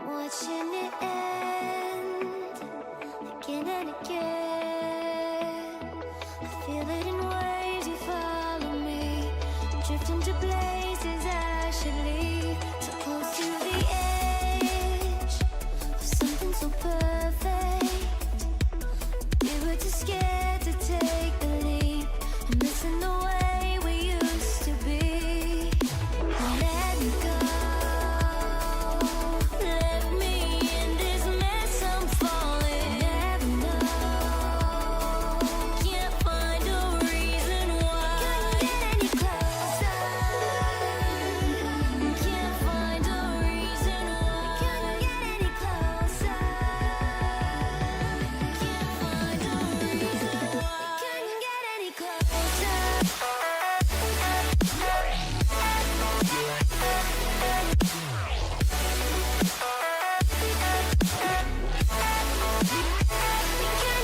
Watching it end again and again. I feel it in waves, you follow me. Drifting to places I should leave. So close to the edge of something so perfect. We were too scared to take the leap. I'm missing the way we used to be. Let me go. Let me in this mess I'm falling. Never know. Can't find a reason why. Couldn't get any closer. Can't find a reason why. Couldn't get any closer. Can't find a reason why. Couldn't get any closer.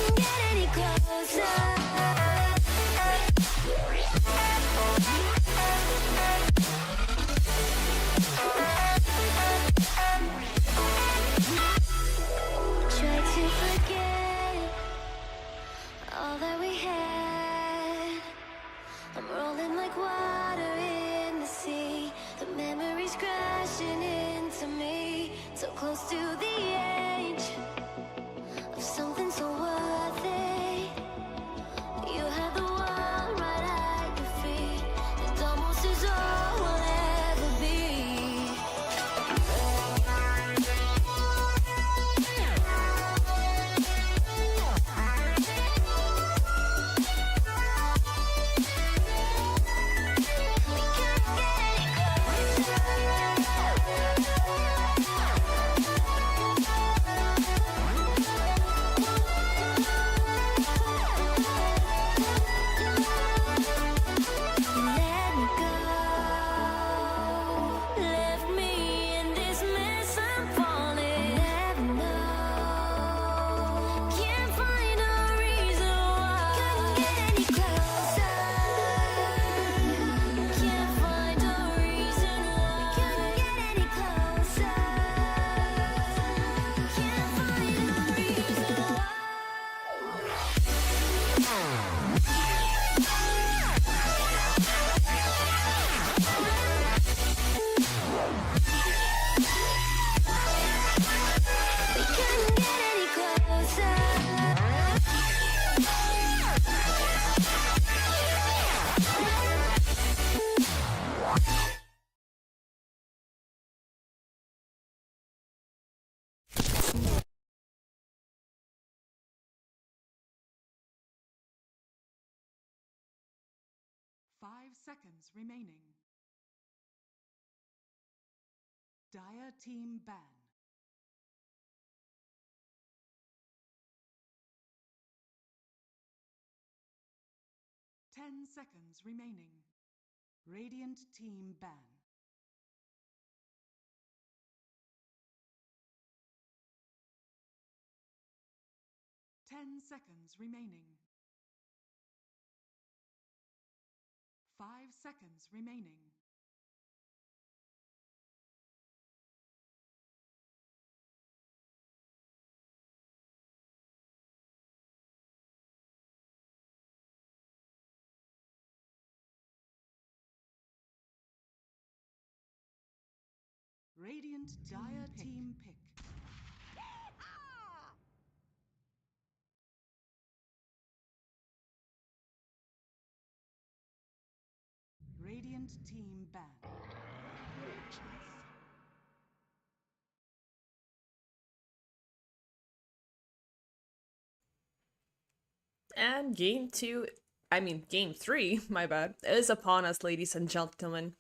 Couldn't get any closer. Try to forget all that we had. I'm rolling like water in the sea. The memories crashing into me. So close to the edge of something so worth it. You had the world right at your feet. It almost is all we'll ever be. We can't get any Let me go. Left me in this mess I'm falling. Never know. Can't find a reason why. Couldn't get any closer. Can't find a reason why. Couldn't get any closer. Can't find a reason why. We couldn't get any closer. 5 seconds remaining. Dire team ban. 10 seconds remaining. Radiant team ban. Ten seconds remaining. 5 seconds remaining. Radiant Dire team pick. Radiant team ban. And game 3, my bad, is upon us, ladies and gentlemen.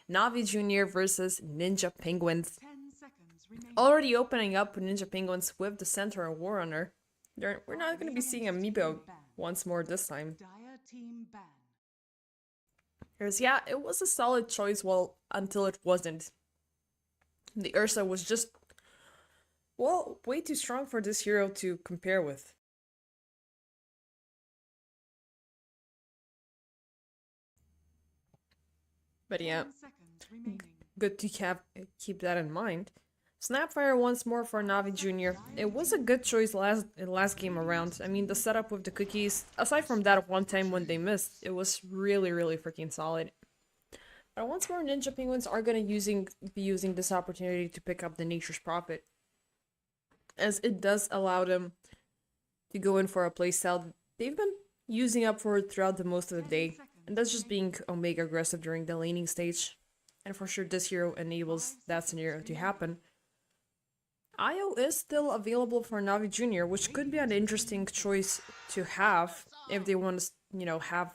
Navi Jr. versus Ninja Penguins. 10 seconds remaining. Already opening up with Ninja Penguins with the Center of War Runner. We're not going to be seeing Amiibo once more this time. Dire team ban. Because yeah, it was a solid choice, well, until it wasn't. The Ursa was just, well, way too strong for this hero to compare with. But yeah, 10 seconds remaining. good to keep that in mind. Snapfire once more for Navi Jr. It was a good choice last game around. I mean, the setup with the cookies, aside from that one time when they missed, it was really, really freaking solid. But once more, Ninja Penguins are gonna be using this opportunity to pick up the Nature's Prophet, as it does allow them to go in for a playstyle they've been using up for throughout the most of the day, and that's just being Omega aggressive during the laning stage. And for sure, this hero enables that scenario to happen. IO is still available for Navi Jr., which could be an interesting choice to have if they want to, have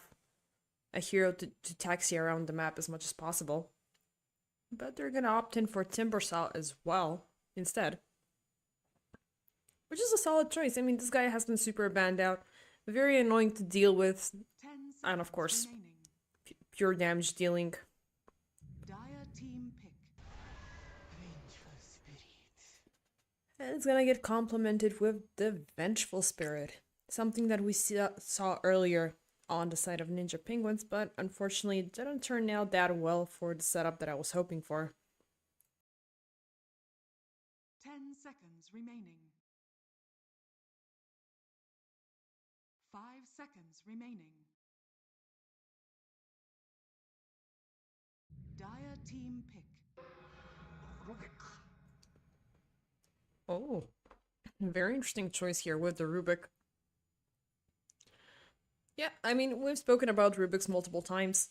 a hero to taxi around the map as much as possible. But they're gonna opt in for Timbersaw as well instead, which is a solid choice. I mean, this guy has been super banned out, very annoying to deal with, 10 and of seconds course, remaining. pure damage dealing. Dire team pick. And it's gonna get complemented with the Vengeful Spirit, something that we saw earlier on the side of Ninja Penguins, but unfortunately it didn't turn out that well for the setup that I was hoping for. 10 seconds remaining. 5 seconds remaining. Dire team pick. Oh, very interesting choice here with the Rubik. Yeah, I mean, we've spoken about Rubiks multiple times.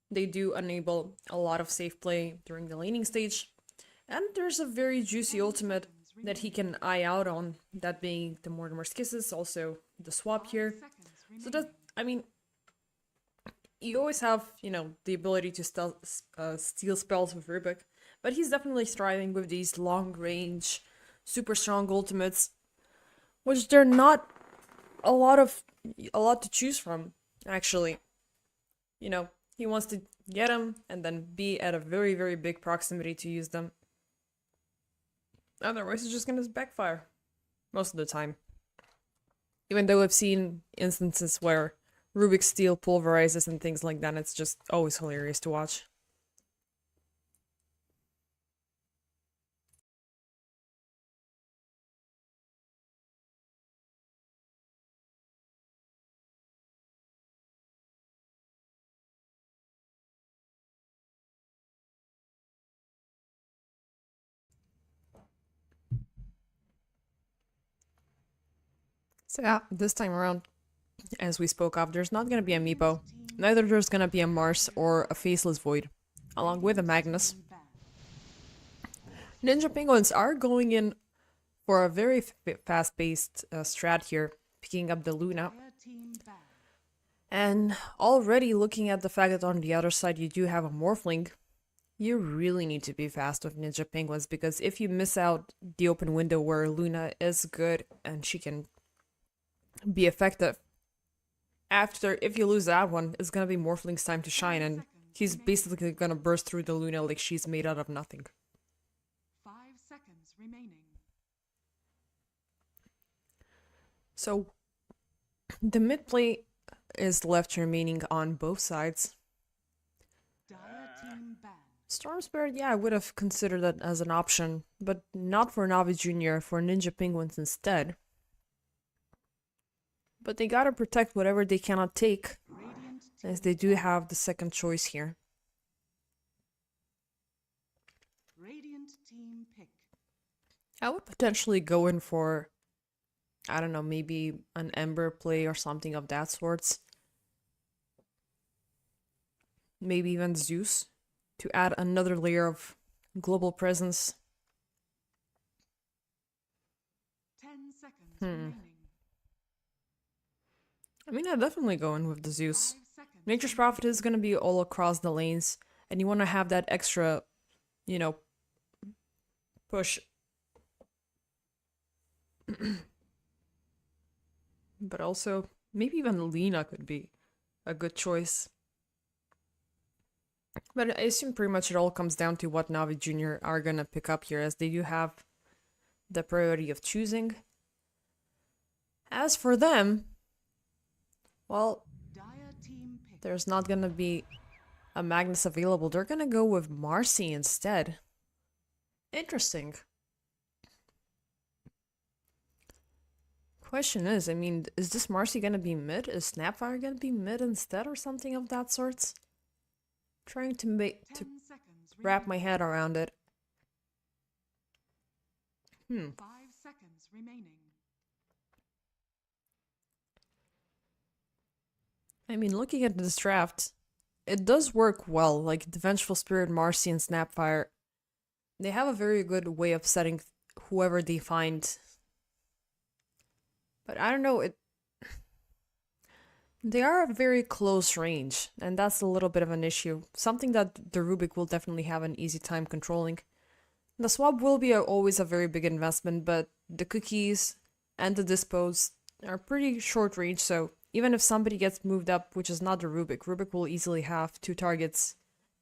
They do enable a lot of safe play during the laning stage, and there's a very juicy ultimate that he can eye out on, that being the Mortimer's Kisses, also the swap here. So that, I mean, you always have, the ability to steal spells with Rubik, but he's definitely thriving with these long-range, super strong ultimates, which they're not a lot to choose from, actually. He wants to get them and then be at a very, very big proximity to use them. Otherwise, it's just gonna backfire most of the time. Even though I've seen instances where Rubik's Steel pulverizes and things like that, it's just always hilarious to watch. So yeah, this time around, as we spoke of, there's not gonna be a Meepo. Neither there's gonna be a Mars or a Faceless Void, along with a Magnus. Ninja Penguins are going in for a very fast-paced strat here, picking up the Luna. Dire team ban. And already looking at the fact that on the other side you do have a Morphling, you really need to be fast with Ninja Penguins, because if you miss out the open window where Luna is good and she can be effective, if you lose that one, it's gonna be Morphling's time to shine, and he's basically gonna burst through the Luna like she's made out of nothing. 5 seconds remaining. So, the mid play is left remaining on both sides. Dire team ban. Storm Spirit, yeah, I would have considered that as an option, but not for Navi Jr., for Ninja Penguins instead. But they gotta protect whatever they cannot take, Radiant as they do have the second choice here. Radiant team pick. I would potentially go in for, I don't know, maybe an Ember play or something of that sorts. Maybe even Zeus, to add another layer of global presence. 10 seconds remaining. I mean, I'd definitely go in with the 5 Zeus. seconds. Nature's Prophet is going to be all across the lanes, and you want to have that extra, push. But also, maybe even Lena could be a good choice. But I assume pretty much it all comes down to what Navi Jr. are going to pick up here, as they do have the priority of choosing. As for them, well, Dire team pick. there's not going to be a Magnus available. They're going to go with Marcy instead. Interesting. Question is, I mean, is this Marcy going to be mid? Is Snapfire going to be mid instead or something of that sorts? Trying to 10 seconds wrap my head around it. 5 seconds remaining. I mean, looking at this draft, it does work well. Like, the Vengeful Spirit, Marcy, and Snapfire, they have a very good way of setting whoever they find. But I don't know, they are a very close range, and that's a little bit of an issue. Something that the Rubik will definitely have an easy time controlling. The swap will be always a very big investment, but the cookies and the dispos are pretty short range, so even if somebody gets moved up, which is not the Rubik will easily have 2 targets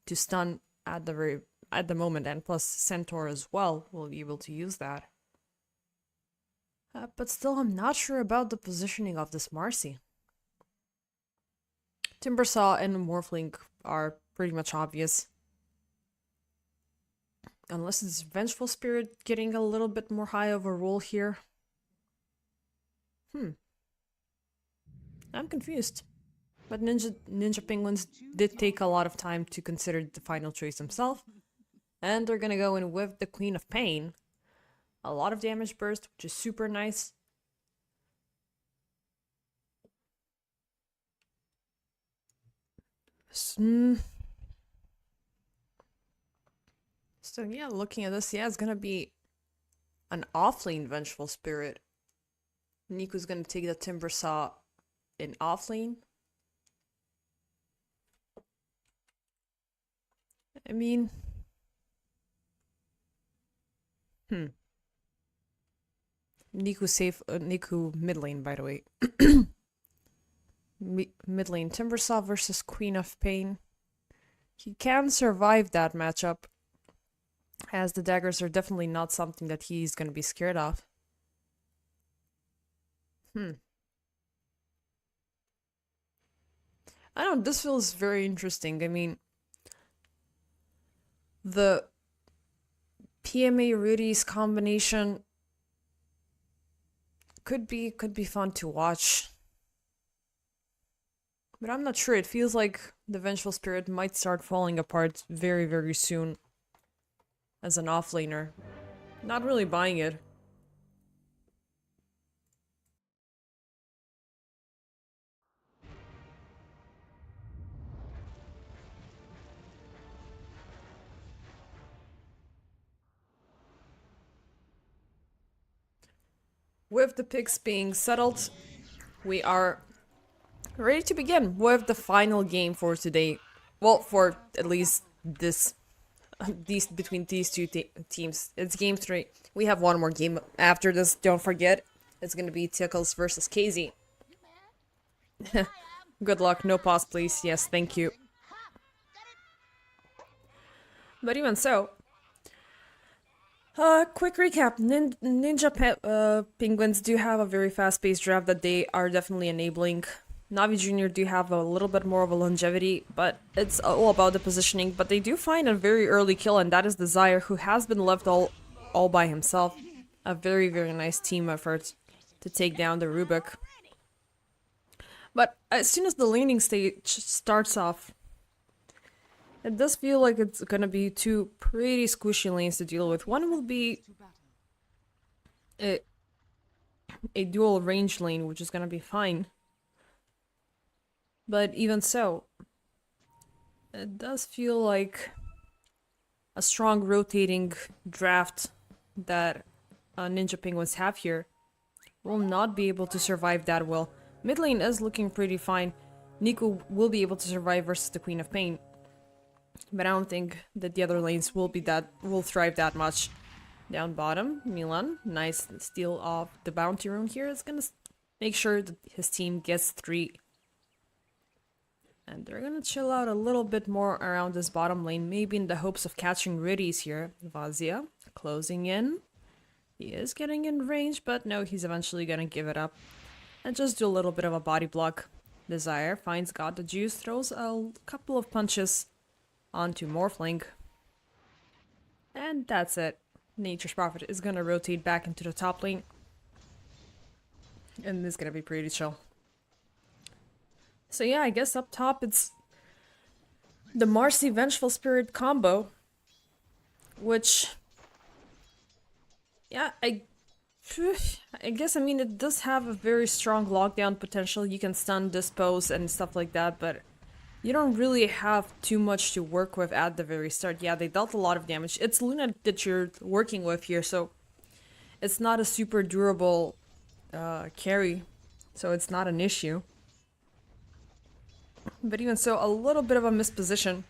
to stun at the moment, and plus Centaur as well will be able to use that. But still, I'm not sure about the positioning of this Marcy. Timbersaw and Morphling are pretty much obvious. Unless it's Vengeful Spirit getting a little bit more high of a roll here. I'm confused. But Ninja Penguins did take a lot of time to consider the final choice themselves. And they're gonna go in with the Queen of Pain. A lot of damage burst, which is super nice. So yeah, looking at this, yeah, it's gonna be an offlane Vengeful Spirit. Niku's gonna take the Timbersaw in offlane. I mean, Niku safe, Niku mid lane, by the way. Mid lane Timbersaw versus Queen of Pain. He can survive that matchup, as the daggers are definitely not something that he's going to be scared of. I don't know, this feels very interesting. I mean, the PMA Rudy's combination could be fun to watch. But I'm not sure. It feels like the Vengeful Spirit might start falling apart very, very soon as an offlaner. Not really buying it. With the picks being settled, we are ready to begin with the final game for today. Well, for at least between these two teams. It's game 3. We have one more game after this, don't forget. It's gonna be Tickles versus KZ. Good luck. No pause, please. Yes, thank you. But even so, quick recap. Penguins do have a very fast-paced draft that they are definitely enabling. Navi Jr. do have a little bit more of a longevity, but it's all about the positioning. But they do find a very early kill, and that is Desire, who has been left all by himself. A very, very nice team effort to take down the Rubik. But as soon as the laning stage starts off, it does feel like it's gonna be two pretty squishy lanes to deal with. One will be a dual range lane, which is gonna be fine. But even so, it does feel like a strong rotating draft that Ninja Penguins have here will not be able to survive that well. Mid lane is looking pretty fine. Nico will be able to survive versus the Queen of Pain, but I don't think that the other lanes will thrive that much. Down bottom, Milan, nice steal of the bounty rune here. It's gonna make sure that his team gets 3. And they're gonna chill out a little bit more around this bottom lane, maybe in the hopes of catching Riddies here. Vazia closing in. He is getting in range, but no, he's eventually gonna give it up and just do a little bit of a body block. Desire finds God the Juice, throws a couple of punches onto Morphling. And that's it. Nature's Prophet is gonna rotate back into the top lane. And it's gonna be pretty chill. So yeah, I guess up top it's the Marcy Vengeful Spirit combo, which, yeah, I guess, I mean, it does have a very strong lockdown potential. You can stun, dispose, and stuff like that, but you don't really have too much to work with at the very start. Yeah, they dealt a lot of damage. It's Luna that you're working with here, so it's not a super durable carry, so it's not an issue. But even so, a little bit of a misposition,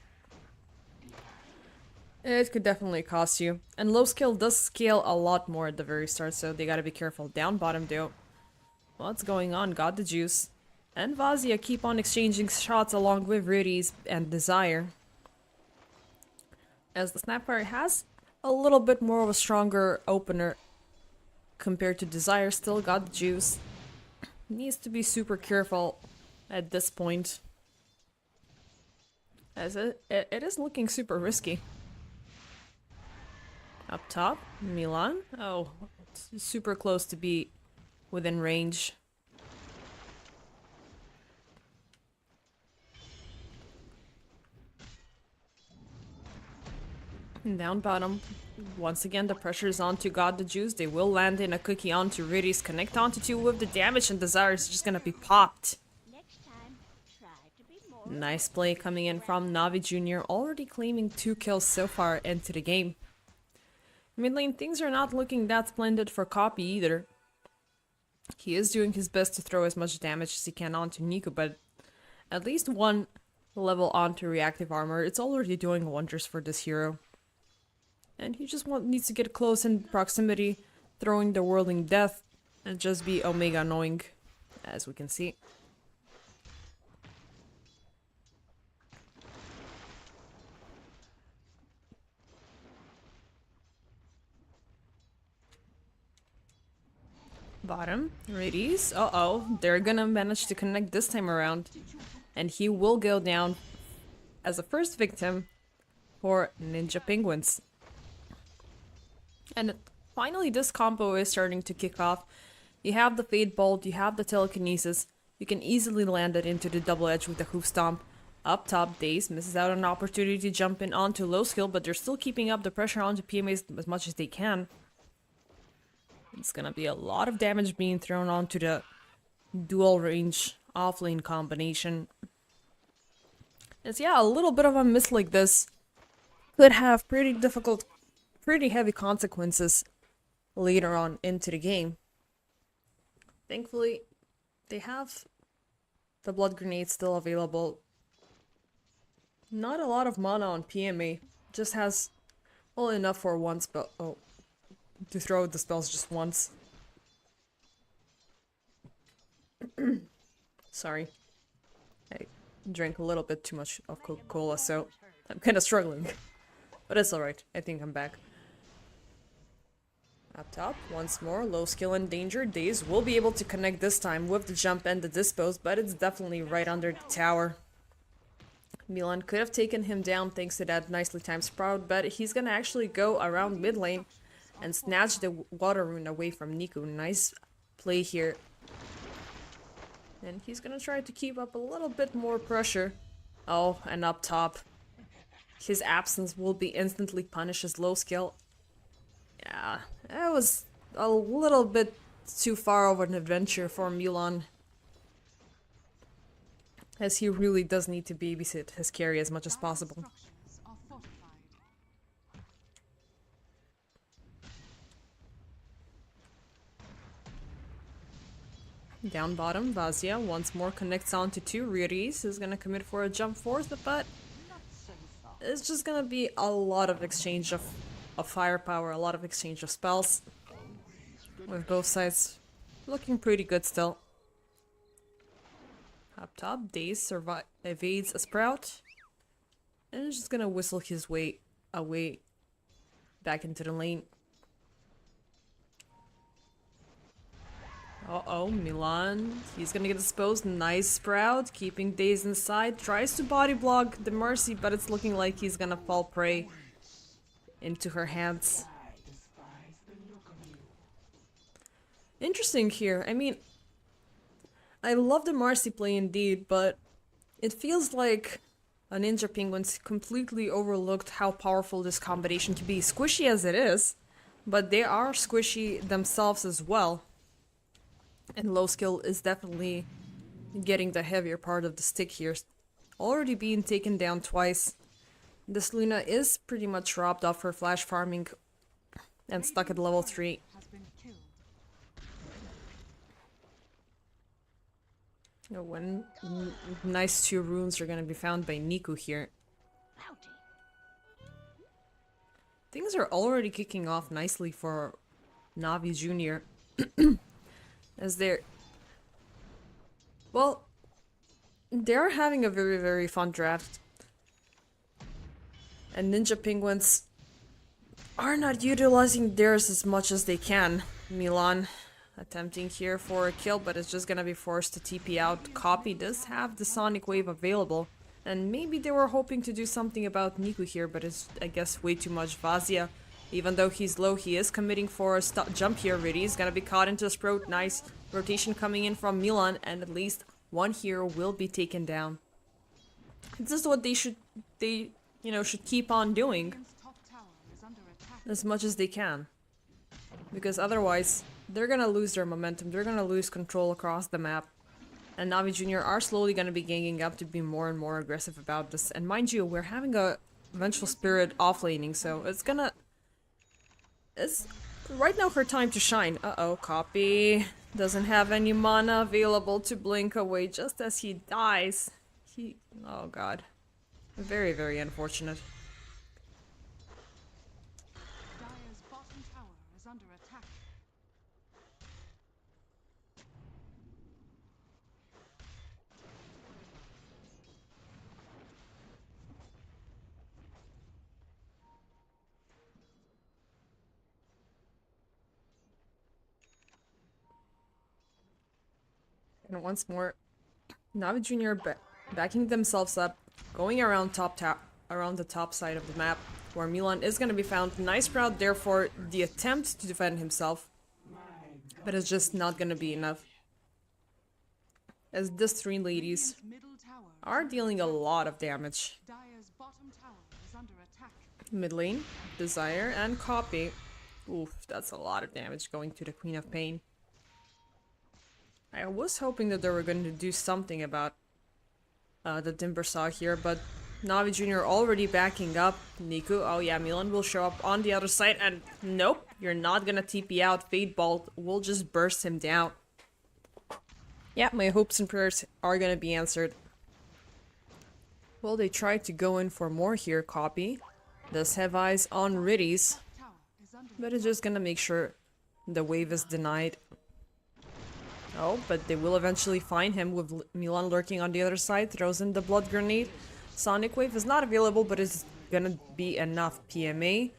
it could definitely cost you. And low skill does scale a lot more at the very start, so they gotta be careful. Down bottom though. What's going on? Got the Juice. And Vazia keep on exchanging shots along with Riddies and Desire. As the Snapfire has a little bit more of a stronger opener compared to Desire, still got the Juice. Needs to be super careful at this point, as it is looking super risky. Up top, Milan. Oh, it's super close to be within range. And down bottom, once again the pressure is onto God the Juice. They will land in a cookie onto Riddies, connect onto 2 with the damage, and Desire is just gonna be popped. Nice play coming in from Navi Jr., already claiming 2 kills so far into the game. Mid lane, things are not looking that splendid for Copy either. He is doing his best to throw as much damage as he can onto Nico, but at least 1 level onto reactive armor, it's already doing wonders for this hero. And he just needs to get close in proximity, throwing the Whirling Death, and just be Omega annoying, as we can see. Bottom, Riddies. Uh-oh, they're gonna manage to connect this time around. And he will go down as a first victim for Ninja Penguins. And finally this combo is starting to kick off. You have the Fade Bolt, you have the Telekinesis. You can easily land it into the double edge with the Hoof Stomp. Up top, Daze misses out on an opportunity to jump in onto low skill, but they're still keeping up the pressure onto PMAs as much as they can. It's gonna be a lot of damage being thrown onto the dual range offlane combination. It's, yeah, a little bit of a miss like this could have pretty heavy consequences later on into the game. Thankfully, they have the Blood Grenade still available. Not a lot of mana on PMA, just has, well, enough for one spell. Oh. To throw the spells just once. Sorry. I drank a little bit too much of Coca-Cola, so I'm kind of struggling. But it's alright, I think I'm back. Up top, once more, low skill and danger. Daze will be able to connect this time with the jump and the dispose, but it's definitely right under the tower. Milan could have taken him down thanks to that nicely timed Sprout, but he's gonna actually go around mid lane and snatch the water rune away from Niku. Nice play here. And he's gonna try to keep up a little bit more pressure. Oh, and up top. His absence will be instantly punished as low skill. Yeah, that was a little bit too far of an adventure for Milan. As he really does need to babysit his carry as much as possible. Structures are fortified. Down bottom, Vazia once more connects onto two. Riris is gonna commit for a jump force, but it's just gonna be a lot of exchange of firepower, a lot of exchange of spells. With both sides looking pretty good still. Up top, Daze evades a Sprout. And is just gonna whistle his way away back into the lane. Uh-oh, Milan. He's gonna get exposed. Nice Sprout, keeping Daze inside. Tries to body block the Mercy, but it's looking like he's gonna fall prey into her hands. Interesting here. I mean, I love the Marcy play indeed, but it feels like a Ninja Penguins completely overlooked how powerful this combination can be. Squishy as it is, but they are squishy themselves as well. And low skill is definitely getting the heavier part of the stick here. Already being taken down twice. This Luna is pretty much robbed off her flash farming and stuck at level 3. Has been killed. When nice 2 runes are gonna be found by Niku here. Things are already kicking off nicely for Navi Jr. As they're... Well, they're having a very, very fun draft. And Ninja Penguins are not utilizing theirs as much as they can. Milan attempting here for a kill, but it's just gonna be forced to TP out. Copy does have the Sonic Wave available, and maybe they were hoping to do something about Niku here, but it's, I guess, way too much. Vazia, even though he's low, he is committing for a jump here. Really, he's gonna be caught into a Sprout. Nice rotation coming in from Milan, and at least one hero will be taken down. This is what they should keep on doing Radiant's top tower is under attack. as much as they can, because otherwise they're gonna lose their momentum, they're gonna lose control across the map, and Navi Jr. are slowly gonna be ganging up to be more and more aggressive about this. And mind you, we're having a Vengeful Spirit offlaning, so it's right now her time to shine. Uh-oh, Copy doesn't have any mana available to blink away just as he dies. Oh god. Very, very unfortunate. Dire's bottom tower is under attack. And once more, Navi Jr. backing themselves up, going around around the top side of the map, where Milan is going to be found. Nice Sprout there for the attempt to defend himself, but it's just not going to be enough. As these 3 ladies Radiant's middle tower are dealing a lot of damage. Dire's bottom tower is under attack. Mid lane, Desire and Copy. Oof, that's a lot of damage going to the Queen of Pain. I was hoping that they were going to do something about the Timbersaw here, but Navi Jr. already backing up Niku. Oh yeah, Milan will show up on the other side, and nope, you're not gonna TP out. Fate Bolt will just burst him down. Yeah, my hopes and prayers are gonna be answered. Well, they tried to go in for more here. Copy does have eyes on Riddies, Tower is under but it's just gonna make sure the wave is denied. Oh, but they will eventually find him with Milan lurking on the other side. Throws in the blood grenade. Sonic Wave is not available, but it's gonna be enough. PMA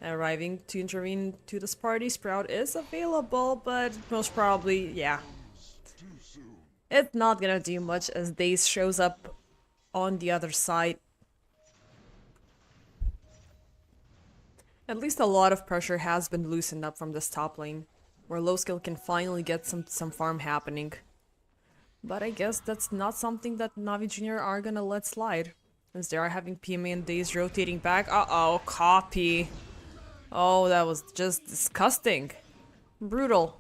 arriving to intervene to this party. Sprout is available, but most probably, yeah. It's not gonna do much as Daze shows up on the other side. At least a lot of pressure has been loosened up from this top lane, where low skill can finally get some farm happening. But I guess that's not something that Navi Jr. are gonna let slide, as they are having PMA and Daze rotating back. Uh-oh, copy. Oh, that was just disgusting. Brutal.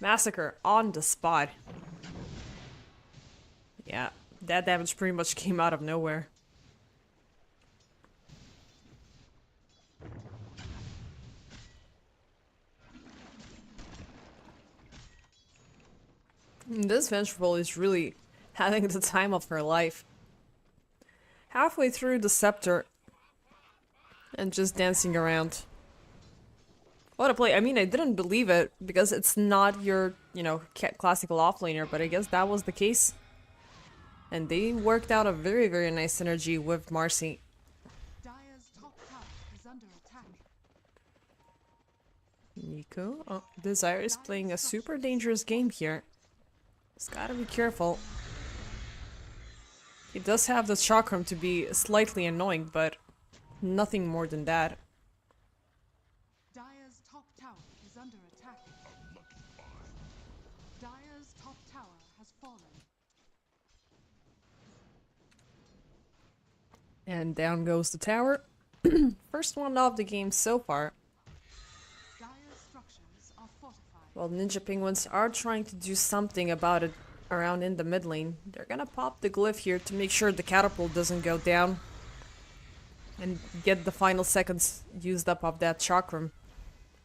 Massacre on the spot. Yeah, that damage pretty much came out of nowhere. This Vengeful is really having the time of her life. Halfway through the scepter and just dancing around. What a play. I mean, I didn't believe it because it's not your, you know, classical offlaner, but I guess that was the case. And they worked out a very, very nice synergy with Marcy. Dire's top tower is under attack. Nico. Oh, Desire is playing a super dangerous game here. He's gotta be careful. He does have the chakram to be slightly annoying, but nothing more than that. Dire's top tower is under attack. Dire's top tower has fallen. And down goes the tower. First one of the game so far. Dire's structures are fortified. Well, Ninja Penguins are trying to do something about it around in the mid lane. They're gonna pop the glyph here to make sure the catapult doesn't go down. And get the final seconds used up of that chakram.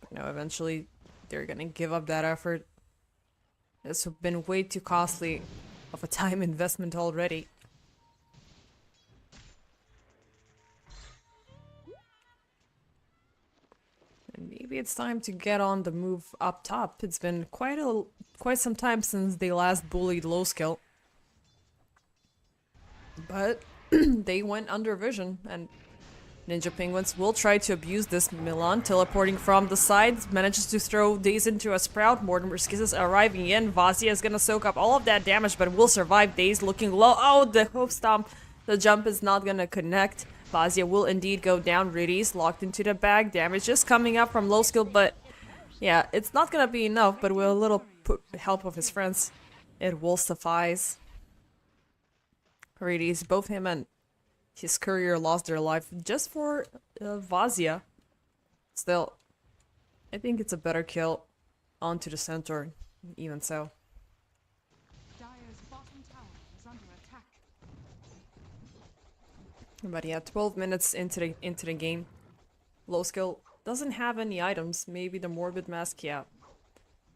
But no, eventually they're gonna give up that effort. This has been way too costly of a time investment already. And maybe it's time to get on the move up top. It's been quite some time since they last bullied low skill. But they went under vision, and Ninja Penguins will try to abuse this. Milan teleporting from the sides, manages to throw Daze into a Sprout. Mortimer's Kisses arriving in. Vazia is gonna soak up all of that damage, but will survive. Daze looking low. Oh, the hoof stomp. The jump is not gonna connect. Vazia will indeed go down. Riddy's locked into the bag. Damage is coming up from low skill, but yeah, it's not gonna be enough, but with a little help of his friends, it will suffice. Riddy's, both him and his courier lost their life just for Vazia. Still, I think it's a better kill onto the center, even so. Dire's bottom tower is under attack. But yeah, 12 minutes into the game. Low skill doesn't have any items. Maybe the Morbid Mask, yeah.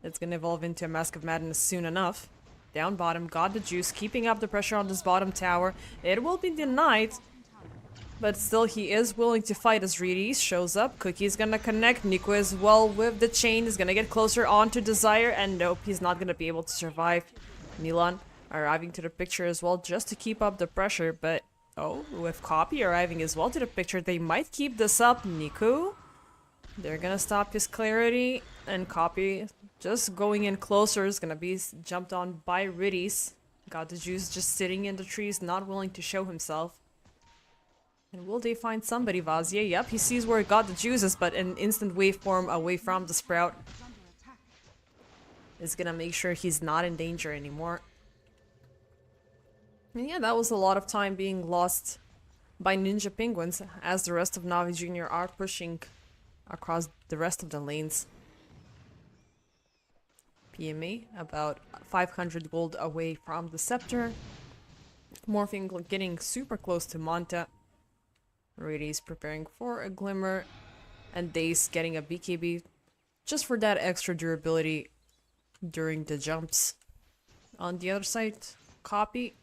It's gonna evolve into a Mask of Madness soon enough. Down bottom, got the juice, keeping up the pressure on this bottom tower. It will be denied, but still he is willing to fight as Reedy shows up. Cookie's gonna connect. Nico as well with the chain is gonna get closer onto Desire, and nope, he's not gonna be able to survive. Milan arriving to the picture as well just to keep up the pressure, but oh, with Copy arriving as well to the picture, they might keep this up. Nico, they're gonna stop his clarity, and Copy just going in closer is gonna be jumped on by Riddies. Got the juice just sitting in the trees, not willing to show himself. And will they find somebody? Vazia, yep, he sees where it got the juices, but an instant waveform away from the Sprout is gonna make sure he's not in danger anymore. And yeah, that was a lot of time being lost by Ninja Penguins as the rest of Navi Jr. are pushing across the rest of the lanes. PMA about 500 gold away from the scepter. Morphing getting super close to Monta. Radi's preparing for a Glimmer, and Daze getting a BKB just for that extra durability during the jumps. On the other side, Copy.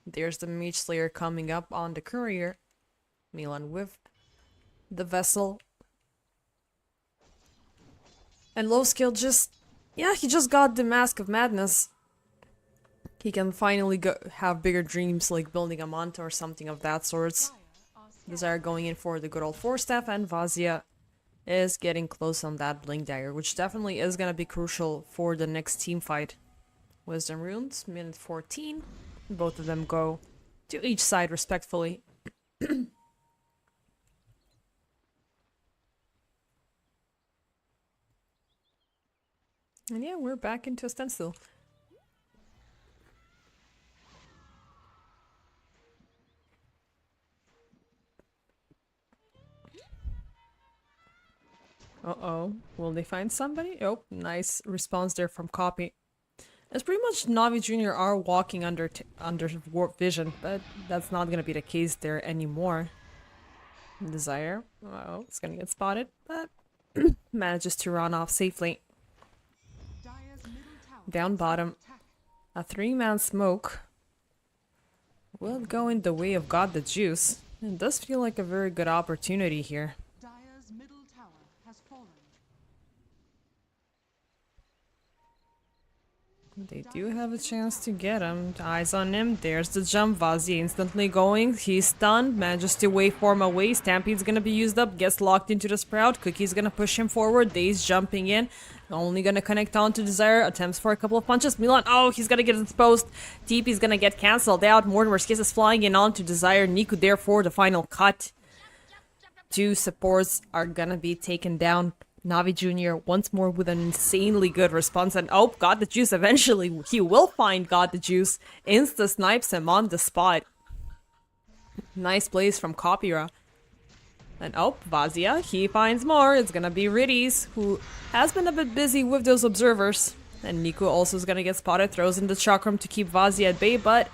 There's the Mage Slayer coming up on the courier. Milan with the vessel. And low skill just, Yeah, he just got the Mask of Madness. He can finally have bigger dreams, like building a Manta or something of that sort. Desire going in for the good old 4-staff, and Vazia is getting close on that Blink Dagger, which definitely is gonna be crucial for the next team fight. Wisdom Runes, minute 14. Both of them go to each side respectfully. And yeah, we're back into a standstill. Uh-oh. Will they find somebody? Oh, nice response there from Copy. It's pretty much Navi Jr. are walking under warp vision, but that's not gonna be the case there anymore. Desire. Oh, it's gonna get spotted, but manages to run off safely. Dire's middle tower Down bottom. A 3-man smoke will go in the way of God the Juice. It does feel like a very good opportunity here. Dire's middle tower has fallen. They do have a chance to get him. Eyes on him. There's the jump. Vazia instantly going. He's stunned. Manages to waveform away. Stampede's gonna be used up. Gets locked into the Sprout. Cookie's gonna push him forward. Daze jumping in. Only gonna connect on to Desire. Attempts for a couple of punches. Milan. Oh, he's gonna get exposed. TP's gonna get cancelled out. Mortimer's Kiss is flying in onto Desire. Niku there for the final cut. 2 supports are gonna be taken down. Navi Jr. once more with an insanely good response, and oh, God the Juice, eventually he will find God the Juice. Insta snipes him on the spot. Nice plays from Copyra. And oh, Vazia, he finds more. It's gonna be Riddies, who has been a bit busy with those observers. And Niku also is gonna get spotted, throws in the chakram to keep Vazia at bay, but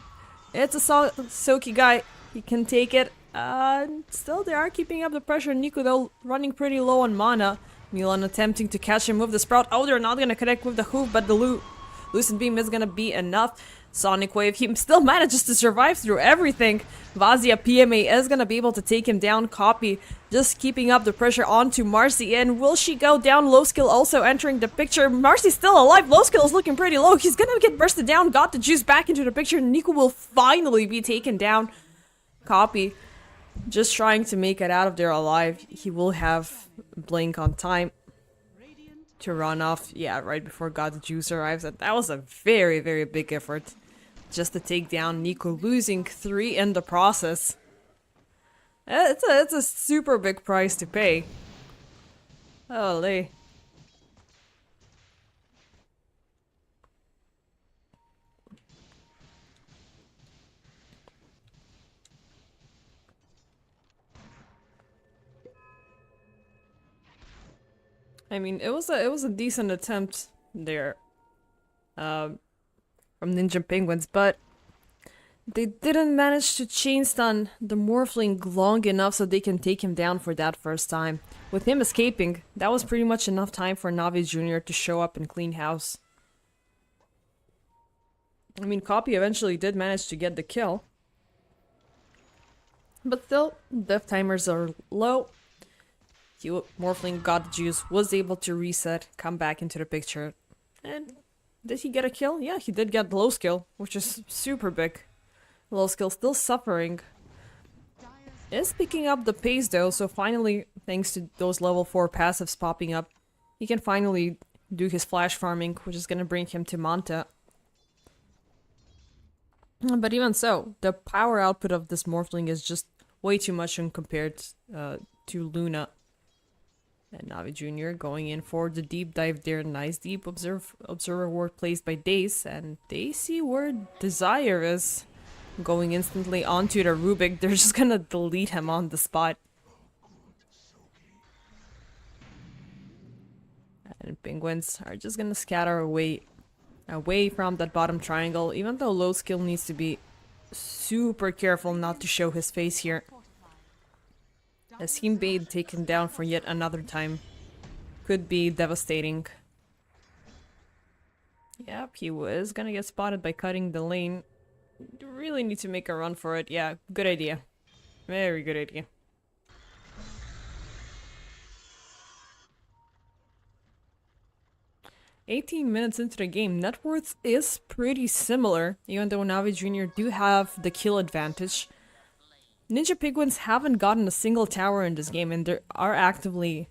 it's a Soki guy. He can take it. Still, they are keeping up the pressure. Niku, though, running pretty low on mana. Milan attempting to catch him with the Sprout. Oh, they're not gonna connect with the Hoof, but the Lucent Beam is gonna be enough. Sonic Wave, he still manages to survive through everything. Vazia PMA is gonna be able to take him down. Copy just keeping up the pressure onto Marcy, and will she go down? Low Skill also entering the picture. Marcy's still alive. Low Skill is looking pretty low. He's gonna get bursted down. Got the Juice back into the picture. Niku will finally be taken down. Copy just trying to make it out of there alive. He will have Blink on time to run off, yeah, right before God the Juice arrives. And that was a very, very big effort just to take down Niku, losing 3 in the process. It's a super big price to pay. Holy. I mean, it was a decent attempt there, from Ninja Penguins, but they didn't manage to chain stun the Morphling long enough so they can take him down for that first time. With him escaping, that was pretty much enough time for Navi Jr. to show up and clean house. I mean, Copy eventually did manage to get the kill, but still, death timers are low. Morphling got the Juice, was able to reset, come back into the picture. And did he get a kill? Yeah, he did get Low Skill, which is super big. Low Skill still suffering. Is picking up the pace though, so finally, thanks to those level 4 passives popping up, he can finally do his flash farming, which is gonna bring him to Manta. But even so, the power output of this Morphling is just way too much when compared to Luna. And Navi Jr. going in for the deep dive there. Nice deep observer ward placed by Daze. And they see where Desire is. Going instantly onto the Rubik. They're just gonna delete him on the spot. And Penguins are just gonna scatter away from that bottom triangle. Even though Low Skill needs to be super careful not to show his face here. As Him Bade taken down for yet another time. Could be devastating. Yep, he was gonna get spotted by cutting the lane. You really need to make a run for it. Yeah, good idea. Very good idea. 18 minutes into the game, net worth is pretty similar, even though Navi Jr. do have the kill advantage. Ninja Penguins haven't gotten a single tower in this game, and they are actively,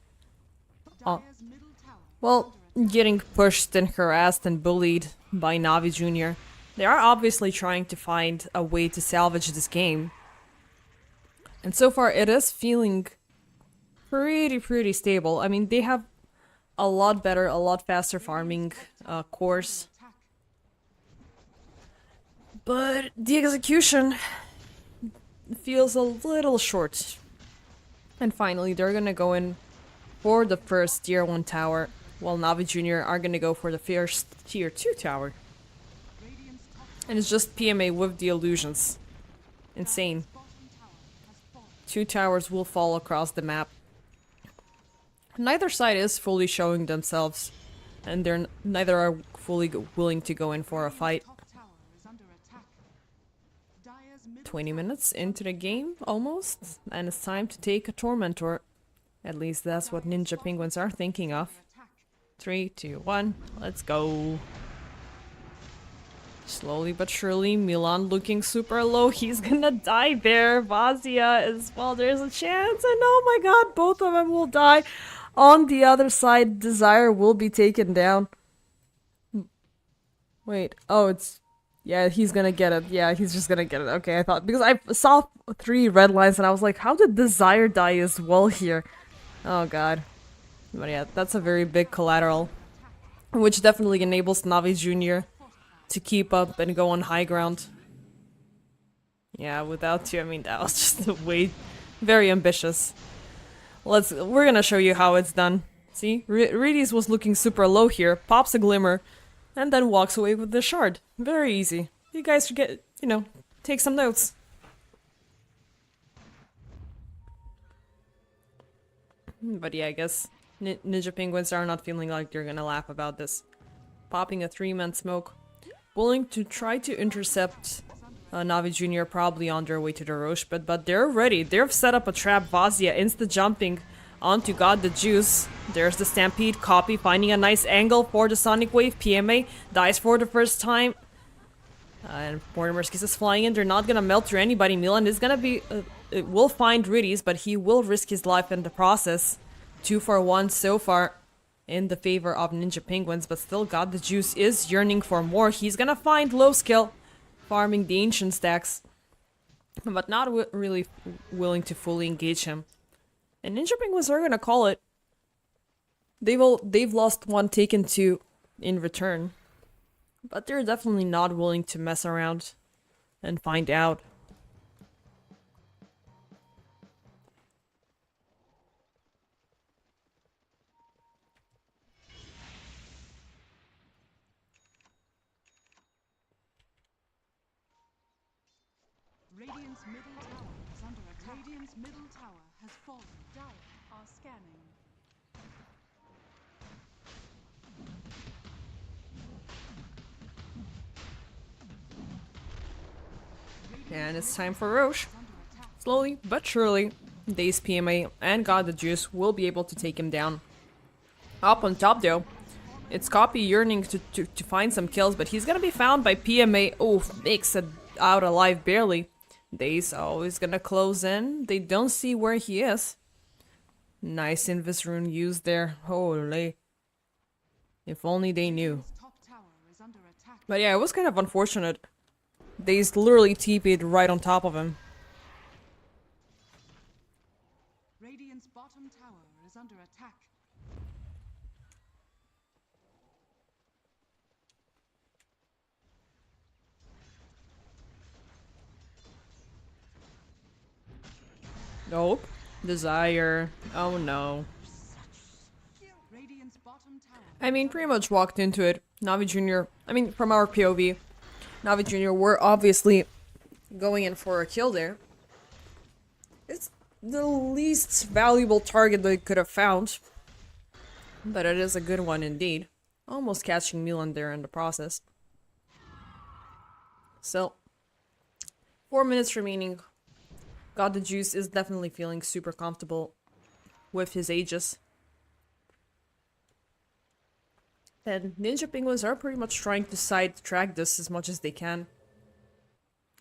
Dire's middle tower well, getting pushed and harassed and bullied by Navi Jr. They are obviously trying to find a way to salvage this game. And so far, it is feeling pretty stable. I mean, they have a lot better, a lot faster farming course. attack. But the execution feels a little short. And finally, they're gonna go in for the first tier 1 tower, while Navi Jr. are gonna go for the first tier 2 tower. Radiant's top And it's just PMA with the illusions. Insane. bottom tower has fallen. 2 towers will fall across the map. Neither side is fully showing themselves, and neither are fully willing to go in for a fight. Top tower is under attack. Dire's middle 20 minutes into the game, almost, and it's time to take a Tormentor. At least that's what Ninja Penguins are thinking of. attack. 3, 2, 1, let's go. Slowly but surely, Milan looking super low. He's gonna die there. Vazia as well, there's a chance, and oh my god, both of them will die. On the other side, Desire will be taken down. Wait, oh, it's... Yeah, he's gonna get it. Yeah, he's just gonna get it. Okay, I thought... Because I saw 3 red lines, and I was like, how did Desire die as well here? Oh god. But yeah, that's a very big collateral. Which definitely enables Navi Jr. to keep up and go on high ground. Yeah, without 2, I mean, that was just a way... Very ambitious. We're gonna show you how it's done. See? Reedy's was looking super low here, pops a glimmer, and then walks away with the shard. Very easy. You guys should get, take some notes. But yeah, I guess Ninja Penguins are not feeling like they're gonna laugh about this. Popping a 3-man smoke. Willing to try to intercept Navi Jr. probably on their way to the Roche, but they're ready. They've set up a trap. Vazia insta-jumping onto God the Juice. There's the Stampede copy, finding a nice angle for the Sonic Wave. PMA dies for the first time. And Mortimer's Kiss is flying in. They're not gonna melt through anybody. Milan is gonna be... will find Riddies, but he will risk his life in the process. 2 for 1 so far in the favor of Ninja Penguins, but still God the Juice is yearning for more. He's gonna find low skill, farming the ancient stacks, but not really willing to fully engage him. And Ninja Penguins are gonna call it. They've lost 1, taken 2 in return, but they're definitely not willing to mess around and find out. Radiant's middle tower is under attack. Radiant's middle tower has fallen. Dire are scanning. And it's time for Roche. Slowly but surely, Daze PMA and God the Juice will be able to take him down. Up on top though, it's Copy yearning to find some kills, but he's gonna be found by PMA. Oh, makes it out alive barely. Daze always gonna close in. They don't see where he is. Nice Invis rune used there. Holy. If only they knew. Top tower is under attack. But yeah, it was kind of unfortunate. Daze literally TP'd right on top of him. Radiant's bottom tower is under attack. Nope. Desire. Oh no. Radiant's bottom tower. I mean, pretty much walked into it. Navi Jr. I mean, from our POV, Navi Jr. were obviously going in for a kill there. It's the least valuable target they could have found. But it is a good one indeed. Almost catching Milan there in the process. So, 4 minutes remaining. God the Juice is definitely feeling super comfortable with his Aegis. And Ninja Penguins are pretty much trying to sidetrack this as much as they can.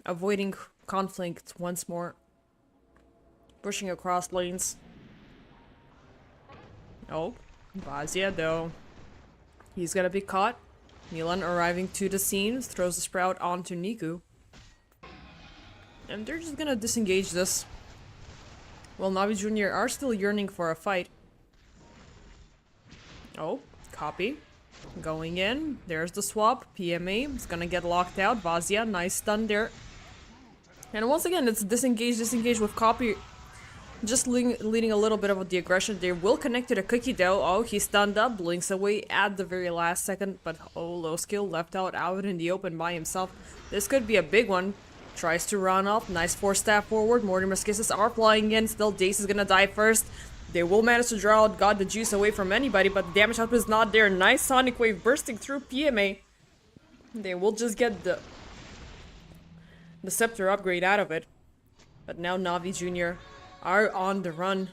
Avoiding conflict once more. Pushing across lanes. Oh, Vazia though. He's gonna be caught. Milan arriving to the scene, throws the Sprout onto Niku. And they're just gonna disengage this. Well, Navi Jr. are still yearning for a fight. Oh, copy. Going in. There's the swap. PMA is gonna get locked out. Vazia, nice stun there. And once again, it's disengage with copy. Just leading a little bit of the aggression. They will connect to the cookie though. Oh, he's stunned up. Blinks away at the very last second. But oh, low skill left out in the open by himself. This could be a big one. Tries to run off. Nice force stab forward. Mortimer's kisses are flying in. Still, Dace is gonna die first. They will manage to draw out God the Juice away from anybody, but the damage output is not there. Nice Sonic Wave bursting through PMA. They will just get the Scepter upgrade out of it. But now Navi Jr. are on the run.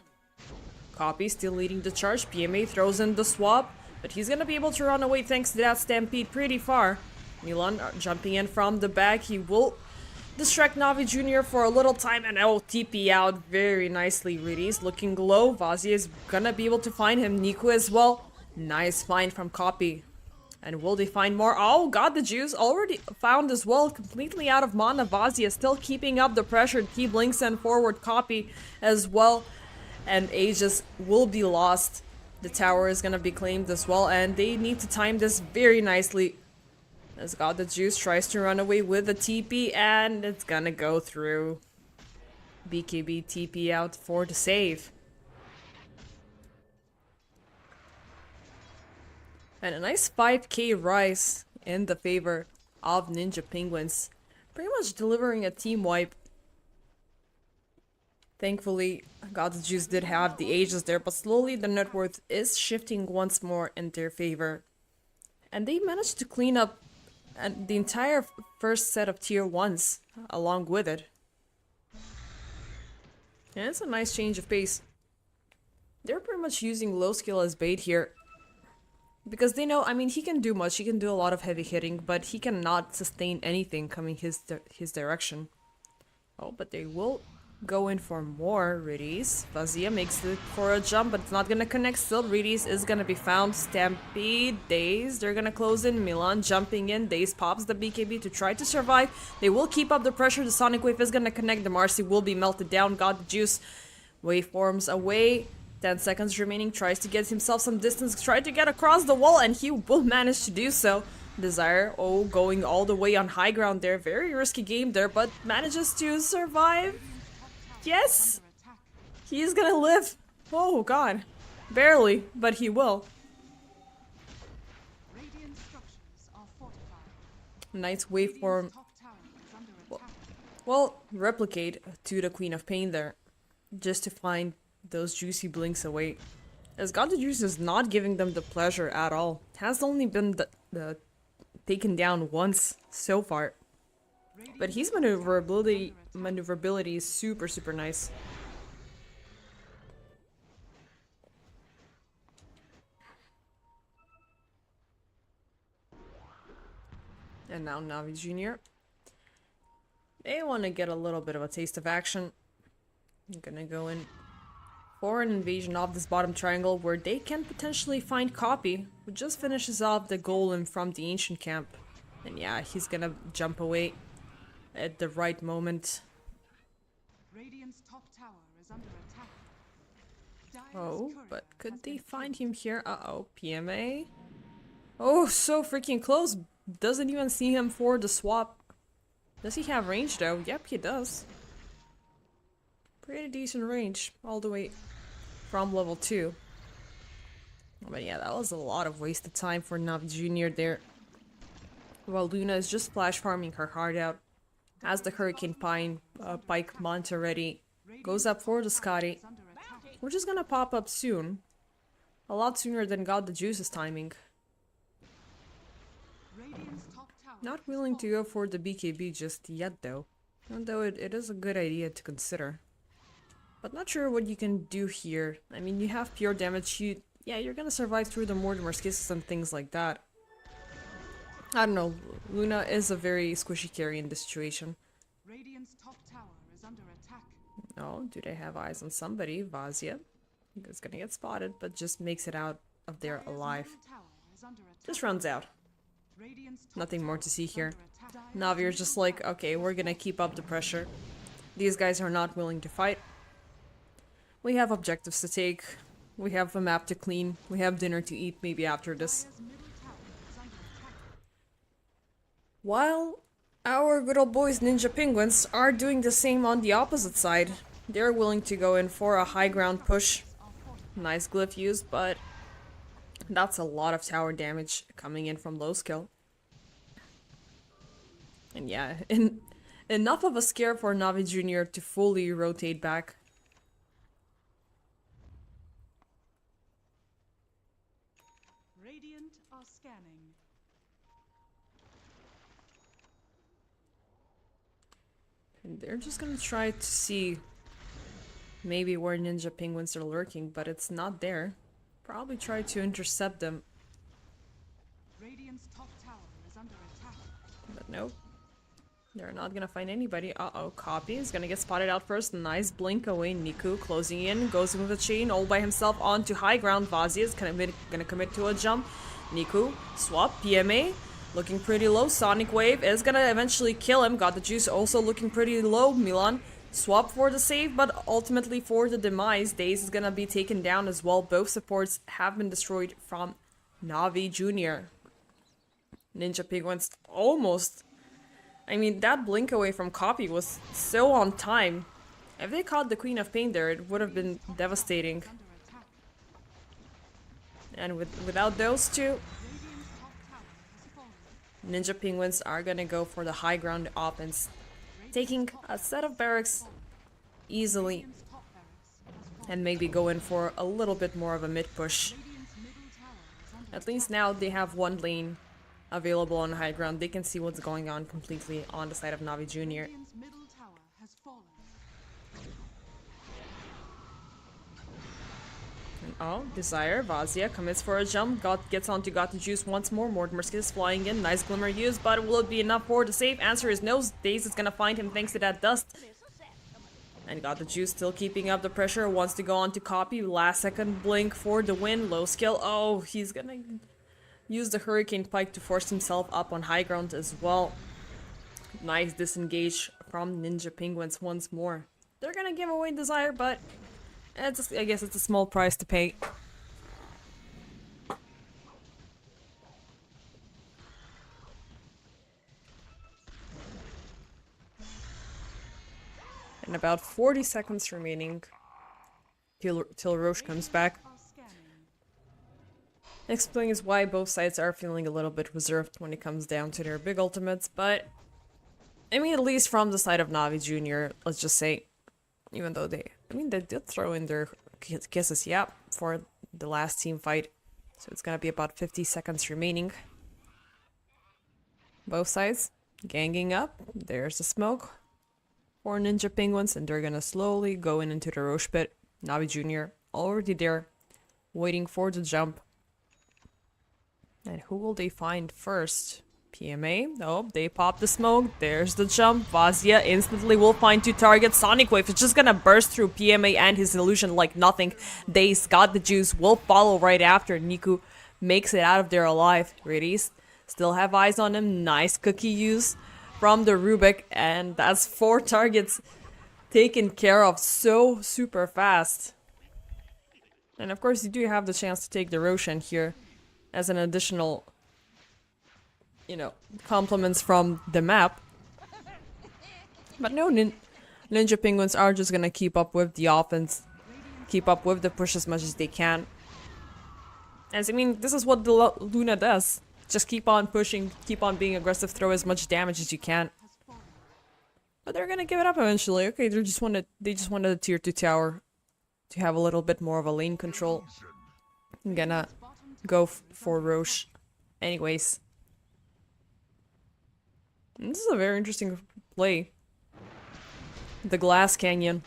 Copy still leading the charge. PMA throws in the swap, but he's gonna be able to run away thanks to that stampede pretty far. Milan jumping in from the back. He will distract Navi Jr. for a little time and oh, TP out very nicely. Riddy's looking low. Vazia is gonna be able to find him. Niku as well. Nice find from Copy. And will they find more? Oh, God, the Jews already found as well. Completely out of mana. Vazia still keeping up the pressure. Key blinks and forward Copy as well. And Aegis will be lost. The tower is gonna be claimed as well. And they need to time this very nicely. As God the Juice tries to run away with the TP, and it's gonna go through. BKB TP out for the save. And a nice 5k rise in the favor of Ninja Penguins. Pretty much delivering a team wipe. Thankfully, God the Juice did have the Aegis there, but slowly the net worth is shifting once more in their favor. And they managed to clean up and the entire first set of tier 1s along with it. And it's a nice change of pace. They're pretty much using low skill as bait here. Because they know, I mean, he can do much, he can do a lot of heavy hitting, but he cannot sustain anything coming his direction. Oh, but they will go in for more Riddies. Vazia makes it for a jump, but it's not gonna connect. Still, Riddies is gonna be found. Stampede, Daze, they're gonna close in. Milan jumping in. Daze pops the BKB to try to survive. They will keep up the pressure. The Sonic Wave is gonna connect. The Marcy will be melted down. Got the Juice. Waveforms away. 10 seconds remaining. Tries to get himself some distance. Try to get across the wall, and he will manage to do so. Desire, oh, going all the way on high ground there. Very risky game there, but manages to survive. Yes! He's gonna live. Oh god. Barely, but he will. Radiant structures are fortified. Nice waveform. Top tower is under attack. Well, replicate to the Queen of Pain there. Just to find those juicy blinks away. As God the Juice is not giving them the pleasure at all. Has only been taken down once so far. But his maneuverability is super nice. And now Navi Jr. They want to get a little bit of a taste of action. I'm gonna go in for an invasion of this bottom triangle where they can potentially find Copy, who just finishes off the golem from the ancient camp. And yeah, he's gonna jump away at the right moment. Radiant's top tower is under attack. Dire's Oh, courier but has could they been find him here? Uh-oh, PMA. Oh, so freaking close. Doesn't even see him for the swap. Does he have range though? Yep, he does. Pretty decent range, all the way from level 2. But yeah, that was a lot of wasted time for Navi Jr. there. While Luna is just flash farming her heart out. As the Hurricane Pike Monte ready goes up for the Scotty. under attack. We're just gonna pop up soon. A lot sooner than God the Juice's timing. Radiant's top tower Not willing to go for the BKB just yet though. Even though it is a good idea to consider. But not sure what you can do here. I mean, you have pure damage. yeah, you're gonna survive through the Mortimer's kisses and things like that. I don't know, Luna is a very squishy carry in this situation. Radiant's top tower is under attack. Oh, do they have eyes on somebody? Vazia is gonna get spotted, but just makes it out of there alive. Middle tower is under attack. Just runs out. Radiant's top Nothing more tower to see is here. under attack. Navi's just like, okay, we're gonna keep up the pressure. These guys are not willing to fight. We have objectives to take. We have a map to clean. We have dinner to eat maybe after this. Dire's middle tower is under attack. While our good old boys Ninja Penguins are doing the same on the opposite side. They're willing to go in for a high ground push. Nice glyph used, but that's a lot of tower damage coming in from low skill. And yeah, enough of a scare for Navi Jr. to fully rotate back. Radiant are scanning. And they're just gonna try to see maybe where Ninja Penguins are lurking, but it's not there. Probably try to intercept them, Radiant's top tower is under attack. but nope. They're not gonna find anybody. Uh-oh, Copy is gonna get spotted out first. Nice blink away. Niku closing in, goes in with a chain all by himself onto high ground. Vazia is gonna commit to a jump. Niku, swap, PMA, looking pretty low. Sonic Wave is gonna eventually kill him. Got the juice also looking pretty low. Milan, swap for the save, but ultimately for the demise. Daze is gonna be taken down as well. Both supports have been destroyed from Navi Jr. Ninja Penguins almost... I mean, that blink away from Copy was so on time. If they caught the Queen of Pain there, it would have been devastating. And without those two, Ninja Penguins are gonna go for the high ground offense, taking a set of barracks easily, and maybe go in for a little bit more of a mid push. At least now they have one lane available on high ground. They can see what's going on completely on the side of Navi Jr. Radiant's middle tower has fallen. And oh, Desire, Vazia commits for a jump, gets onto Got the Juice once more. Mortimer's is flying in, nice glimmer used, but will it be enough for the save? Answer is no. Daze is gonna find him thanks to that dust. And Got the Juice still keeping up the pressure, wants to go on to Copy, last second blink for the win, low skill. Oh, he's gonna use the Hurricane Pike to force himself up on high ground as well. Nice disengage from Ninja Penguins once more. They're gonna give away Desire, but I guess it's a small price to pay. And about 40 seconds remaining till Roche comes back. Are scanning. Explains why both sides are feeling a little bit reserved when it comes down to their big ultimates, but I mean, at least from the side of Navi Jr., let's just say, even though they did throw in their kisses, yeah, for the last team fight. So it's gonna be about 50 seconds remaining. Both sides ganging up. There's the smoke for Ninja Penguins, and they're gonna slowly go into the Roche pit. Navi Jr. already there, waiting for the jump. And who will they find first? PMA? Oh, they pop the smoke. There's the jump. Vazia instantly will find two targets. Sonic Wave is just gonna burst through PMA and his illusion like nothing. Daze got the juice. Will follow right after. Niku makes it out of there alive. Radies still have eyes on him. Nice cookie use from the Rubik. And that's 4 targets taken care of so super fast. And of course you do have the chance to take the Roshan here as an additional, you know, compliments from the map. But no, Ninja Penguins are just gonna keep up with the offense, keep up with the push as much as they can. As I mean, this is what the Luna does. Just keep on pushing, keep on being aggressive, throw as much damage as you can. But they're gonna give it up eventually. Okay, they just wanted a tier 2 tower to have a little bit more of a lane control. I'm gonna go for Roche anyways. And this is a very interesting play. The Glass Canyon.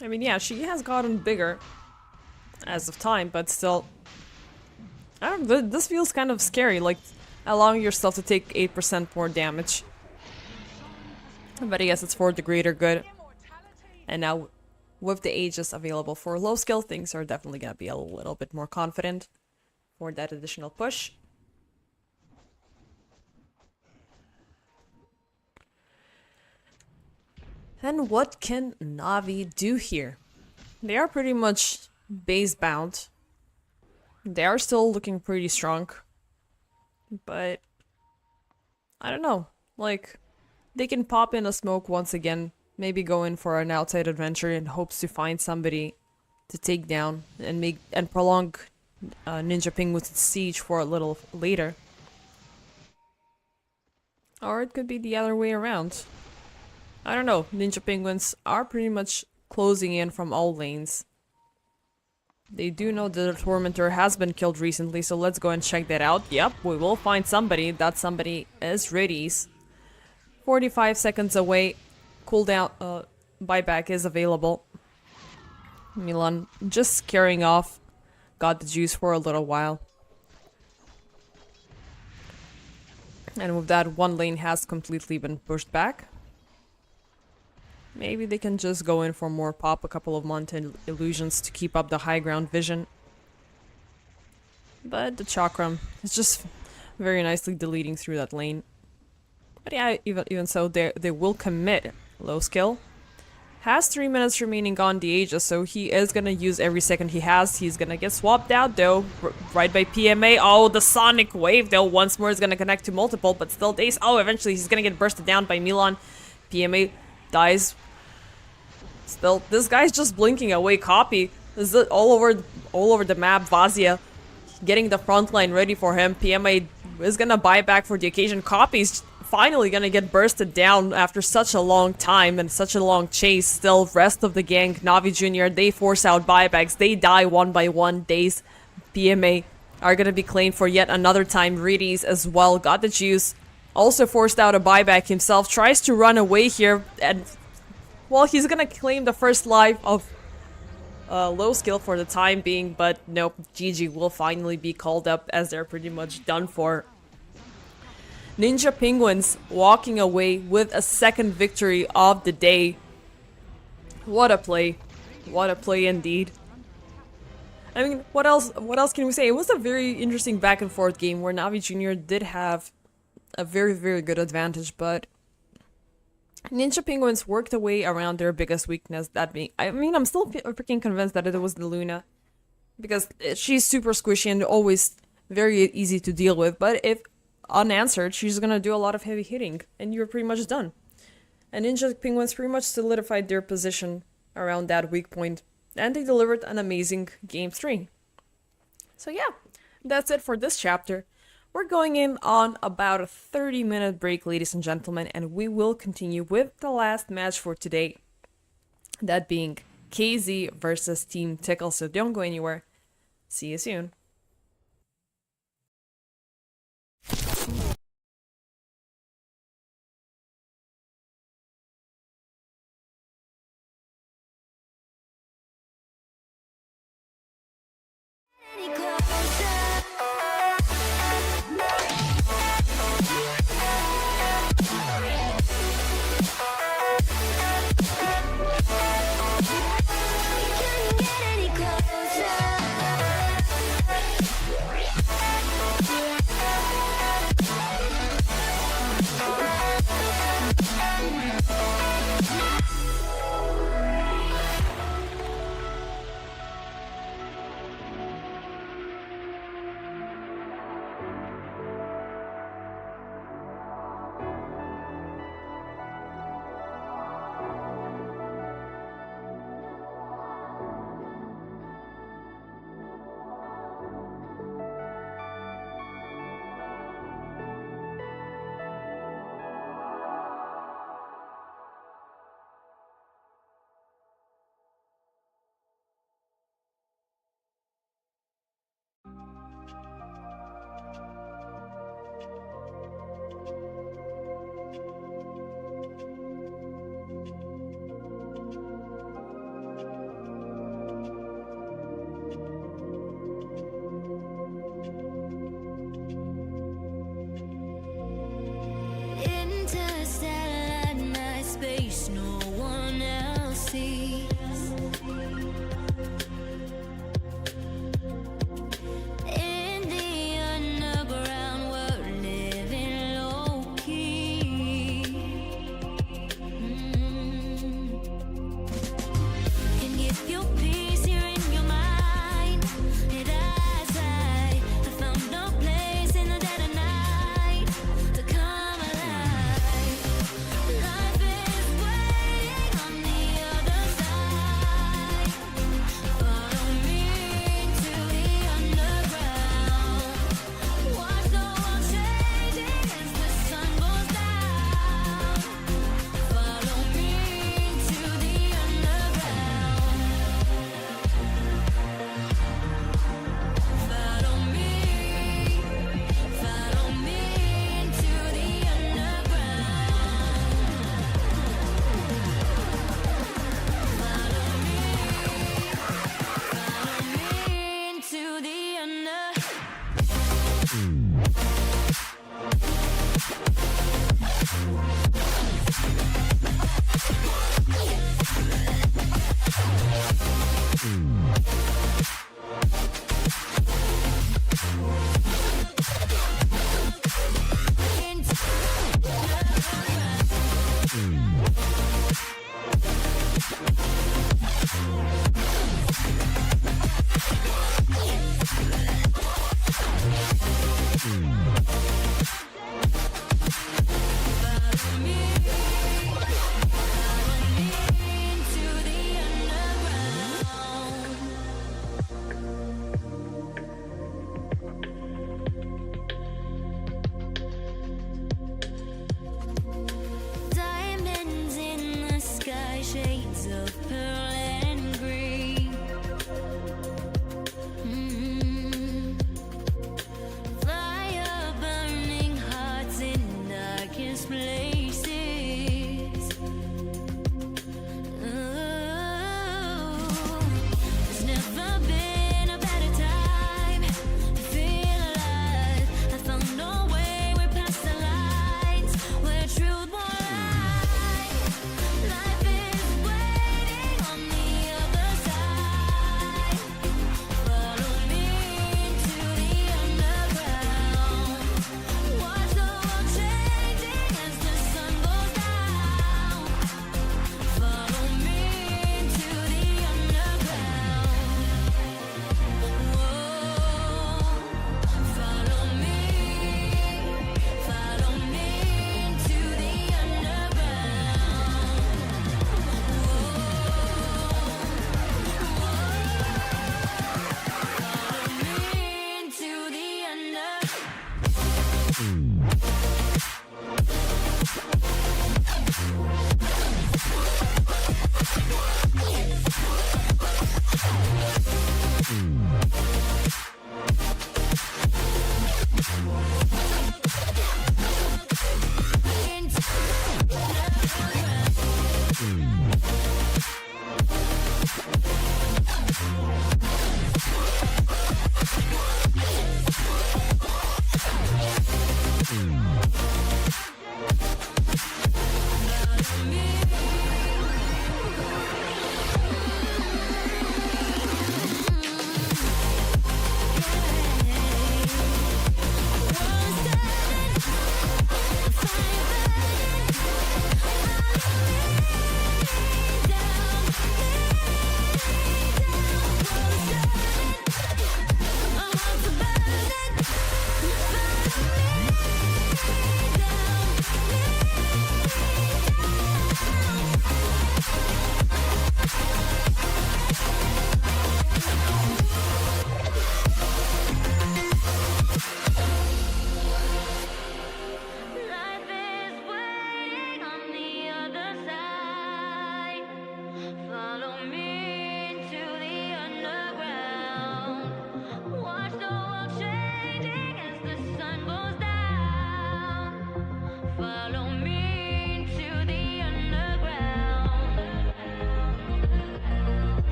I mean, yeah, she has gotten bigger as of time, but still, I don't know, this feels kind of scary, like allowing yourself to take 8% more damage. But I guess it's for the greater good. And now, with the Aegis available for low skill, things are definitely gonna be a little bit more confident for that additional push. And what can Na'Vi do here? They are pretty much base bound. They are still looking pretty strong. But I don't know. Like, they can pop in a smoke once again. Maybe go in for an outside adventure in hopes to find somebody to take down and prolong Ninja Penguin's siege for a little later. Or it could be the other way around. I don't know. Ninja Penguins are pretty much closing in from all lanes. They do know that the Tormentor has been killed recently, so let's go and check that out. Yep, we will find somebody. That somebody is Riddies. 45 seconds away. Cooldown buyback is available. Milan just carrying off. Got the juice for a little while. And with that, one lane has completely been pushed back. Maybe they can just go in for more pop, a couple of mountain illusions to keep up the high ground vision. But the Chakram is just very nicely deleting through that lane. But yeah, even so, they will commit. Low skill. Has 3 minutes remaining on the Aegis, so he is gonna use every second he has. He's gonna get swapped out though, right by PMA. Oh, the Sonic Wave though, once more is gonna connect to multiple, but still Dace. Oh, eventually he's gonna get bursted down by Milan. PMA dies. Still, this guy's just blinking away. Copy. This is all over the map. Vazia getting the front line ready for him. PMA is gonna buy back for the occasion. Copy's finally gonna get bursted down after such a long time and such a long chase. Still, rest of the gang, Na'Vi Jr., they force out buybacks. They die one by one. Days, PMA are gonna be claimed for yet another time. Riddies as well got the juice. Also forced out a buyback himself. Tries to run away here and, well, he's gonna claim the first life of low skill for the time being, but nope, GG will finally be called up as they're pretty much done for. Ninja Penguins walking away with a second victory of the day. What a play. What a play indeed. I mean, what else can we say? It was a very interesting back and forth game where Na'Vi Jr. did have a very, very good advantage, but Ninja Penguins worked a way around their biggest weakness, that being... I mean, I'm still freaking convinced that it was the Luna, because she's super squishy and always very easy to deal with, but if unanswered, she's gonna do a lot of heavy hitting, and you're pretty much done. And Ninja Penguins pretty much solidified their position around that weak point, and they delivered an amazing Game 3. So yeah, that's it for this chapter. We're going in on about a 30-minute break, ladies and gentlemen, and we will continue with the last match for today. That being KZ versus Team Tickles, so don't go anywhere. See you soon. Any closer? Can you get any closer?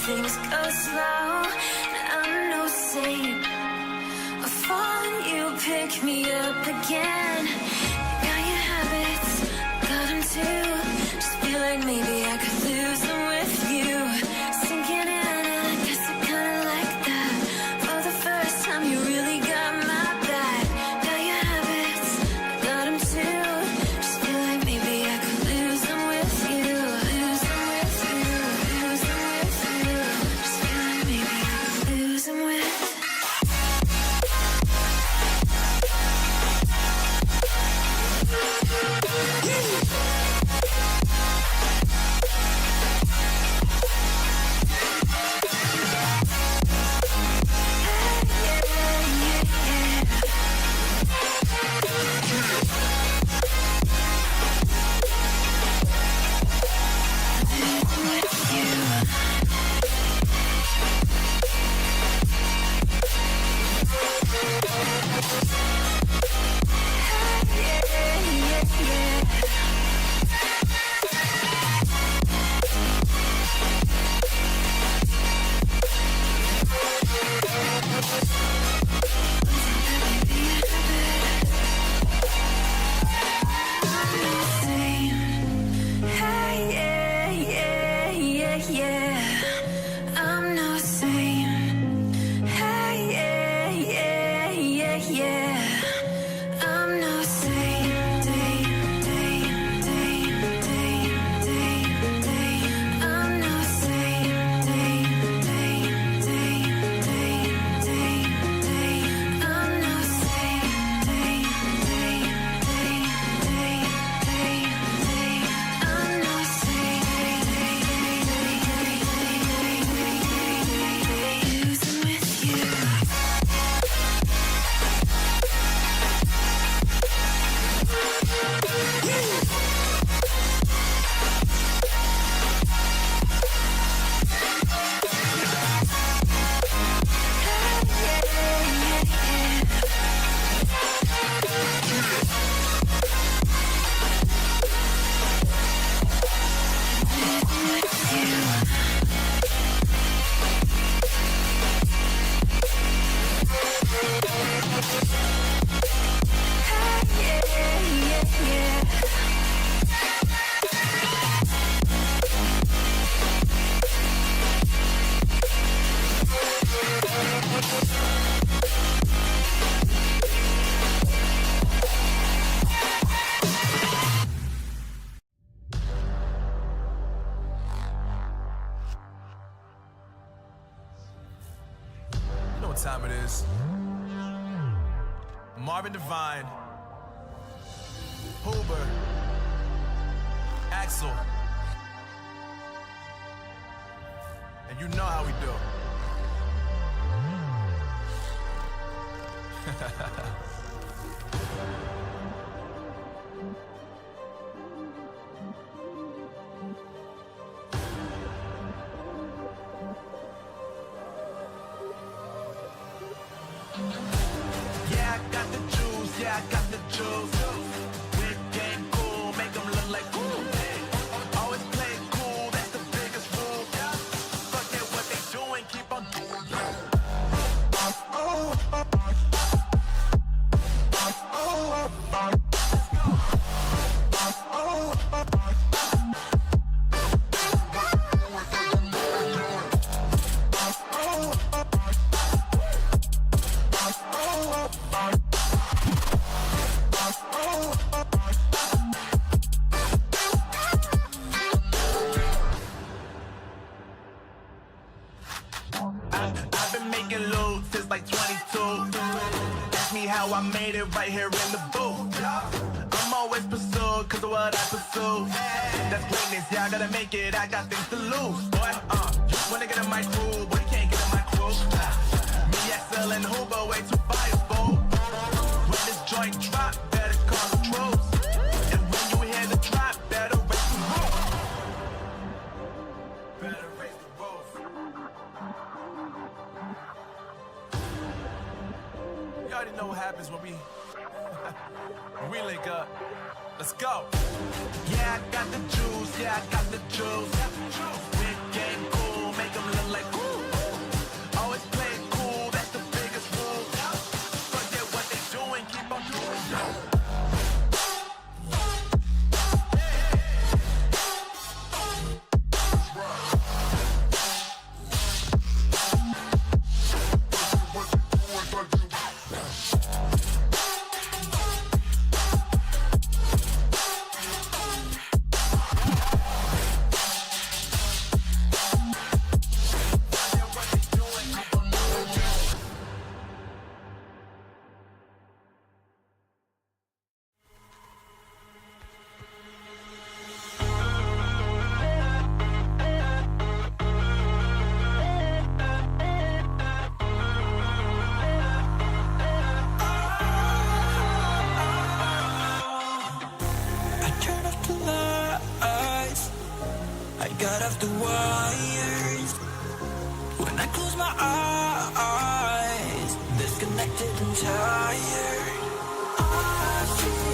things go slow. I'm no saint. I fall and you pick me up again. Got your habits, got them too. Just feel like maybe I could lose them with you. Sinking in, and I guess I kinda like that. For the first time, you really got my back. Got your habits, got them too. Just feel like maybe I could lose them with you. Lose them with you, lose them with you. Just feel like maybe I could lose them with. I'm no saint. Hey, yeah, yeah, yeah, yeah. I'm no saint. Day, day, day, day, day, day. I'm no saint. Day, day, day, day, day, day. I'm no saint. Day, day, day, day, day, day. I'm no saint. Losing with you. You know what time it is. Marvin Devine, Huber, Axel. And you know how we do. Yeah, I got the juice, yeah, I got the juice. Whip game cool, make them look like cool. Always play it cool, that's the biggest rule. Fuck it, what they doing, keep on doing. I've been making loot since like 22. Ask me how I made it right here in the booth. I'm always pursued cause of what I pursue. That's greatness, yeah, I gotta make it, I got things to lose. Boy, just wanna get in my crew, but you can't get in my crew. Me, XL, and Huber, way too fireball. When this joint drop, better call the troops. And when you hear the drop, better raise the roof. Better raise the roof. You already know what happens when we link up. Let's go. Yeah, I got the juice. Yeah, I got the juice. Big game cool, make them look like the wires. When I close my eyes, disconnected and tired. I feel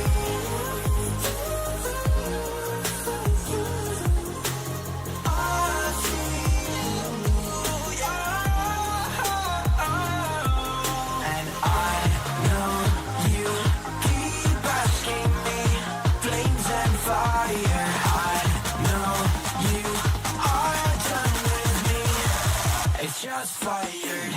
just fired.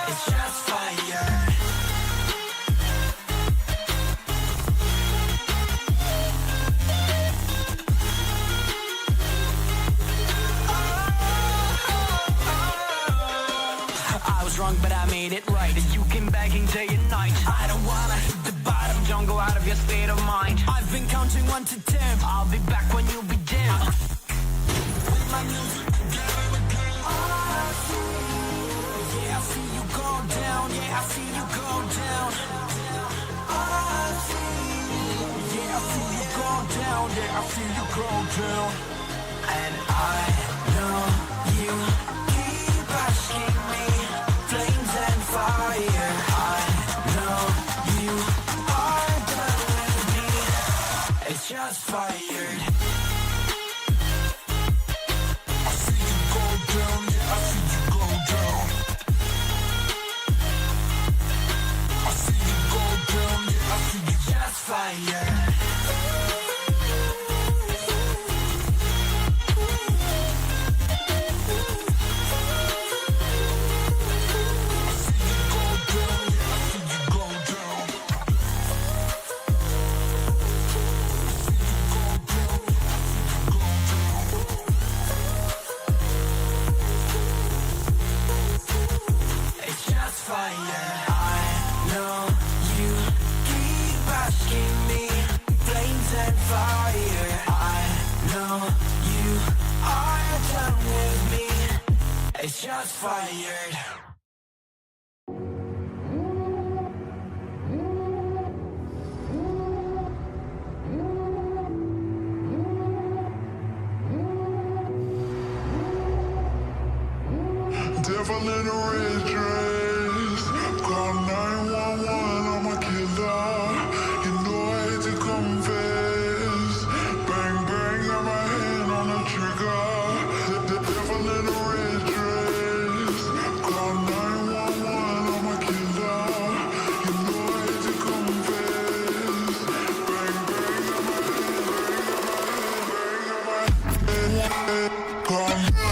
It's just fired. I was wrong, but I made it right. You came begging day and night. I don't wanna hit the bottom, don't go out of your state of mind. I've been counting 1 to 10. I'll be back when you be dim. With my music again and again. I see, yeah, I see you go down. Yeah, I see you go down. I see, yeah, I see you go down. Yeah, I see you go down. And I know you keep asking me, flames and fire. I know you are done with me. It's just fired. I see you go down, yeah, I see you go down. I see you go down, yeah, I see you just fired. It's just fired. Devil in a red dress, call 911, I'm a killer. You know I hate to confess. Bang bang, got my hand on the trigger. The devil in a red dress, call 911, I'm a killer. You know I hate to confess. Bang bang, got my hand, call 911.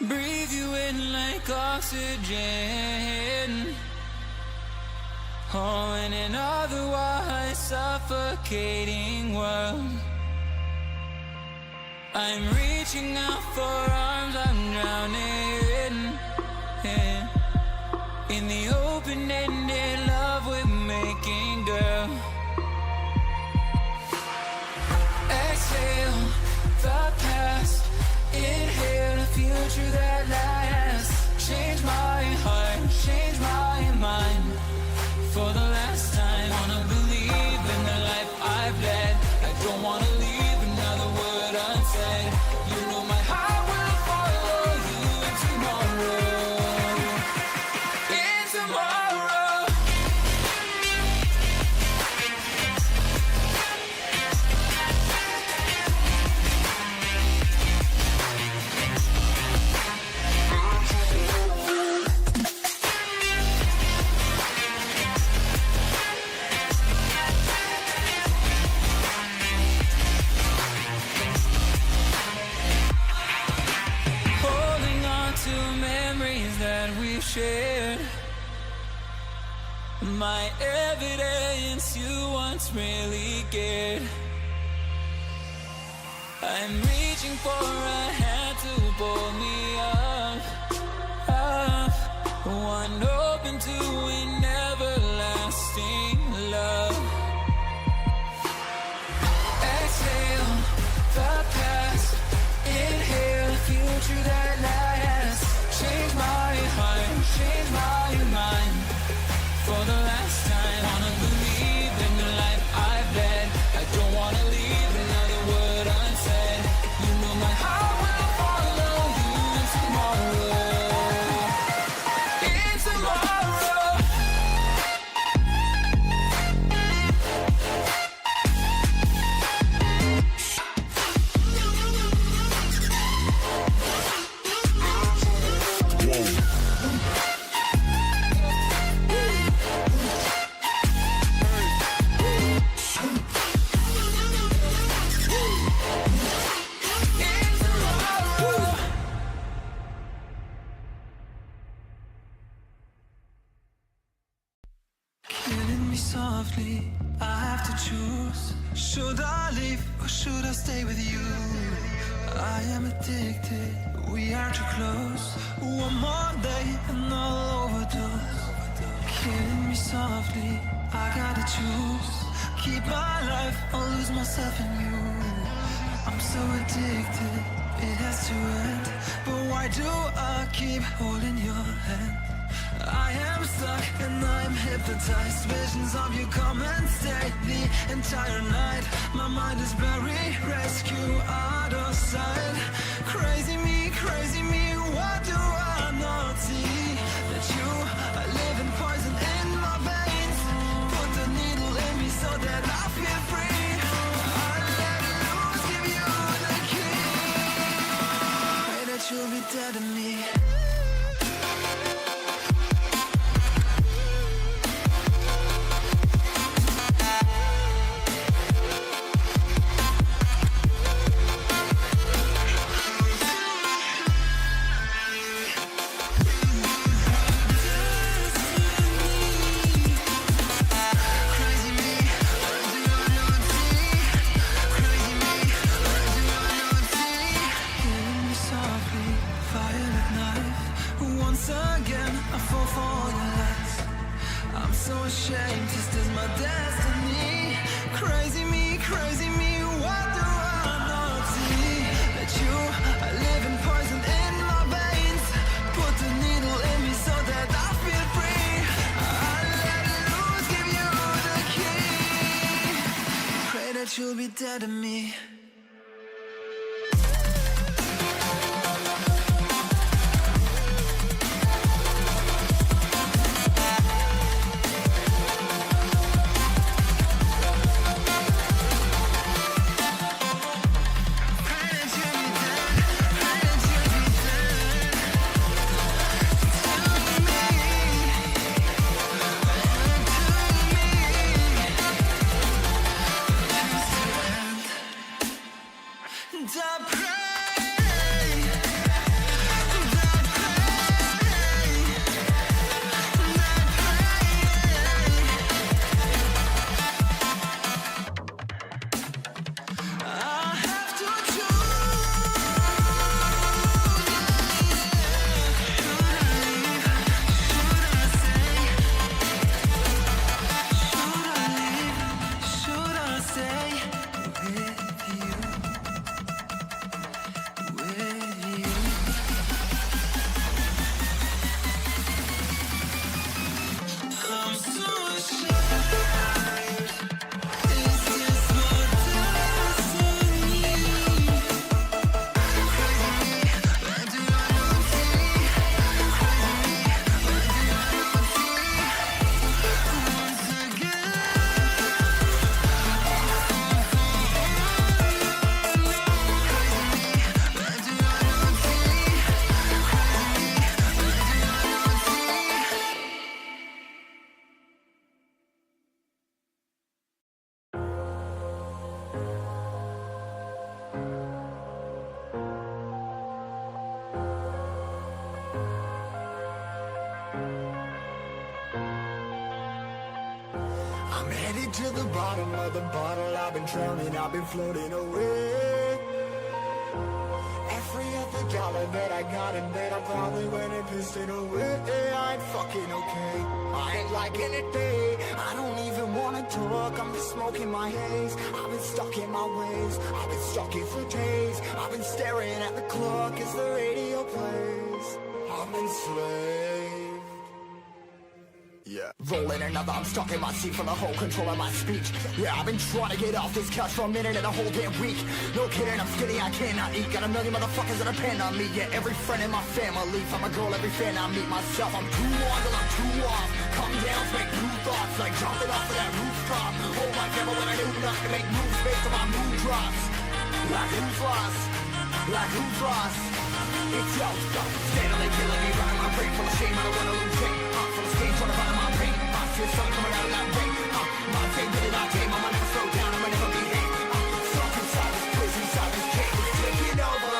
Breathe you in like oxygen. Oh, in an otherwise suffocating world, I'm reaching out for arms, I'm drowning in the open-ended love we're making, girl. Exhale the past, inhale the future that lasts. Change my heart, change my mind. For the last time, wanna believe in the life I've led. I don't wanna leave another word unsaid. You know my heart will follow you in tomorrow. In tomorrow. Shared my evidence you once really cared. I'm reaching for a hand to pull me up, one open to an everlasting love. Exhale the past, inhale the future that lasts. Change my heart, change my mind. For the last time, wanna believe in the life I've led. I don't wanna leave another word unsaid. You know my heart Should I leave or should I stay with you? I am addicted, we are too close. One more day and I'll overdose. Killing me softly, I gotta choose. Keep my life or lose myself in you. I'm so addicted, it has to end. But why do I keep holding your hand? I am stuck and I'm hypnotized. Visions of you come and stay the entire night. My mind is buried, rescue out of sight. Crazy me, what do I not see? That you are living poison in my veins. Put the needle in me so that I feel free. I let it loose, give you the key. Pray that you'll be dead to me. Ashamed, just as my destiny. Crazy me, what do I not see? That you are living poison in my veins. Put the needle in me so that I feel free. I let it loose, give you the key. Pray that you'll be dead to me. I'm headed to the bottom of the bottle. I've been drowning, I've been floating away. Every other dollar that I got in bed, I probably went and pissed it away. I ain't fucking okay, I ain't liking it, day. I don't even wanna talk, I'm just smoking my haze. I've been stuck in my ways, I've been stuck here for days. I've been staring at the clock as the radio plays. I'm enslaved. Yeah. Rolling another, I'm stuck in my seat for the whole control of my speech. Yeah, I've been trying to get off this couch for a minute and a whole damn week. No kidding, I'm skinny, I cannot eat. Got a million motherfuckers that depend on me. Yeah, every friend in my family. From a girl, every fan I meet myself. I'm too on till I'm too off. Come down, make new thoughts, like jumping off of that rooftop. Hold my camera when I do nothing, make moves based on my mood drops. Like who's lost? Like who's lost? It's yo, steadily killing me, running my brain full of shame. I don't wanna lose it. Full of stage, trying to find my pain. I feel something coming out of that rain. My day, really not game. I'ma never slow down, I'ma never behave. Stuck inside this prison, inside this cage. It's taking over.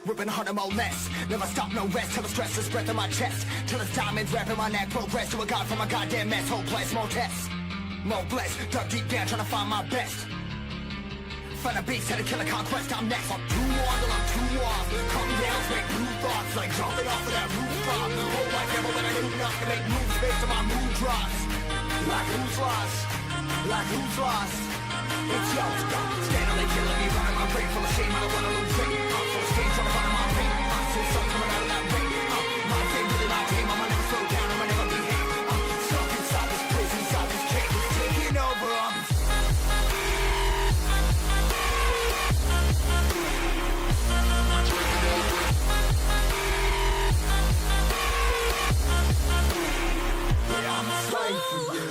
Ripping harder, more less. Never stop, no rest. Till the stress is breath in my chest. Till it's diamonds wrapping my neck. Progress to a god from a goddamn mess. Hopeless, more tests. More blessed. Dug deep down, trying to find my best. Find a beast, had a killer conquest. I'm next. I'm too on till I'm too off. Come down, make new thoughts. Like jumping off of that rooftop. Hold like never when I do nothing. Make moves based on my mood drops. Like who's lost? Like who's lost? It's yours, steadily killing me, running my brain full of shame. I don't wanna lose weight. I'm full of stage, trying to find my pain. I see something coming out of that rain. My game, really my game. I'ma never slow down, I'ma never behave. I'm stuck inside this prison, inside this cage. It's taking over. I'm a slave for you.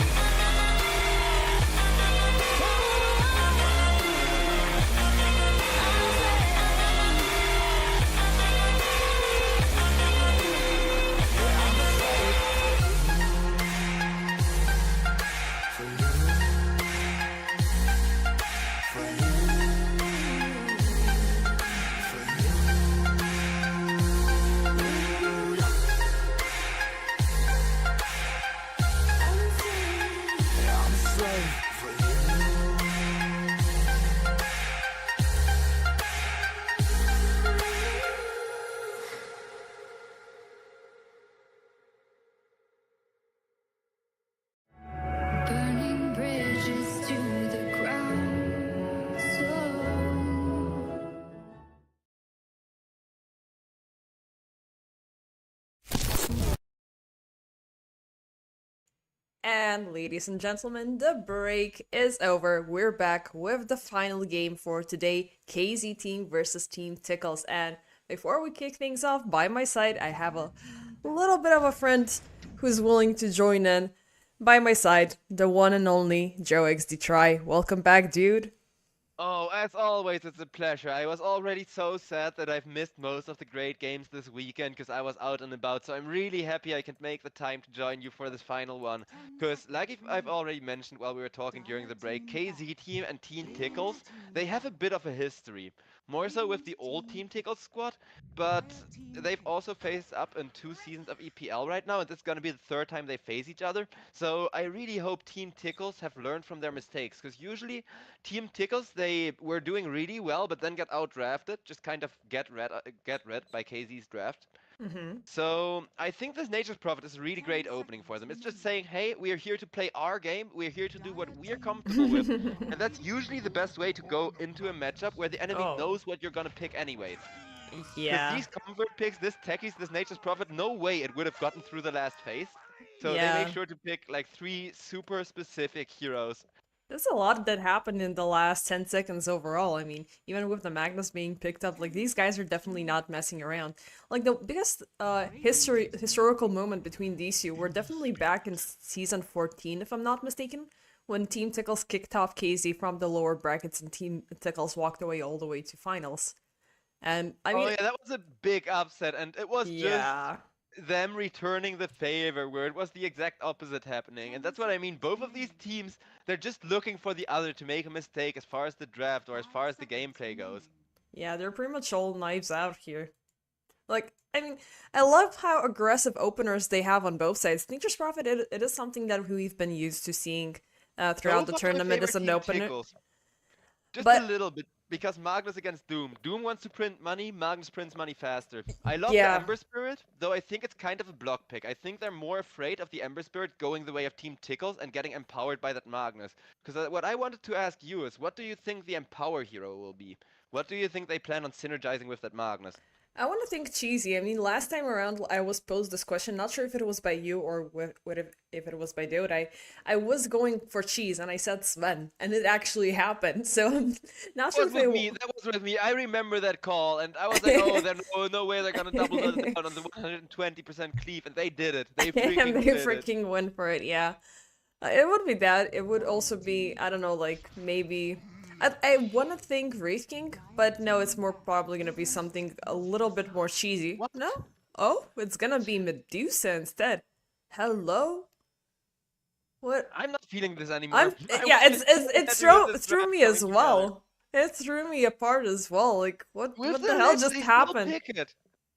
Burning bridges to the ground. So And ladies and gentlemen, the break is over. We're back with the final game for today, KZ Team versus Team Tickles. And before we kick things off, by my side, I have a little bit of a friend who's willing to join in. By my side, the one and only Joe XD Try. Welcome back, dude. Oh, as always, it's a pleasure. I was already so sad that I've missed most of the great games this weekend because I was out and about. So I'm really happy I can make the time to join you for this final one. Because, like I've already mentioned while we were talking during the break, KZ Team and Team Tickles, they have a bit of a history. More so with the old Team Tickles squad, but they've also faced up in 2 seasons of EPL right now, and this is going to be the 3rd time they face each other. So I really hope Team Tickles have learned from their mistakes, because usually Team Tickles, they were doing really well, but then get outdrafted, just kind of get read by KZ's draft. So I think this Nature's Prophet is a really great opening for them. It's just saying, hey, we are here to play our game, we're here to do what we're comfortable with, and that's usually the best way to go into a matchup where the enemy knows what you're gonna pick anyways. Yeah. These comfort picks, this Techies, this Nature's Prophet, no way it would have gotten through the last phase. So Yeah. they made sure to pick like 3 super specific heroes. There's a lot that happened in the last 10 seconds overall. I mean, even with the Magnus being picked up, like, these guys are definitely not messing around. Like, the biggest historical moment between these two were definitely back in season 14, if I'm not mistaken, when Team Tickles kicked off KZ from the lower brackets and Team Tickles walked away all the way to finals. And, I mean... Oh yeah, that was a big upset, and it was yeah. just them returning the favor, where it was the exact opposite happening. And that's what I mean. Both of these teams, they're just looking for the other to make a mistake as far as the draft or as far as the gameplay goes. Yeah, they're pretty much all knives out here. Like, I mean, I love how aggressive openers they have on both sides. Nature's Prophet, it is something that we've been used to seeing throughout the Those are my tournament as favorite an Team opener. Tickles. Just But- a little bit, because Magnus against Doom. Doom wants to print money, Magnus prints money faster. I love Yeah. the Ember Spirit, though I think it's kind of a block pick. I think they're more afraid of the Ember Spirit going the way of Team Tickles and getting empowered by that Magnus. Because what I wanted to ask you is, what do you think the Empower hero will be? What do you think they plan on synergizing with that Magnus? I want to think cheesy. I mean, last time around, I was posed this question. Not sure if it was by you or if it was by Dota. I was going for cheese, and I said Sven, and it actually happened. So I'm not sure if That was with me. I remember that call, and I was like, oh, there's no way they're gonna double down on the 120% cleave, and they did it. They freaking and they did it. freaking went for it. Yeah, it would be that. It would also be, I don't know, like maybe. I want to think Wraith King, but no, it's more probably gonna be something a little bit more cheesy. What? No? Oh, it's gonna be Medusa instead. Hello? What? I'm not feeling this anymore. I'm I yeah, wanted to it get rid of threw this me draft as going well. It threw me apart as well. Like, With what the the hell lich, just they still happened? pick it.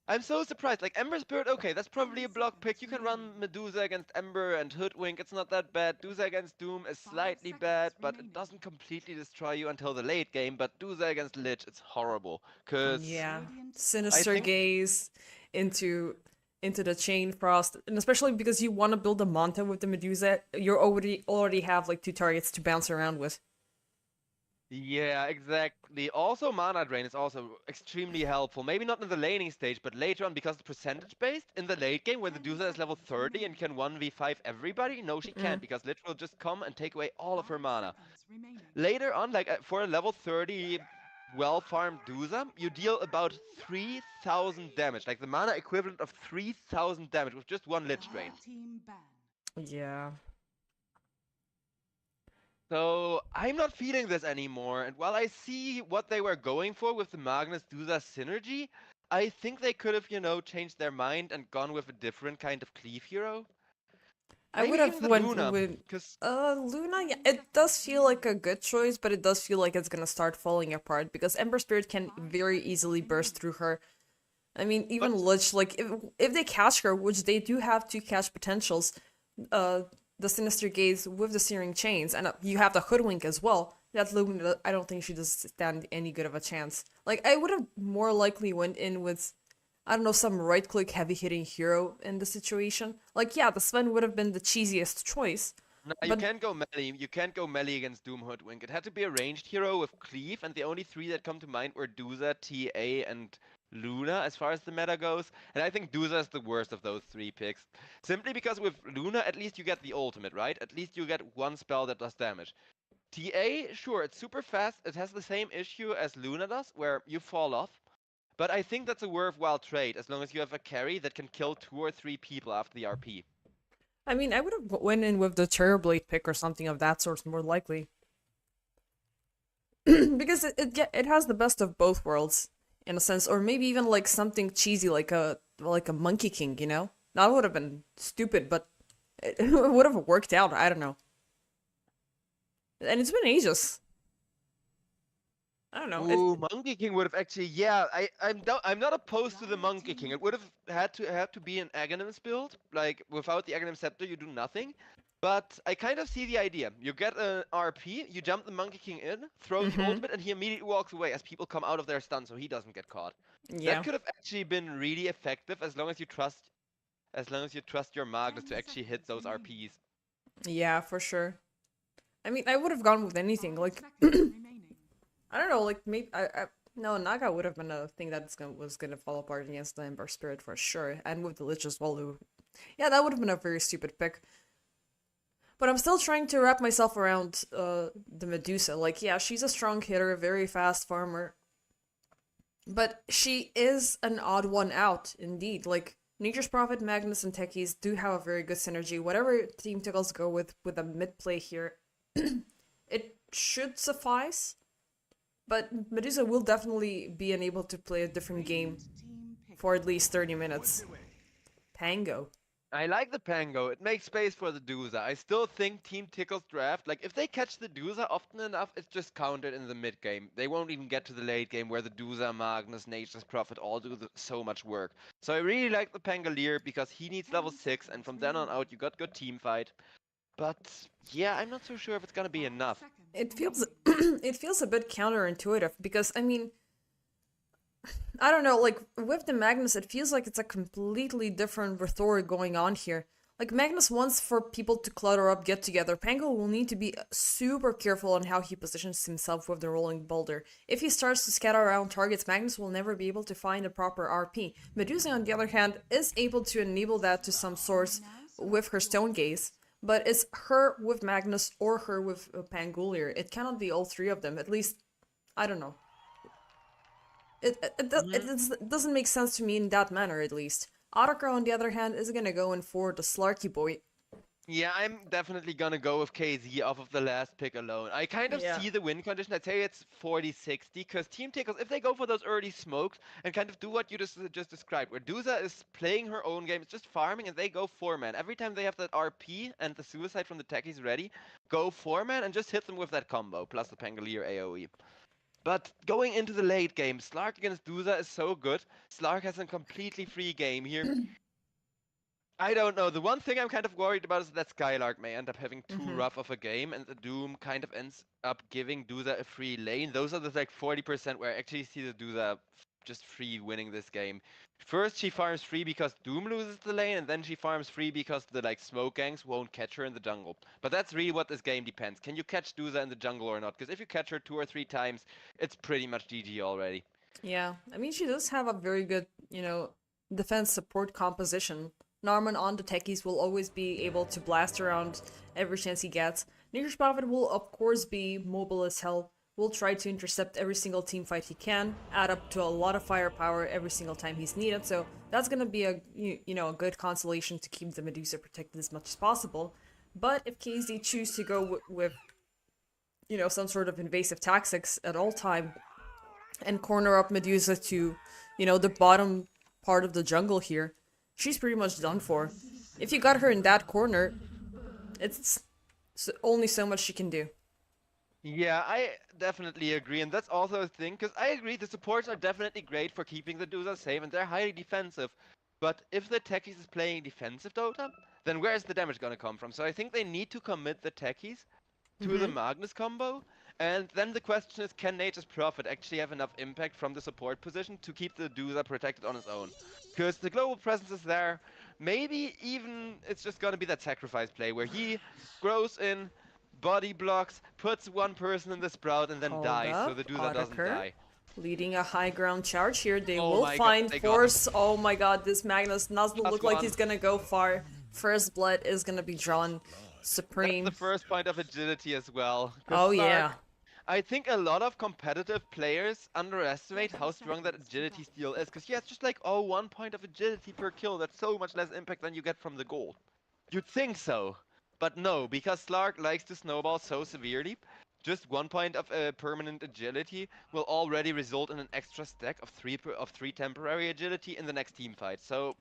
I'm so surprised. Like Ember Spirit, okay, that's probably a block pick. You can run Medusa against Ember and Hoodwink. It's not that bad. Dusa against Doom is slightly bad, but it doesn't completely destroy you until the late game. But Dusa against Lich, it's horrible. Cause Yeah, I sinister think gaze into the chain frost, and especially because you want to build a Manta with the Medusa, you already have like 2 targets to bounce around with. yeah, exactly. Also, mana drain is also extremely helpful. Maybe not in the laning stage, but later on because it's percentage based. In the late game, when the Dusa is level 30 and can 1v5 everybody, no, she can't because Lich will just come and take away all of her mana. Later on, like for a level 30 well farmed Dusa, you deal about 3000 damage, like the mana equivalent of 3000 damage with just one Lich drain. Yeah. So I'm not feeling this anymore, and while I see what they were going for with the Magnus Dusa synergy, I think they could have, changed their mind and gone with a different kind of cleave hero. I would Maybe have even the went Luna, with because Luna. Yeah, it does feel like a good choice, but it does feel like it's gonna start falling apart because Ember Spirit can very easily burst through her. I mean, even but Lich, like if they catch her, which they do have two catch potentials, uh, the Sinister Gaze with the Searing Chains, and you have the Hoodwink as well. That Luna, I don't think she does stand any good of a chance. Like I would have more likely went in with, I don't know, some right-click heavy-hitting hero in the situation. Like yeah, the Sven would have been the cheesiest choice, no, you but can't go melee. You can't go melee against Doom Hoodwink. It had to be a ranged hero with cleave, and the only three that come to mind were Dusa, TA, and Luna as far as the meta goes. And I think Dusa is the worst of those three picks. Simply because with Luna, at least you get the ultimate, right? At least you get one spell that does damage. TA, sure, it's super fast. It has the same issue as Luna does, where you fall off. But I think that's a worthwhile trade as long as you have a carry that can kill 2 or 3 people after the RP. I mean, I would have went in with the Terrorblade pick or something of that sort, more likely. Because it has the best of both worlds in a sense, or maybe even like something cheesy like a Monkey King, you know? That would have been stupid, but it would have worked out. I don't know. And it's been ages. I don't know. Ooh, Monkey King would have actually, yeah. I'm not opposed to the Monkey King. It would have had to be an Aghanim's build. Like without the Aghanim Scepter, you do nothing. But I kind of see the idea. You get an RP, you jump the Monkey King in, throw the ultimate, and he immediately walks away as people come out of their stun, so he doesn't get caught. Yeah. That could have actually been really effective as long as you trust your Magnus to actually hit those RPs. Yeah, for sure. I mean, I would have gone with anything. Like, I don't know. Like, maybe no, Naga would have been a thing that was gonna fall apart against the Ember Spirit for sure, and with the Lich as well. Yeah, that would have been a very stupid pick. But I'm still trying to wrap myself around the Medusa. Like, yeah, she's a strong hitter, very fast farmer. But she is an odd one out, indeed. Like, Nature's Prophet, Magnus, and Techies do have a very good synergy. Whatever Team Tickles go with a mid-play here, it should suffice. But Medusa will definitely be unable to play a different game for at least 30 minutes. Pango. I like the Pango. It makes space for the Dusa. I still think Team Tickles draft, like if they catch the Dusa often enough, it's just counted in the mid game. They won't even get to the late game where the Dusa, Magnus, Nature's Prophet all do so much work. So I really like the Pangolier because he needs level 6 and from then on out you got good team fight. But yeah, I'm not so sure if it's gonna be enough. It feels it feels a bit counterintuitive because I mean, I don't know, like with the Magnus it feels like it's a completely different rhetoric going on here. Like Magnus wants for people to clutter up, get together. Pango will need to be super careful on how he positions himself with the rolling boulder. If he starts to scatter around targets, Magnus will never be able to find a proper RP. Medusa on the other hand is able to enable that to some source with her Stone Gaze. But it's her with Magnus or her with Pangolier. It cannot be all three of them. At least, I don't know. It doesn't make sense to me in that manner, at least. Ottakar, on the other hand, is gonna go in for the Slarky boy. Yeah, I'm definitely gonna go with KZ off of the last pick alone. I kind of see the win condition. I'd say it's 40-60, because Team Tickles, if they go for those early smokes and kind of do what you just described, where Dusa is playing her own game, it's just farming, and they go 4-man. Every time they have that RP and the suicide from the techies ready, go 4-man and just hit them with that combo, plus the Pangolier AoE. But going into the late game, Slark against Duza is so good. Slark has a completely free game here. I don't know. The one thing I'm kind of worried about is that Skylark may end up having too rough of a game, and the Doom kind of ends up giving Duza a free lane. Those are the like 40% where I actually see the Duza just free winning this game. First, she farms free because Doom loses the lane, and then she farms free because the like smoke gangs won't catch her in the jungle. But that's really what this game depends. Can you catch Duza in the jungle or not? Because if you catch her 2 or 3 times, it's pretty much GG already. Yeah, I mean, she does have a very good, defense support composition. Norman on the techies will always be able to blast around every chance he gets. Nature's Prophet will of course be mobile as hell, will try to intercept every single team fight he can, add up to a lot of firepower every single time he's needed, so that's gonna be a a good consolation to keep the Medusa protected as much as possible. But if KZ choose to go with some sort of invasive tactics at all time and corner up Medusa to, the bottom part of the jungle here, she's pretty much done for. If you got her in that corner, it's only so much she can do. Yeah, I definitely agree, and that's also a thing, because I agree the supports are definitely great for keeping the Dusa safe, and they're highly defensive. But if the techies is playing defensive Dota, then where's the damage gonna come from? So I think they need to commit the techies to the Magnus combo, and then the question is, can Nature's Prophet actually have enough impact from the support position to keep the Dusa protected on his own? Because the global presence is there. Maybe even it's just gonna be that sacrifice play where he grows in, body blocks, puts one person in the sprout, and then Hold dies, so up, the Dusa doesn't Otaker die. leading a high ground charge here. They Oh will my God, find they got him. force. Oh my god, this Magnus doesn't Plus look like one. he's gonna go far. First blood is gonna be drawn. That's Supreme. the first point of agility as well. 'Cause Oh Slark, yeah. I think a lot of competitive players underestimate how strong that agility steal is, because yeah, it's just like, oh, 1 point of agility per kill, that's so much less impact than you get from the gold. You'd think so, but no, because Slark likes to snowball so severely, just 1 point of permanent agility will already result in an extra stack of three temporary agility in the next team fight. So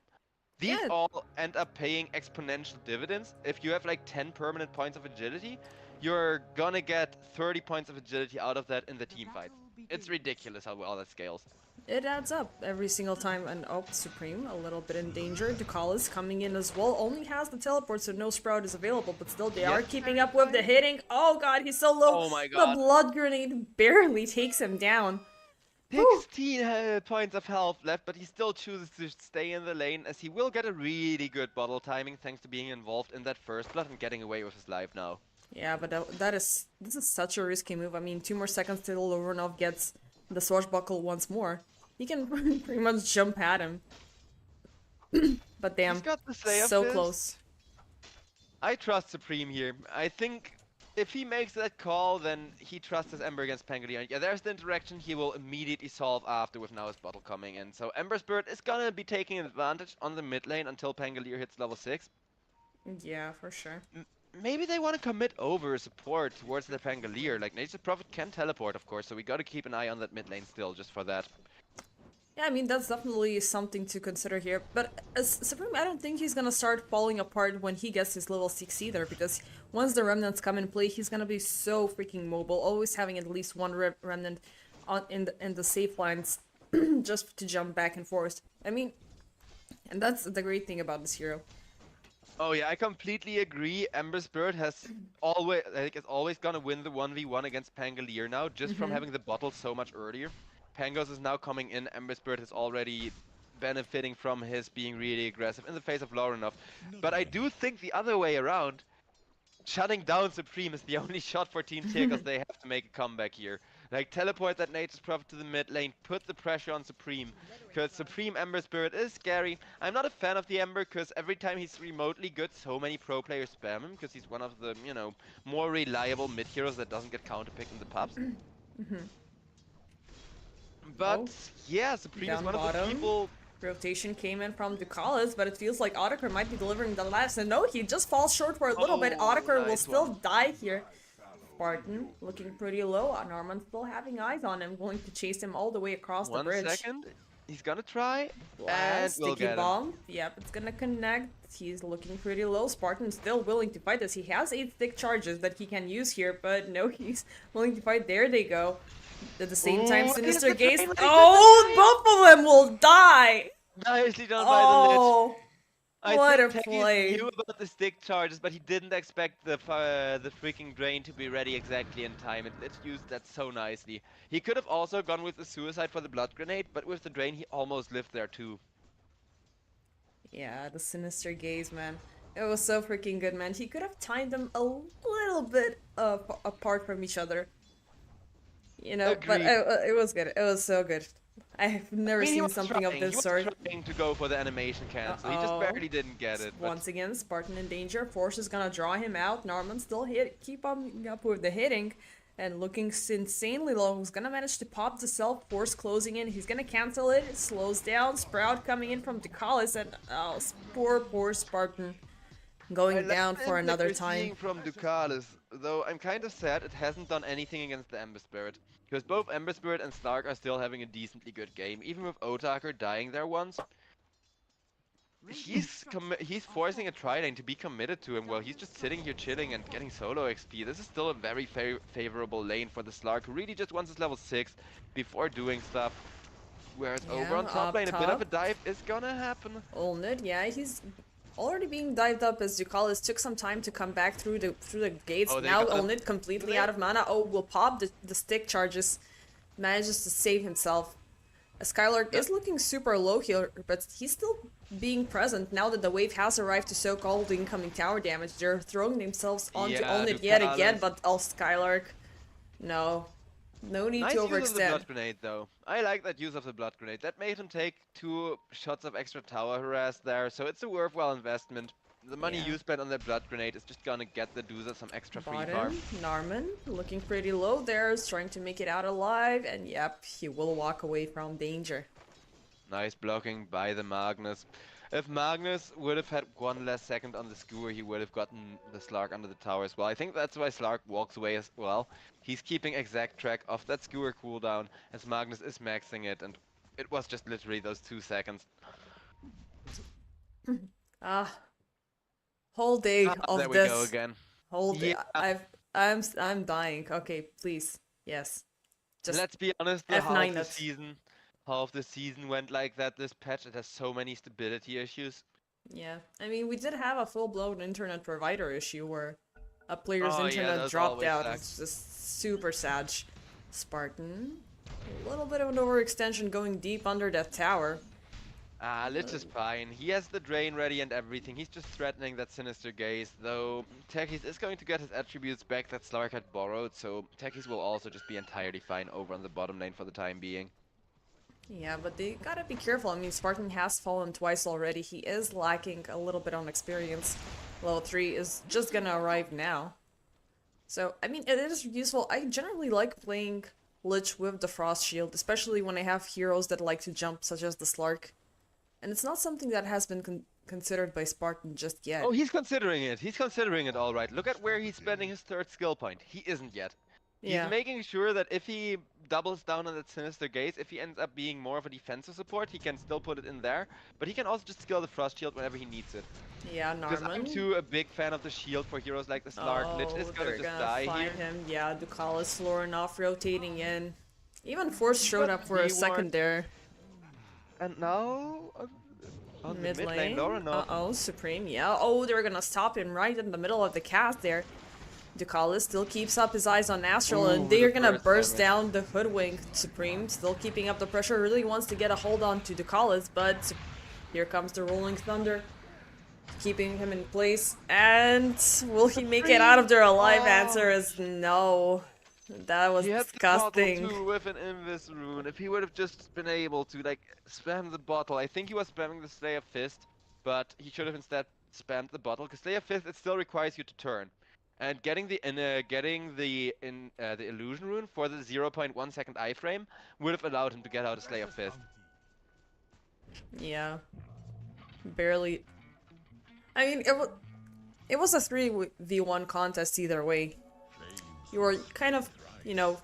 these Yeah. all end up paying exponential dividends. If you have like 10 permanent points of agility, you're gonna get 30 points of agility out of that in the team fight. It's ridiculous how well that scales. It adds up every single time. And oh, Supreme, a little bit in danger. Ducal is coming in as well. Only has the teleport, so no Sprout is available. But still, they are keeping up with the hitting. Oh god, he's so low. Oh my The god. blood grenade barely takes him down. 16 points of health left, but he still chooses to stay in the lane, as he will get a really good bottle timing thanks to being involved in that first blood and getting away with his life now. Yeah, but this is such a risky move. I mean, 2 more seconds till Lorenov gets the swashbuckle once more. He can pretty much jump at him. But damn, He's got the say of so this. close. I trust Supreme here. I think if he makes that call, then he trusts his Ember against Pangolier. Yeah, there's the interaction he will immediately solve after with now his bottle coming in. So Ember Spirit is gonna be taking advantage on the mid lane until Pangolier hits level 6. Yeah, for sure. Maybe they want to commit over support towards the Pangolier. Like, Nature's Prophet can teleport, of course, so we gotta keep an eye on that mid lane still, just for that. Yeah, I mean, that's definitely something to consider here. But as Supreme, I don't think he's gonna start falling apart when he gets his level 6 either, because once the remnants come in play, he's gonna be so freaking mobile, always having at least one remnant in the safe lines just to jump back and forth. I mean, and that's the great thing about this hero. Oh yeah, I completely agree. Ember Spirit is always gonna win the 1v1 against Pangolier now, just from having the bottle so much earlier. Pangos is now coming in. Ember Spirit is already benefiting from his being really aggressive in the face of Lorenov. But I do think the other way around, shutting down Supreme is the only shot for Team Tickles. They have to make a comeback here. Like, teleport that Nature's Prophet to the mid lane, put the pressure on Supreme, because Supreme Ember Spirit is scary. I'm not a fan of the Ember, because every time he's remotely good, so many pro players spam him, because he's one of the, more reliable mid heroes that doesn't get counterpicked in the pubs. But yeah, Supreme is Down one of the bottom. people. Rotation came in from Ducalis, but it feels like Otaker might be delivering the last. And no, he just falls short for a little bit. Otaker will nice still one. die here. Spartan looking pretty low. Norman still having eyes on him, going to chase him all the way across the 1 bridge. second. He's gonna try, and Blast, we'll sticky get him. bomb. Yep, it's gonna connect. He's looking pretty low. Spartan still willing to fight this. He has 8 stick charges that he can use here, but no, he's willing to fight. There they go. At the same time, Ooh, Sinister it's the Gaze. train wreck, Oh, both of them will die! Nicely done by the Lich. Oh, I what a think Techie play. knew about the stick charges, but he didn't expect the freaking drain to be ready exactly in time, and Lich used that so nicely. He could have also gone with the suicide for the blood grenade, but with the drain he almost lived there too. Yeah, the Sinister Gaze, man. It was so freaking good, man. He could have timed them a little bit apart from each other. You know, but Agreed. it was good. It was so good. I've never I mean, he seen was something of trying. this He was sort. trying to go for the animation cancel. He just Uh-oh. barely didn't get it. But Once again, Spartan in danger. Force is gonna draw him out. Norman still keep on up with the hitting. And looking insanely low. He's gonna manage to pop the self. Force closing in. He's gonna cancel it. It slows down. Sprout coming in from Ducalis. And oh, poor Spartan. Going down for another We're time. seeing from Ducalis, though I'm kind of sad it hasn't done anything against the Ember Spirit. Because both Ember Spirit and Slark are still having a decently good game. Even with Otaker dying there once. He's forcing a tri-lane to be committed to him while he's just sitting here chilling and getting solo XP. This is still a very favorable lane for the Slark, who really just wants his level 6 before doing stuff. Whereas over on top up lane, a bit of a top. dive is gonna happen. Olnid, yeah, he's already being dived up as Ducalis took some time to come back through the gates. Oh, they Now got him. Olnid completely out of mana. Oh, will pop the stick charges. Manages to save himself. Skylark is looking super low here, but he's still being present now that the wave has arrived to soak all the incoming tower damage. They're throwing themselves onto Yeah, Olnid yet again, Ducalis. but Skylark, no. No need Nice to use of the overextend. blood grenade, though. I like that use of the blood grenade. That made him take 2 shots of extra tower harass there, so it's a worthwhile investment. The money Yeah. you spent on that blood grenade is just gonna get the Doozer some extra free farm. Bottom, Narman looking pretty low there, is trying to make it out alive, and yep, he will walk away from danger. Nice blocking by the Magnus. If Magnus would have had 1 less second on the skewer, he would have gotten the Slark under the tower as well. I think that's why Slark walks away as well. He's keeping exact track of that skewer cooldown, as Magnus is maxing it, and it was just literally those 2 seconds. Whole day of There we this. go again. Whole day. Yeah. I'm dying. Okay, please. Yes. Just Let's be honest, the F9 it. half the season went like that this patch. It has so many stability issues. yeah. I mean, we did have a full-blown internet provider issue where a player's Oh, yeah, internet those dropped always out. suck. It's just super sad. Spartan. A little bit of an overextension going deep under that tower. Ah, Lich is fine. He has the drain ready and everything. He's just threatening that Sinister Gaze, though Techies is going to get his attributes back that Slark had borrowed, so Techies will also just be entirely fine over on the bottom lane for the time being. Yeah, but they gotta be careful. I mean, Spartan has fallen twice already. He is lacking a little bit on experience. Level 3 is just gonna arrive now. So, I mean, it is useful. I generally like playing Lich with the Frost Shield, especially when I have heroes that like to jump, such as the Slark. And it's not something that has been considered by Spartan just yet. Oh, he's considering it. He's considering it all right. Look at where he's spending his 3rd skill point. He isn't yet. Yeah. He's making sure that if he doubles down on that Sinister Gaze, if he ends up being more of a defensive support, he can still put it in there. But he can also just skill the Frost Shield whenever he needs it. Yeah, Because I'm Narman. too a big fan of the shield for heroes like the Slark. Lich is gonna they're just gonna die find here. him. Yeah, Ducalis flooring off, rotating in. Even Force showed up for a Reward. second there. And now... on the Mid mid lane. lane, Lauren, Uh-oh, Supreme, yeah. Oh, they're gonna stop him right in the middle of the cast there. Ducalis still keeps up his eyes on Astral, and Ooh, they're the gonna burst burst damage. down the Hoodwink. Supreme still keeping up the pressure, really wants to get a hold on to Ducalis, but here comes the Rolling Thunder. Keeping him in place, and will he make it out of there alive? Answer is no. That was He had the bottle disgusting. too with an Invis rune. If he would have just been able to like spam the bottle, I think he was spamming the Slayer Fist, but he should have instead spammed the bottle. Because Slayer Fist, it still requires you to turn, and getting the illusion rune for the 0.1 second iframe would have allowed him to get out a Slayer Fist. Yeah. Barely. I mean, it was a 3v1 contest either way. You were kind of, you know,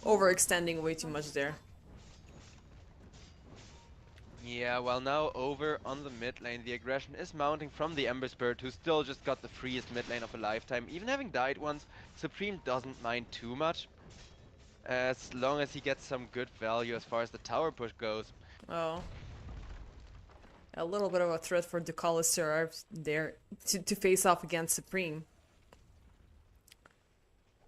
overextending way too much there. Yeah, well now over on the mid lane, the aggression is mounting from the Ember Spirit, who still just got the freest mid lane of a lifetime. Even having died once, Supreme doesn't mind too much, as long as he gets some good value as far as the tower push goes. Oh. A little bit of a threat for Ducalis to arrive there to face off against Supreme.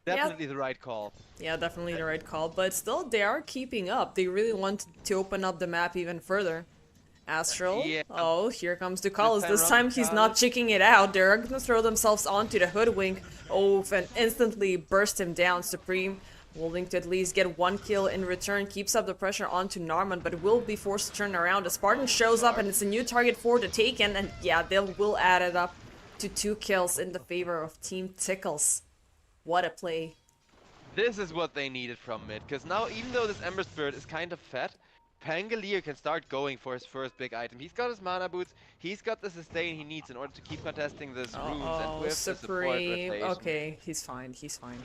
Definitely the right call. Yeah, definitely the right call, but still they are keeping up. They really want to open up the map even further. Astral. Yeah. Oh, here comes Ducalis. time This around time he's not Ducalis. checking it out. They're gonna throw themselves onto the hoodwink. Oh, and instantly burst him down. Supreme willing to at least get one kill in return. Keeps up the pressure onto Narman, but will be forced to turn around. The Spartan shows up and it's a new target for the Taken. And yeah, they will add it up to 2 kills in the favor of Team Tickles. What a play. This is what they needed from mid, because now even though this Ember Spirit is kind of fat, Pangolier can start going for his first big item. He's got his mana boots, he's got the sustain he needs in order to keep contesting this runes and with the support Supreme. rotation. Okay, he's fine, he's fine.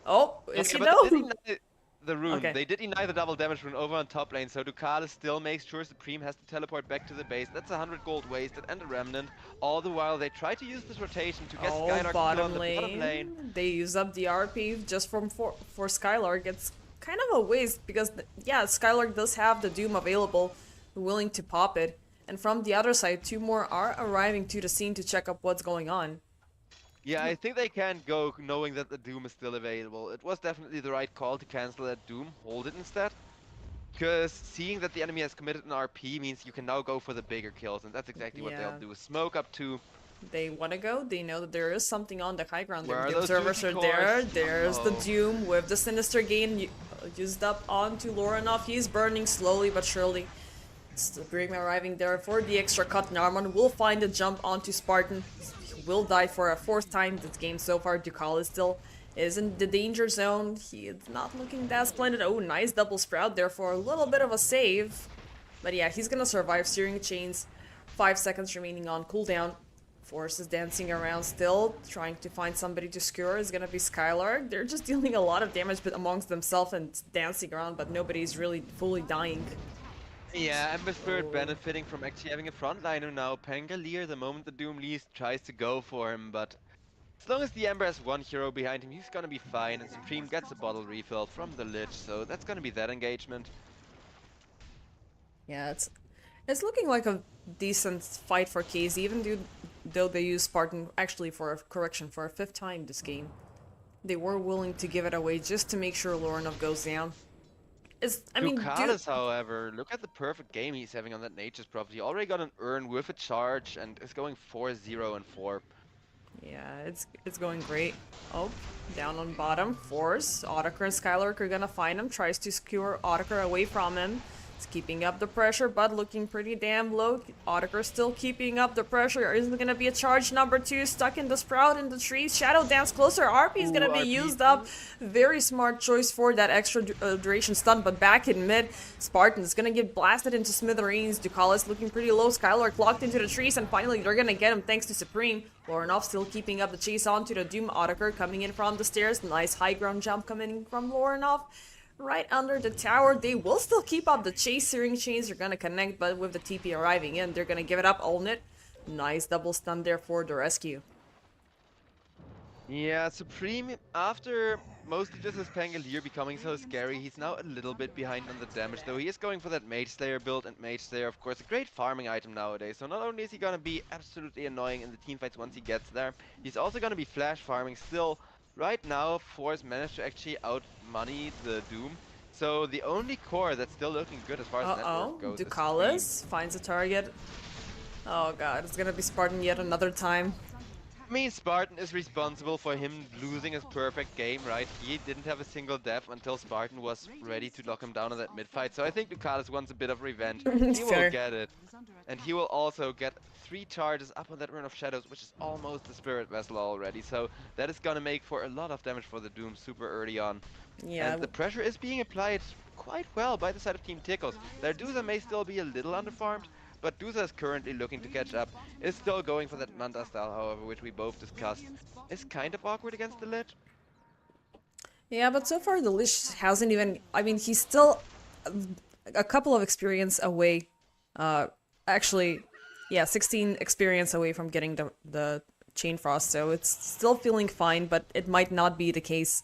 Oh, is Okay, he but though? they did deny the rune. Okay. They did deny the double damage rune over on top lane, so Ducalis still makes sure Supreme has to teleport back to the base. That's 100 gold wasted and a remnant. All the while they try to use this rotation to get Skylark to kill on bottom the bottom lane. They use up the RP just for Skylark. It's kind of a waste because, yeah, Skylark does have the Doom available, willing to pop it. And from the other side, 2 more are arriving to the scene to check up what's going on. Yeah, I think they can't go knowing that the Doom is still available. It was definitely the right call to cancel that Doom, hold it instead. Because seeing that the enemy has committed an RP means you can now go for the bigger kills, and that's exactly what Yeah. they'll do. Smoke up 2. They want to go. They know that there is something on the high ground. Where are The those observers juicy are there. cores? There's the Oh. Doom with the Sinister Gain used up onto Loranov. He's burning slowly but surely. Supreme arriving there for the extra cut. Narman will find a jump onto Spartan. He will die for a 4th time this game so far. Ducalis still is in the danger zone. He is not looking that splendid. Oh, nice double sprout there for a little bit of a save. But yeah, he's gonna survive. Steering chains. 5 seconds remaining on cooldown. Force is dancing around still, trying to find somebody to skewer. Is gonna be Skylark. They're just dealing a lot of damage but amongst themselves and dancing around, but nobody's really fully dying. Yeah, Ember Spirit benefiting from actually having a frontliner now. Pangolier, the moment the Doom leaves, tries to go for him, but as long as the Ember has 1 hero behind him, he's gonna be fine, and Supreme gets a bottle refill from the Lich, so that's gonna be that engagement. Yeah, it's looking like a decent fight for KZ, even though they use Spartan actually for a correction for a 5th time this game. They were willing to give it away just to make sure Loranov goes down. Ducalis, however, look at the perfect game he's having on that Nature's Prophet. He already got an Urn with a charge and is going 4-0 and 4. Yeah, it's going great. Oh, down on bottom. Force. Otakar and Skylark are gonna find him. Tries to skewer Otakar away from him. He's keeping up the pressure, but looking pretty damn low. Otakar still keeping up the pressure. Is it gonna be a charge number 2? Stuck in the sprout in the trees. Shadow dance closer. RP is gonna be RP. used up. Very smart choice for that extra duration stun, but back in mid, Spartan is gonna get blasted into smithereens. Ducalis looking pretty low. Skylark locked into the trees, and finally they're gonna get him thanks to Supreme. Loranov still keeping up the chase onto the Doom. Otakar coming in from the stairs. Nice high ground jump coming in from Loranov. Right under the tower. They will still keep up the chase. Searing chains are gonna connect, but with the TP arriving in, they're gonna give it up. Own it. Nice double stun there for the rescue. Yeah, Supreme, after mostly just his Pangolier becoming so scary, he's now a little bit behind on the damage, though he is going for that Mage Slayer build, and Mage Slayer, of course, a great farming item nowadays. So not only is he gonna be absolutely annoying in the teamfights once he gets there, he's also gonna be flash farming still. Right now, Force managed to actually out-money the Doom, so the only core that's still looking good as far as network goes is Ducalis finds a target. Oh god, it's gonna be Spartan yet another time. I mean, Spartan is responsible for him losing his perfect game, right? He didn't have a single death until Spartan was ready to lock him down in that mid-fight, so I think Ducalis wants a bit of revenge. He will Fair. get it. And he will also get 3 charges up on that Rune of Shadows, which is almost the Spirit Vessel already, so that is gonna make for a lot of damage for the Doom super early on. Yeah. And the pressure is being applied quite well by the side of Team Tickles. Their Dusa may still be a little underfarmed, but Dusa is currently looking to catch up. Is still going for that Manta style, however, which we both discussed. Is kind of awkward against the Lich. Yeah, but so far the Lich hasn't even... I mean, he's still a couple of experience away Actually, yeah, 16 experience away from getting the Chain Frost, so it's still feeling fine, but it might not be the case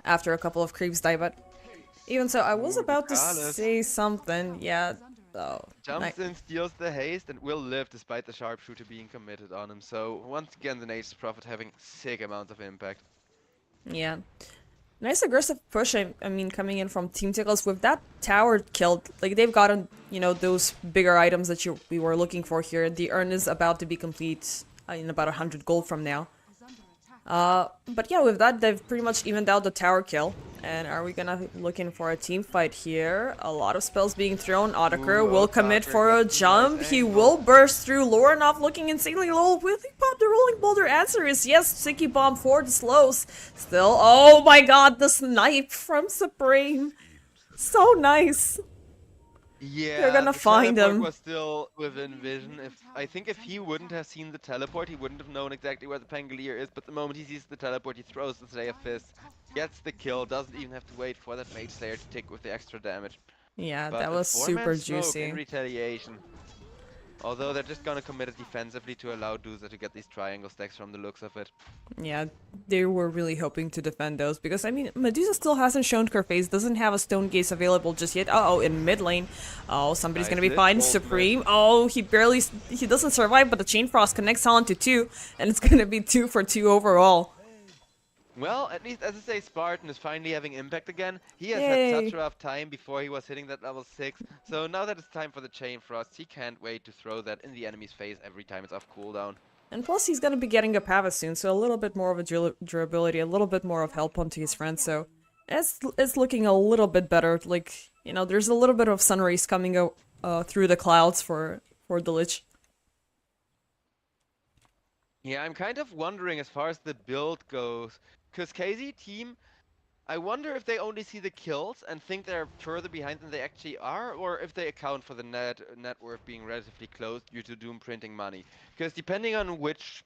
after a couple of creeps die, but even so, I was about to Ducalis say something, yeah, oh, jumps in, steals the haste, and will live despite the sharpshooter being committed on him. So once again, the Nature's Prophet having sick amounts of impact. yeah. Nice aggressive push, I mean, coming in from Team Tickles with that tower killed. Like, they've gotten, you know, those bigger items that we were looking for here. The urn is about to be complete in about 100 gold from now. But yeah, with that, they've pretty much evened out the tower kill. And are we gonna looking for a team fight here? A lot of spells being thrown. Otaker will commit for a jump. He will burst through. Lorenov looking insanely low. Will he pop the rolling boulder? Answer is yes. Sticky bomb for the slows. Still, oh my god, the snipe from Supreme. So nice. Yeah, They're gonna the find teleport him. was still within vision. I think if he wouldn't have seen the teleport, he wouldn't have known exactly where the Pangolier is. But the moment he sees the teleport, he throws the Slayer Fist, gets the kill, doesn't even have to wait for that Mage Slayer to tick with the extra damage. Yeah, But that a was four-man super smoke juicy. in retaliation. Although they're just gonna commit it defensively to allow Duza to get these triangle stacks from the looks of it. Yeah, they were really hoping to defend those because, I mean, Medusa still hasn't shown her face, doesn't have a Stone Gaze available just yet. Uh-oh, in mid lane. Oh, somebody's Nice gonna be lit fine. ultimate. Supreme. Oh, he doesn't survive, but the Chain Frost connects on to 2, and it's gonna be 2 for 2 overall. Well, at least, as I say, Spartan is finally having impact again. He has Yay. had such a rough time before he was hitting that level 6. So now that it's time for the Chain Frost, he can't wait to throw that in the enemy's face every time it's off cooldown. And plus, he's gonna be getting a Pava soon, so a little bit more of a durability, a little bit more of help onto his friends, so it's looking a little bit better. Like, you know, there's a little bit of sun rays coming through the clouds for the Lich. Yeah, I'm kind of wondering as far as the build goes, because KZ team, I wonder if they only see the kills and think they're further behind than they actually are, or if they account for the net worth being relatively close due to Doom printing money. Because depending on which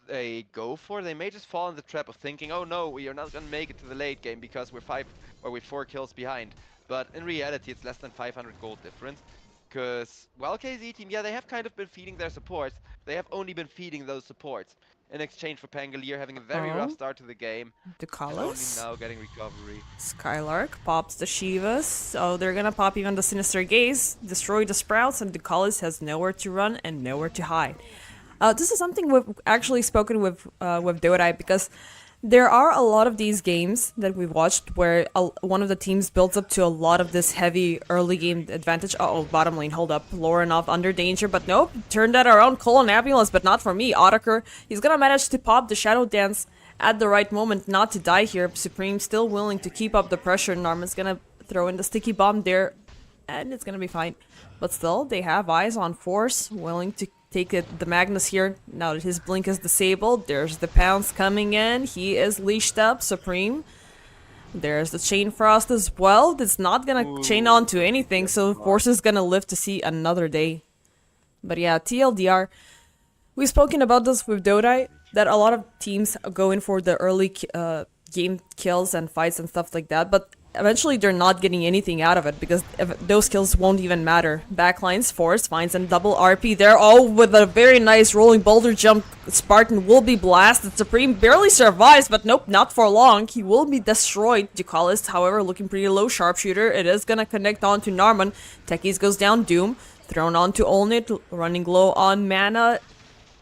they go for, they may just fall in the trap of thinking, oh no, we are not gonna make it to the late game because we're 4 kills behind. But in reality, it's less than 500 gold difference. Because, well, KZ team, yeah, they have kind of been feeding their supports. They have only been feeding those supports in exchange for Pangolier having a very rough start to the game. And only Ducalis. now getting recovery. Skylark pops the Shivas, so they're gonna pop even the Sinister Gaze, destroy the Sprouts, and Ducalis has nowhere to run and nowhere to hide. This is something we've actually spoken with Dota, because there are a lot of these games that we've watched where one of the teams builds up to a lot of this heavy early game advantage. Uh-oh, bottom lane, hold up. Lorenov under danger, but nope, turned that around. Colon Ambulance, but not for me. Otaker, he's gonna manage to pop the Shadow Dance at the right moment, not to die here. Supreme still willing to keep up the pressure. Narman's gonna throw in the sticky bomb there, and it's gonna be fine. But still, they have eyes on Force, willing to take it, the Magnus here. Now that his blink is disabled, there's the Pounce coming in. He is leashed up, Supreme. There's the Chain Frost as well. That's not gonna chain on to anything, so Force is gonna live to see another day. But yeah, TLDR, we've spoken about this with Dota, that a lot of teams go in for the early game kills and fights and stuff like that, but eventually they're not getting anything out of it because those kills won't even matter. Backlines, Force finds a double RP there. Oh, with a very nice rolling boulder jump, Spartan will be blasted. Supreme barely survives, but nope, not for long. He will be destroyed. Ducalis, however, looking pretty low. Sharpshooter, it is gonna connect on to Narman. Techies goes down, Doom, thrown on to Olnit, running low on mana.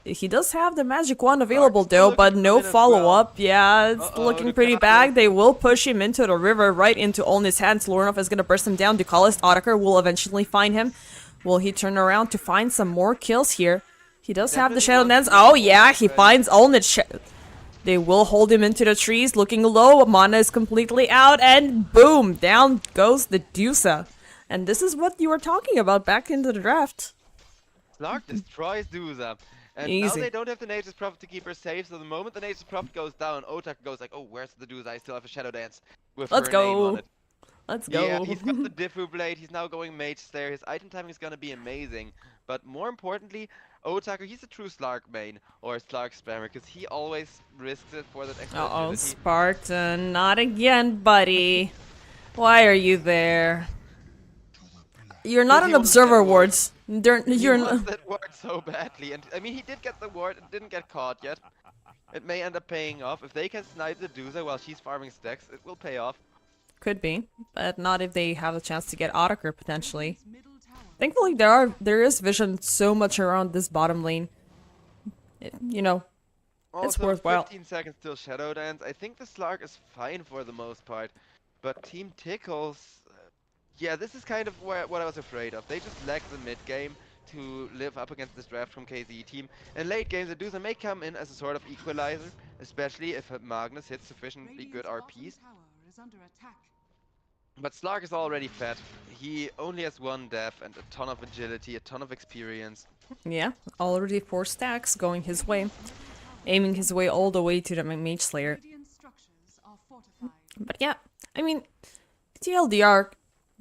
He does have the magic wand available though, but no follow-up. Yeah, it's looking pretty bad. They will push him into the river, right into Olnit's hands. Lorenov is going to burst him down. Ducalis, Otaker will eventually find him. Will he turn around to find some more kills here? He does have the Shadow Dance. Oh yeah, he finds Olnit. They will hold him into the trees, looking low. Mana is completely out, and boom, down goes the Dusa. And this is what you were talking about back into the draft. Slark destroys Duza. And Easy. now they don't have the Nature's Prophet to keep her safe, so the moment the Nature's Prophet goes down, Otak goes like, oh, where's the Duza? I still have a Shadow Dance with Let's her go. name on it. Let's go. Yeah, he's got the Diffu Blade, he's now going Mage Slayer, his item timing is gonna be amazing. But more importantly, Otaker, he's a true Slark main, or Slark spammer, because he always risks it for that extra Uh-oh, agility. Spartan, not again, buddy. Why are you there? You're not Because an he wants observer, that ward. wards. He You're wants not. that ward so badly, and I mean he did get the ward and didn't get caught yet. It may end up paying off. If they can snipe the Duza while she's farming stacks, it will pay off. Could be, but not if they have a chance to get Otaker potentially. Radiant's middle tower Thankfully, there is vision so much around this bottom lane. You know, it's Also, worthwhile. 15 seconds till Shadow Dance. I think the Slark is fine for the most part, but Team Tickles, yeah, this is kind of what I was afraid of. They just lack the mid game to live up against this draft from KZE team. In late games, the Duza may come in as a sort of equalizer, especially if Magnus hits sufficiently good Radiant's bottom RPs. tower is under attack. But Slark is already fat. He only has 1 def and a ton of agility, a ton of experience. Yeah, already 4 stacks going his way, aiming his way all the way to the Mage Slayer. Radiant structures are fortified. But yeah, I mean, TLDR,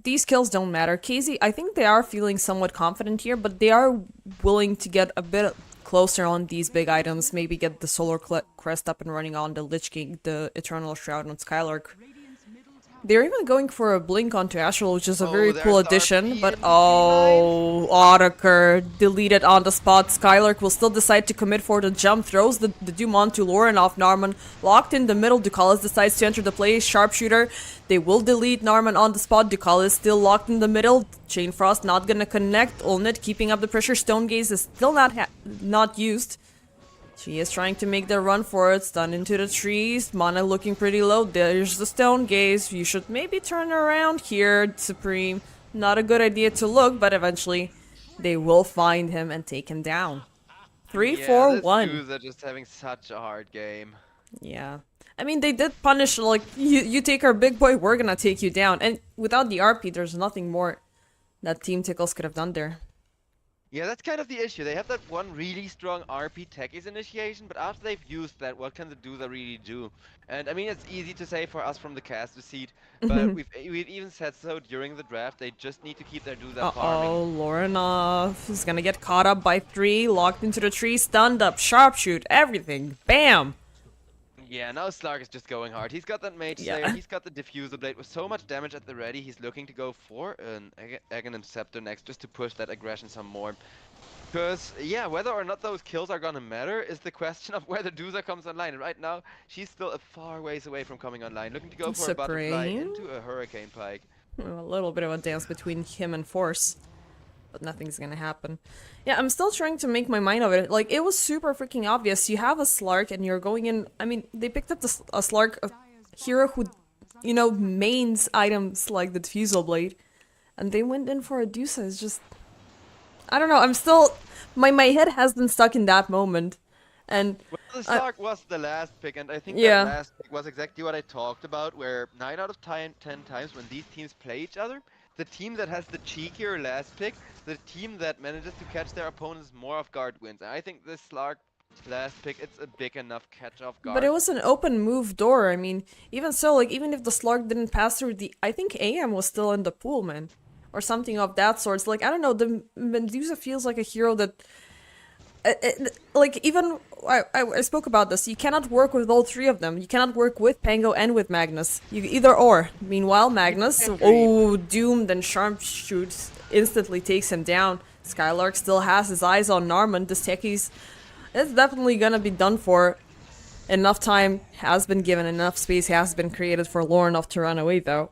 these kills don't matter. KZ, I think they are feeling somewhat confident here, but they are willing to get a bit closer on these big items, maybe get the Solar Crest up and running on the Lich King, the Eternal Shroud on Skylark. Radiant's middle tower They're even going for a Blink onto Astral, which is a Oh, very there's cool the addition, RP but in oh, Otaker deleted on the spot. Skylark will still decide to commit for the jump, throws the Doom onto Lauren off Narman, locked in the middle. Ducalis decides to enter the play, Sharpshooter. They will delete Narman on the spot. Ducalis still locked in the middle. Chain Frost not gonna connect. Olnit keeping up the pressure. Stone Gaze is still not used. She is trying to make the run for it. Stun into the trees. Mana looking pretty low. There's the Stone Gaze. You should maybe turn around here, Supreme. Not a good idea to look, but eventually they will find him and take him down. 3, Yeah, 4, this 1. Duza just having such a hard game. Yeah. I mean, they did punish, like, you take our big boy, we're gonna take you down. And without the RP, there's nothing more that Team Tickles could have done there. Yeah, that's kind of the issue. They have that one really strong RP techies initiation, but after they've used that, what can the Duza really do? And I mean, it's easy to say for us from the caster seat, but we've even said so during the draft. They just need to keep their Duza farming. Uh-oh, Lorenov is gonna get caught up by 3, locked into the tree, stunned up, sharpshoot, everything. Bam! Yeah, now Slark is just going hard. He's got that Mage Yeah. Slayer, he's got the Diffuser Blade with so much damage at the ready, he's looking to go for an Aghanim Scepter next, just to push that aggression some more. Because, yeah, whether or not those kills are gonna matter is the question of whether Duza comes online. And right now, she's still a far ways away from coming online, looking to go for a Butterfly Supreme. into a Hurricane Pike. A little bit of a dance between him and Force, but nothing's gonna happen. Yeah, I'm still trying to make my mind of it. Like, it was super freaking obvious. You have a Slark and you're going in. I mean, they picked up a Slark, a hero who, you know, mains items like the Diffusal Blade, and they went in for a Dusa. It's just, I don't know. I'm still, my head has been stuck in that moment, and Well, the Slark was the last pick, and I think Yeah. that last pick was exactly what I talked about, where 9 out of 10 times when these teams play each other, the team that has the cheekier last pick, the team that manages to catch their opponents more off guard wins. And I think this Slark last pick, it's a big enough catch off guard. but it was an open move door. I mean, even so, like, even if the Slark didn't pass through the, I think AM was still in the pool, man, or something of that sort. It's like, I don't know, the Medusa feels like a hero that, like, even I spoke about this. You cannot work with all 3 of them. You cannot work with Pango and with Magnus. You either or. Meanwhile, Magnus, oh, doomed and sharpshoots instantly takes him down. Skylark still has his eyes on Narman. This techies, it's definitely gonna be done for. Enough time has been given, enough space has been created for Lorenov to run away, though.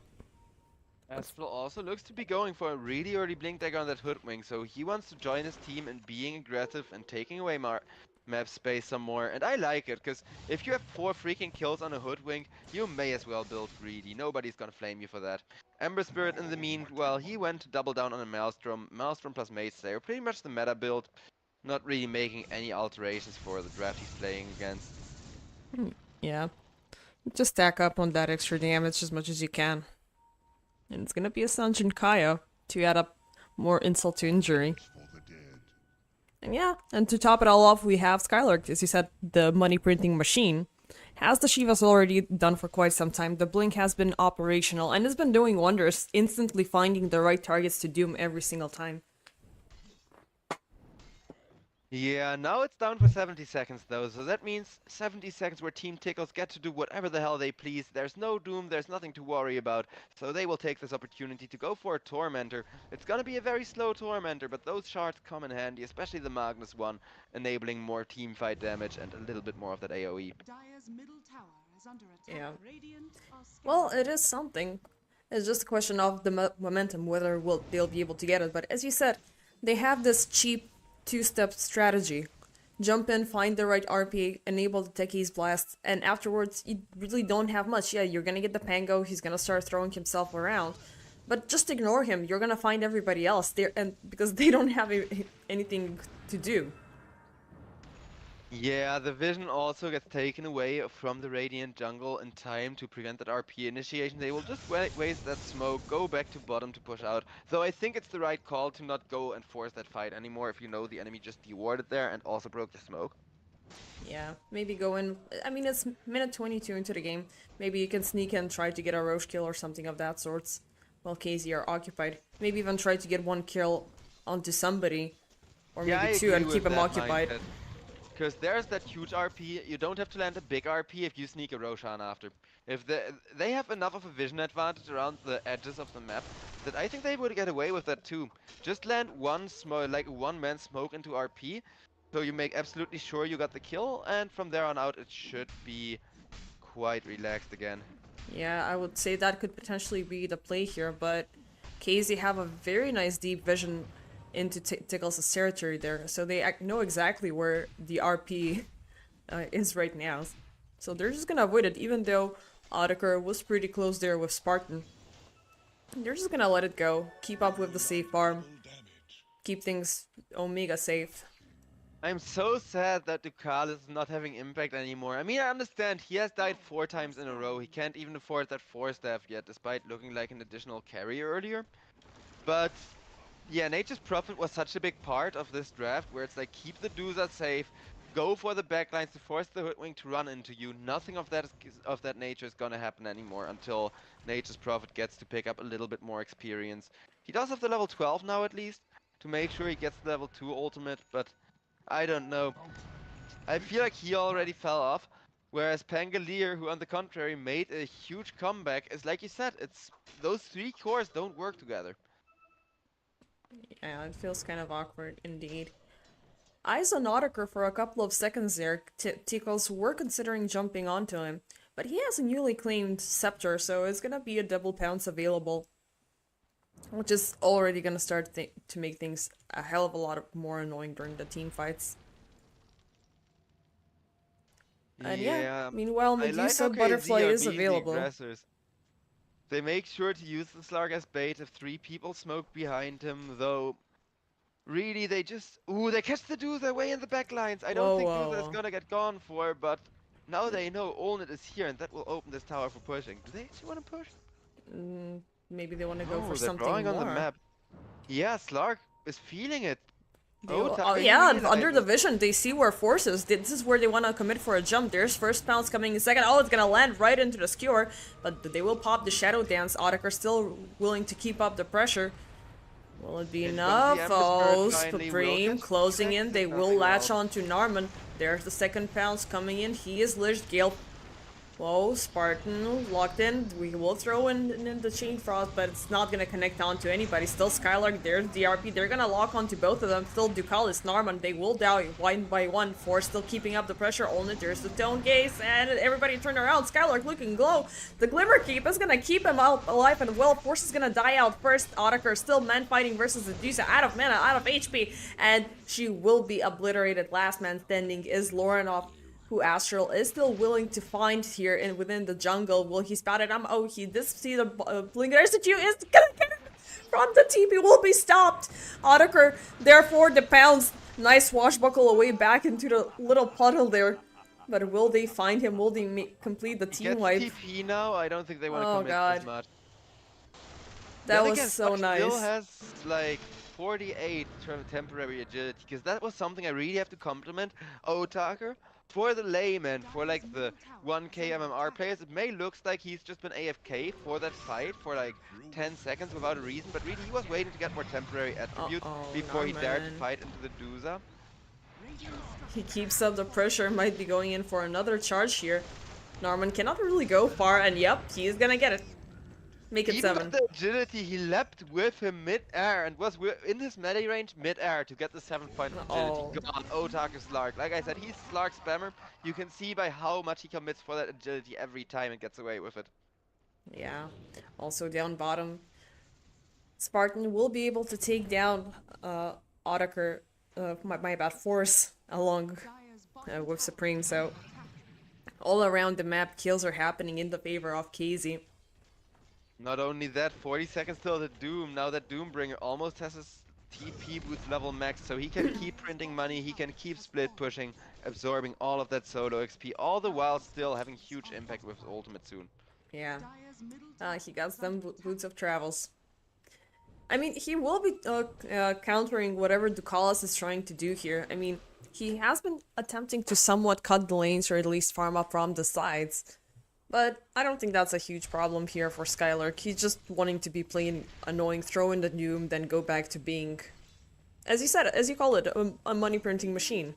Astral also looks to be going for a really early blink dagger on that Hoodwing, so he wants to join his team in being aggressive and taking away map space some more. And I like it, because if you have 4 freaking kills on a Hoodwing, you may as well build greedy. Nobody's gonna flame you for that. Ember Spirit in the meanwhile, he went to double down on a Maelstrom. Maelstrom plus Mage Slayer, pretty much the meta build. Not really making any alterations for the draft he's playing against. Yeah. Just stack up on that extra damage as much as you can. And it's gonna be a Sanjin Kaya to add up more insult to injury. And yeah, and to top it all off, we have Skylark, as you said, the money printing machine. Has the Shiva's already done for quite some time. The Blink has been operational and has been doing wonders, instantly finding the right targets to doom every single time. Yeah, now it's down for 70 seconds though, so that means 70 seconds where Team Tickles get to do whatever the hell they please. There's no doom, there's nothing to worry about, so they will take this opportunity to go for a Tormentor. It's gonna be a very slow Tormentor, but those shards come in handy, especially the Magnus one, enabling more teamfight damage and a little bit more of that AoE. Dire's middle tower is under attack. Yeah. Radiant are Well, scanning. it is something. It's just a question of the momentum, whether they'll be able to get it. But as you said, they have this cheap two-step strategy. Jump in, find the right RP, enable the Techie's Blast, and afterwards you really don't have much. Yeah, you're gonna get the Pango, he's gonna start throwing himself around. But just ignore him, you're gonna find everybody else there, and because they don't have anything to do. Yeah, the vision also gets taken away from the Radiant jungle in time to prevent that RP initiation. They will just waste that smoke, go back to bottom to push out. Though I think it's the right call to not go and force that fight anymore if you know the enemy just dewarded there and also broke the smoke. Yeah, maybe go in. I mean, it's minute 22 into the game. Maybe you can sneak in, try to get a Roche kill or something of that sorts while KZ are occupied. Maybe even try to get one kill onto somebody, or Yeah, maybe I two, agree and with keep them that occupied. mindset. Because there's that huge RP, you don't have to land a big RP if you sneak a Roshan after. If they have enough of a vision advantage around the edges of the map that I think they would get away with that too. Just land one smoke, like a one-man smoke into RP, so you make absolutely sure you got the kill, and from there on out it should be quite relaxed again. Yeah, I would say that could potentially be the play here, but KZ have a very nice deep vision into Tickles' territory there, so they know exactly where the RP is right now. So they're just gonna avoid it, even though Audekar was pretty close there with Spartan. They're just gonna let it go, keep up with the safe farm, keep things Omega safe. I'm so sad that Ducalis is not having impact anymore. I mean, I understand he has died 4 times in a row. He can't even afford that 4 staff yet, despite looking like an additional carry earlier. But yeah, Nature's Prophet was such a big part of this draft, where it's like, keep the Duza safe, go for the backlines to force the Hoodwink to run into you. Nothing of that nature is gonna happen anymore until Nature's Prophet gets to pick up a little bit more experience. He does have the level 12 now at least, to make sure he gets the level 2 ultimate, but I don't know. I feel like he already fell off, whereas Pangolier, who on the contrary made a huge comeback, is like you said, it's those 3 cores don't work together. Yeah, it feels kind of awkward indeed. Eyes on Audekar for a couple of seconds there. Tickles were considering jumping onto him, but he has a newly claimed scepter, so it's gonna be a double pounce available, which is already gonna start to make things a hell of a lot more annoying during the team fights. And yeah, meanwhile, I like how Medusa KZ Butterfly are is being the available. aggressors. They make sure to use the Slark as bait if 3 people smoke behind him, though really they just... Ooh, they catch the Duza way in the back lines. I don't think Duza is gonna get gone for, but now they know Olnit is here and that will open this tower for pushing. Do they actually want to push? Maybe they want to go Oh, for they're something drawing more. on the map. Yeah, Slark is feeling it. Oh yeah, under the vision, they see where Force is. This is where they want to commit for a jump. There's first pounce coming in second. Oh, it's gonna land right into the skewer, but they will pop the Shadow Dance. Audekar still willing to keep up the pressure. Will it be enough? Oh, Supreme closing in. They will latch on to Narman. There's the second pounce coming in. He is Lich Gale. Whoa, Spartan locked in. We will throw in the Chain Frost, but it's not gonna connect onto anybody. Still Skylark, there's DRP. They're gonna lock onto both of them. Still Ducalis, Narman. They will die one by one. Force still keeping up the pressure. Only there's the Tone Gaze, and everybody turn around. Skylark looking glow. The Glimmer Keep is gonna keep him out alive, and well, Force is gonna die out first. Audekar still man fighting versus Medusa, out of mana, out of HP, and she will be obliterated. Last man standing is Lorenov, who Astral is still willing to find here within the jungle. Will he spout it? Oh, he does see the blink. There's the Q is gonna get it from the TP. Will be stopped. Audekar, therefore, the pounds. Nice swashbuckle away back into the little puddle there. But will they find him? Will they complete the team wipe? TP now. I don't think they want to commit as much. That was so nice. Still has like 48 temporary agility, because that was something I really have to compliment Otaker. For the layman, for like the 1k MMR players, it may look like he's just been AFK for that fight for like 10 seconds without a reason, but really he was waiting to get more temporary attributes before he dared to fight into the Duza. He keeps up the pressure, might be going in for another charge here. Norman cannot really go far, and yep, he's gonna get it. Make it Even 7. with the agility, he leapt with him mid-air and was in his melee range mid-air to get the 7-point agility. Oh. Gone, Otaku Slark. Like I said, he's Slark spammer. You can see by how much he commits for that agility every time and gets away with it. Yeah. Also down bottom, Spartan will be able to take down Otaker, my bad, Force along with Supreme, so all around the map kills are happening in the favor of KZ. Not only that, 40 seconds till the Doom. Now that Doombringer almost has his TP boost level max, so he can keep printing money, he can keep split pushing, absorbing all of that solo XP, all the while still having huge impact with his ultimate soon. Yeah. He got some boots of travels. I mean, he will be countering whatever Ducalis is trying to do here. I mean, he has been attempting to somewhat cut the lanes or at least farm up from the sides. But I don't think that's a huge problem here for Skylark. He's just wanting to be playing annoying, throw in the Doom, then go back to being, as you said, as you call it, a money printing machine.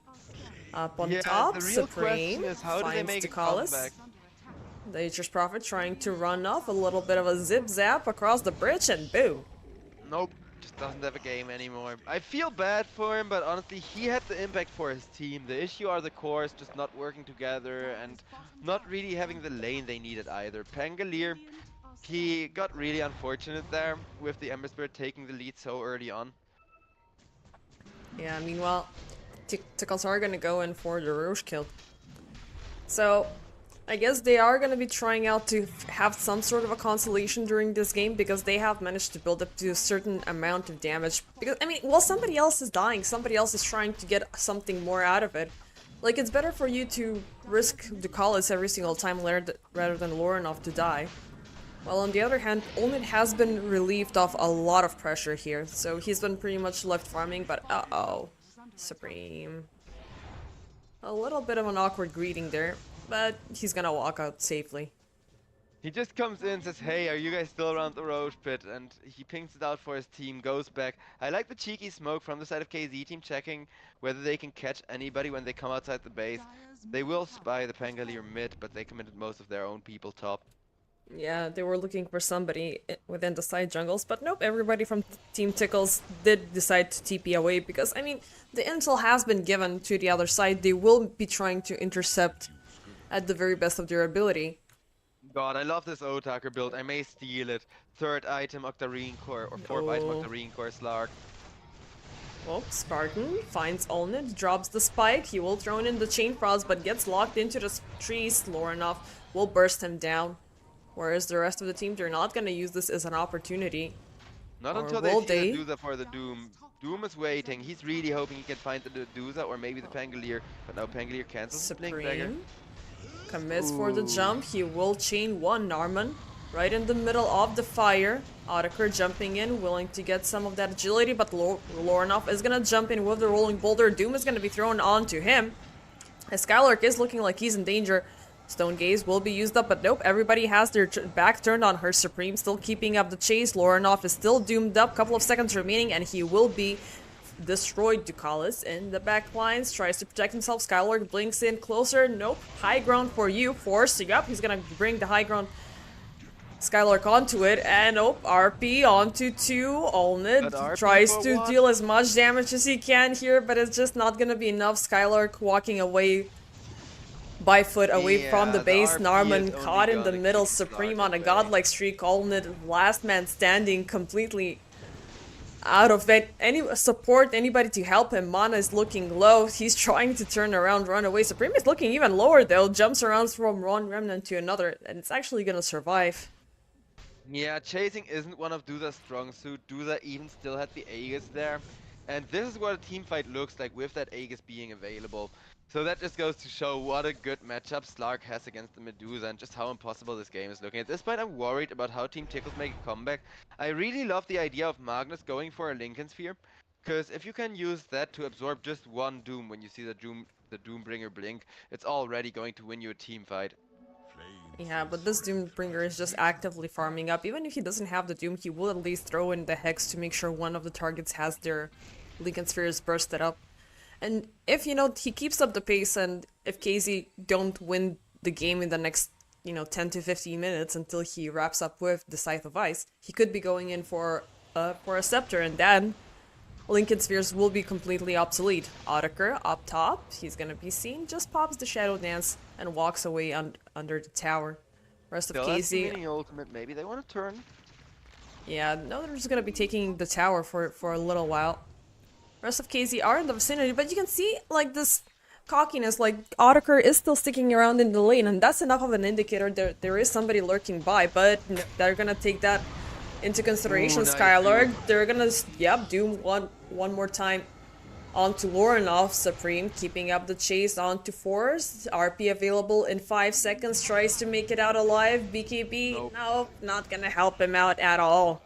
Up on top, the real Supreme question is how do they finds make a Ducalis. comeback? The Nature's Prophet trying to run off, a little bit of a zip zap across the bridge, and boom. Nope, just doesn't have a game anymore. I feel bad for him, but honestly, he had the impact for his team. The issue are the cores just not working together and not really having the lane they needed either. Pangolier, he got really unfortunate there with the Ember Spirit taking the lead so early on. Yeah, meanwhile, Tickles are gonna go in for the Roche kill. So, I guess they are gonna be trying out to have some sort of a consolation during this game because they have managed to build up to a certain amount of damage. Because, I mean, while somebody else is dying, somebody else is trying to get something more out of it. Like, it's better for you to risk Ducalis every single time rather than Lorinov to die. While on the other hand, Olnit has been relieved of a lot of pressure here, so he's been pretty much left farming, but uh-oh. Supreme. A little bit of an awkward greeting there, but he's gonna walk out safely. He just comes in, says, hey, are you guys still around the Roche pit? And he pings it out for his team, goes back. I like the cheeky smoke from the side of KZ team, checking whether they can catch anybody when they come outside the base. They will spy the Pangolier mid, but they committed most of their own people top. Yeah, they were looking for somebody within the side jungles, but nope, everybody from Team Tickles did decide to TP away because, I mean, the intel has been given to the other side. They will be trying to intercept at the very best of their ability. God, I love this Otaker build. I may steal it. Third item, Octarine Core, or fourth item, Octarine Core Slark. Well, Spartan finds Olnit, drops the spike. He will throw in the Chain Frost, but gets locked into the trees. Lorinov will burst him down. Whereas the rest of the team, they're not going to use this as an opportunity. Not Or until they will see the Duza for the Doom. Doom is waiting. He's really hoping he can find the Duza or maybe the Pangolier. But now Pangolier cancels the Blink Dagger. Supreme commits for the jump. He will chain one Narman right in the middle of the fire. Otaker jumping in, willing to get some of that agility, but Lorinov is gonna jump in with the rolling boulder. Doom is gonna be thrown onto him. As Skylark is looking like he's in danger. Stone Gaze will be used up, but nope, everybody has their back turned on her. Supreme still keeping up the chase. Lorinov is still doomed up, couple of seconds remaining, and he will be destroyed. Ducalis in the back lines, tries to protect himself. Skylark blinks in closer. Nope, high ground for you. Force, yep, he's gonna bring the high ground Skylark onto it, and nope, RP onto 2. Olnit tries to deal as much damage as he can here, but it's just not gonna be enough. Skylark walking away by foot away from the base. Narman caught in the middle. Supreme on a godlike streak. Olnit last man standing, completely out of it. Any support, anybody to help him. Mana is looking low. He's trying to turn around, run away. Supreme is looking even lower though. Jumps around from one remnant to another, and it's actually gonna survive. Yeah, chasing isn't one of Duza's strong suit. Duza even still had the Aegis there. And this is what a team fight looks like with that Aegis being available. So that just goes to show what a good matchup Slark has against the Medusa and just how impossible this game is looking. At this point, I'm worried about how Team Tickles make a comeback. I really love the idea of Magnus going for a Lincoln Sphere, because if you can use that to absorb just one Doom when you see the Doombringer blink, it's already going to win you a team fight. Yeah, but this Doombringer is just actively farming up. Even if he doesn't have the Doom, he will at least throw in the Hex to make sure one of the targets has their Lincoln Spheres bursted up. And if, he keeps up the pace and if KZ don't win the game in the next, 10 to 15 minutes until he wraps up with the Scythe of Ice, he could be going in for a Scepter, and then Lincoln Spheres will be completely obsolete. Otaker up top, he's gonna be seen, just pops the Shadow Dance and walks away under the tower. Rest of Still has the KZ, mini ultimate. Maybe they want to turn. yeah, no, they're just gonna be taking the tower for a little while. Rest of KZ are in the vicinity, but you can see, like, this cockiness, like, Otaker is still sticking around in the lane, and that's enough of an indicator there is somebody lurking by, but they're gonna take that into consideration. Ooh, nice Skylark, Doom. they're gonna, do one more time onto Lorinov. Supreme keeping up the chase onto Force. RP available in 5 seconds, tries to make it out alive. BKB, Nope. no, not gonna help him out at all.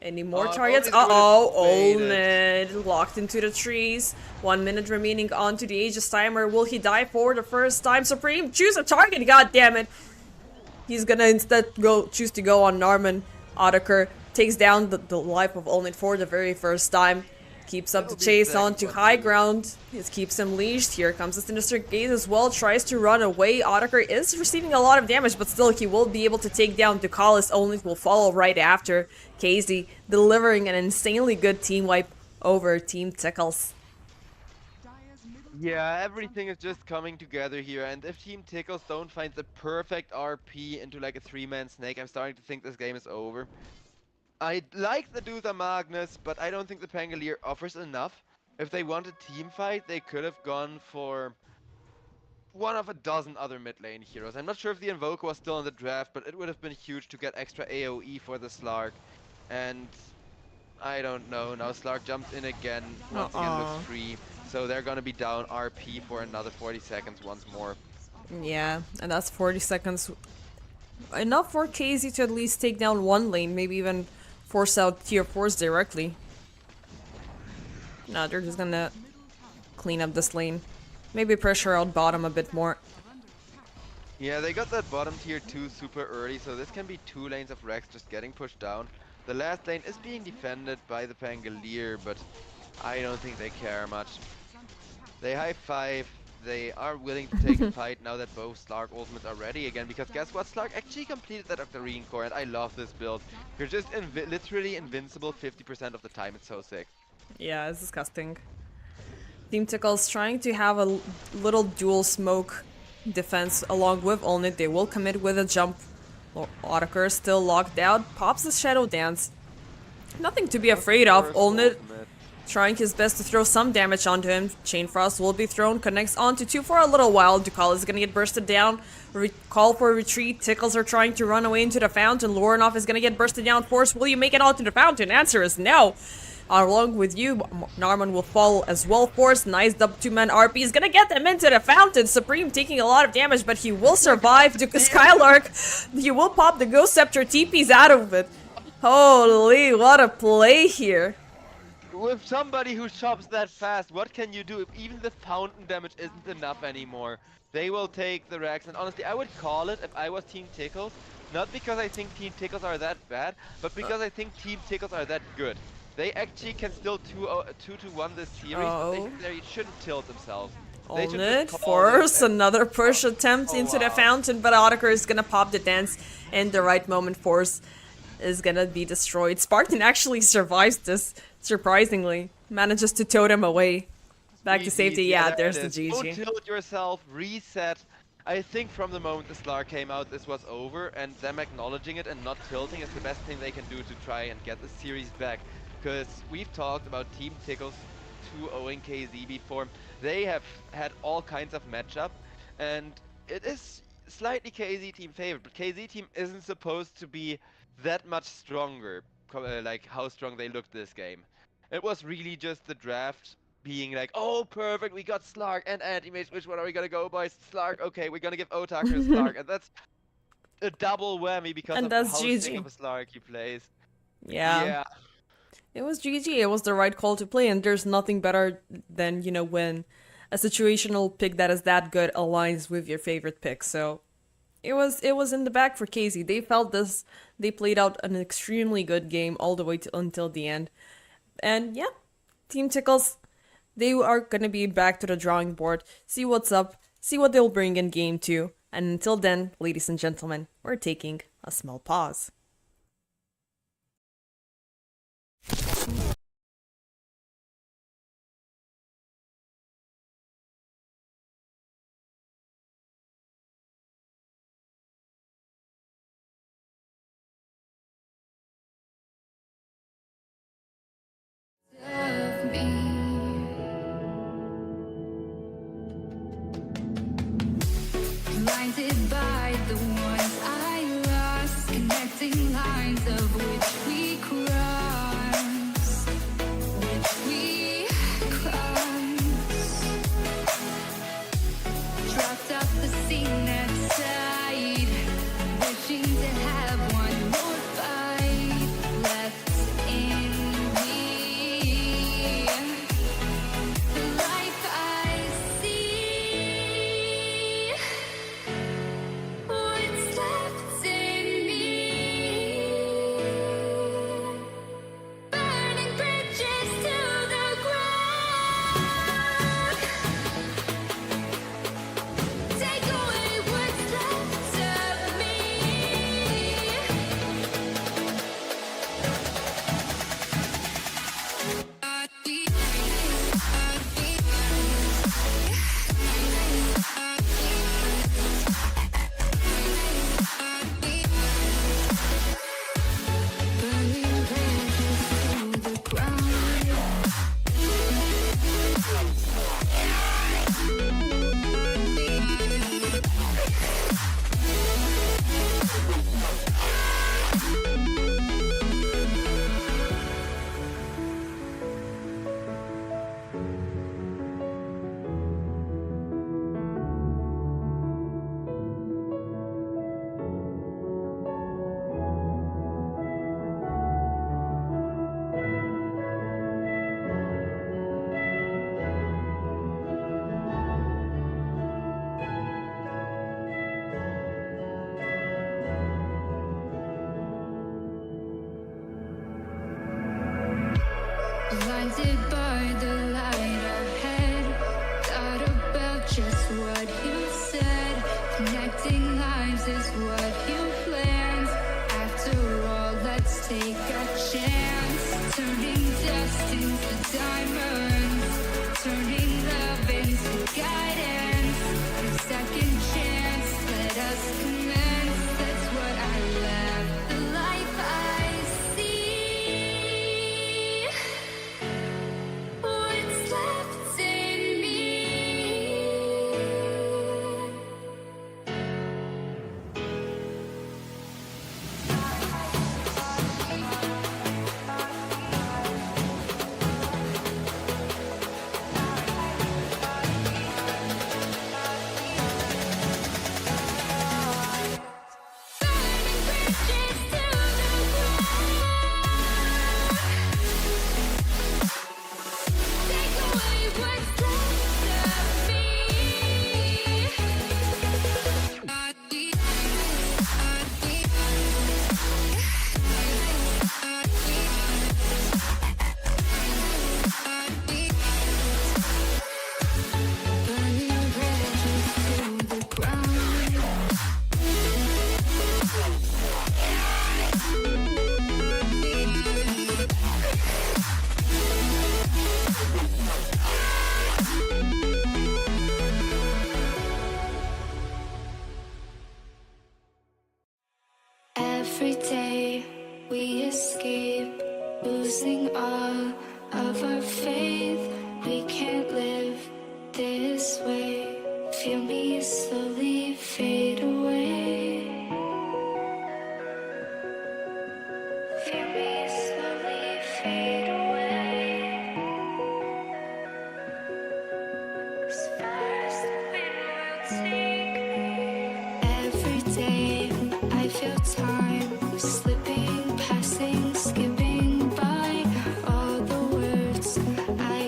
Any more Oh, targets? Goldie's Uh-oh, waited. Olned locked into the trees. 1 minute remaining onto the Aegis timer. Will he die for the first time? Supreme, choose a target, god damn it! He's gonna instead choose to go on Narman. Otaker takes down the life of Olned for the very first time. Keeps up the It'll be chase second onto one, high too. ground. It keeps him leashed. Here comes the Sinister Gaze as well. Tries to run away. Otaker is receiving a lot of damage, but still he will be able to take down Ducalis. Only will follow right after. KZ delivering an insanely good team wipe over Team Tickles. Dire's middle Yeah, everything is just coming together here, and if Team Tickles don't find the perfect RP into like a 3-man snake, I'm starting to think this game is over. I like the Dutha Magnus, but I don't think the Pangolier offers enough. If they want a team fight, they could have gone for one of a dozen other mid lane heroes. I'm not sure if the Invoker was still in the draft, but it would have been huge to get extra AoE for the Slark. And I don't know, now Slark jumps in again, once again looks free. So they're gonna be down RP for another 40 seconds once more. Yeah, and that's 40 seconds. Enough for KZ to at least take down one lane, maybe even force out tier 4s directly. No, they're just gonna clean up this lane. Maybe pressure out bottom a bit more. Yeah, they got that bottom tier 2 super early, so this can be 2 lanes of Rex just getting pushed down. The last lane is being defended by the Pangolier, but I don't think they care much. They high five, they are willing to take a fight now that both Slark ultimates are ready again, because guess what? Slark actually completed that Octarine core, and I love this build. You're just literally invincible 50% of the time, it's so sick. Yeah, it's disgusting. Team Tickles trying to have a little dual smoke defense along with Olned. They will commit with a jump. Otaker still locked out. Pops the Shadow Dance. Nothing to be afraid of. First Olned ultimate. trying his best to throw some damage onto him. Chain Frost will be thrown. Connects onto 2 for a little while. Ducal is gonna get bursted down. Call for retreat. Tickles are trying to run away into the fountain. Lorinov is gonna get bursted down. Force, will you make it out to the fountain? Answer is no. Along with you, Narman will fall as well. Force, nice double 2-man RP is gonna get them into the fountain. Supreme taking a lot of damage, but he will survive. Duke Skylark, he will pop the Ghost Scepter. TP's out of it. Holy, what a play here. With somebody who chops that fast, what can you do if even the fountain damage isn't enough anymore? They will take the Rex, and honestly, I would call it if I was Team Tickles. Not because I think Team Tickles are that bad, but because I think Team Tickles are that good. They actually can still 2-1 this series, but they shouldn't tilt themselves. They should Olned, just call Force, it and- another push attempt Oh, into the wow. fountain, but Otaker is gonna pop the dance in the right moment. Force is gonna be destroyed. Spartan actually survives this, surprisingly. Manages to totem away. Back to GG, safety, yeah, there there's it the is. GG. Don't tilt yourself, reset. I think from the moment the Slark came out, this was over, and them acknowledging it and not tilting is the best thing they can do to try and get the series back. Because we've talked about Team Tickles 2-0ing KZ before. They have had all kinds of matchup, and it is slightly KZ team favorite, but KZ team isn't supposed to be that much stronger, like how strong they looked this game. It was really just the draft being like, oh, perfect, we got Slark and Anti-Mage, which one are we gonna go, boys? Slark, okay, we're gonna give Otaker Slark, and that's a double whammy because And of that's how GG. sick of a Slark he plays. Yeah. It was GG. It was the right call to play, and there's nothing better than, when a situational pick that is that good aligns with your favorite pick. So it was in the bag for KZ. They felt this. They played out an extremely good game all the way until the end. And yeah, Team Tickles they are gonna be back to the drawing board, see what's up, see what they'll bring in game 2. And until then, ladies and gentlemen, we're taking a small pause. Of me. Blinded by the ones I lost, connecting lines of which we cross, dropped off the scene at sight, wishing to have one more fight left in me. The life I see, what's left in me. Burning bridges to the ground. Take away what's left of me. Burning bridges to the ground. Blinded by the light ahead, thought about just what you said. Connecting lives is what you planned. After all, let's take a chance. Turning dust into diamonds, turning love into guidance. A second chance, let us commence. That's what I left. The life I see, what's left in me. Every day we escape, losing all of our faith. We can't live this way. Feel me slowly fade away. Feel me slowly fade away. As far as the wind will take me. Every day I feel time slipping, passing, skipping by. All the words I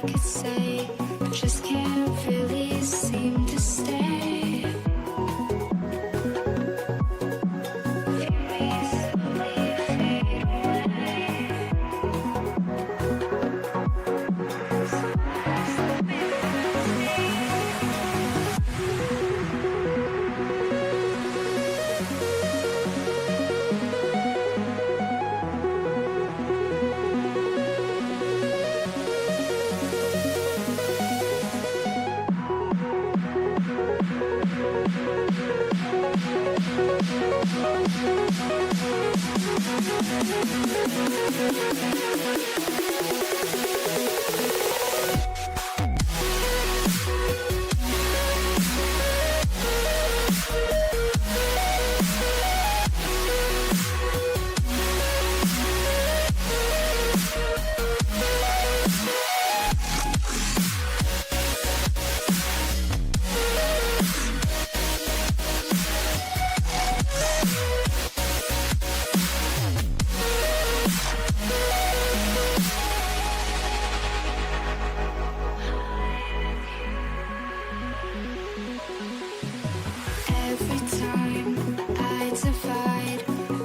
Every time I divide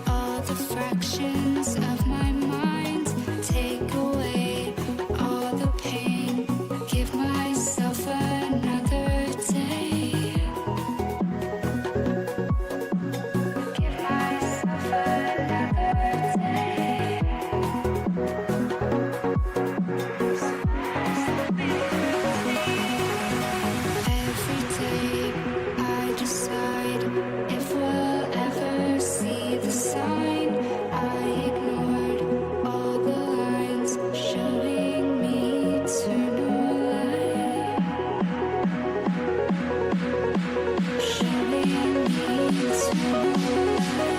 all the fractions of my mind, take away all the pain, give myself another day. Give myself another day. Every day I decide if we'll ever see the sign. I ignored all the lines showing me eternal light. Showing me eternal light.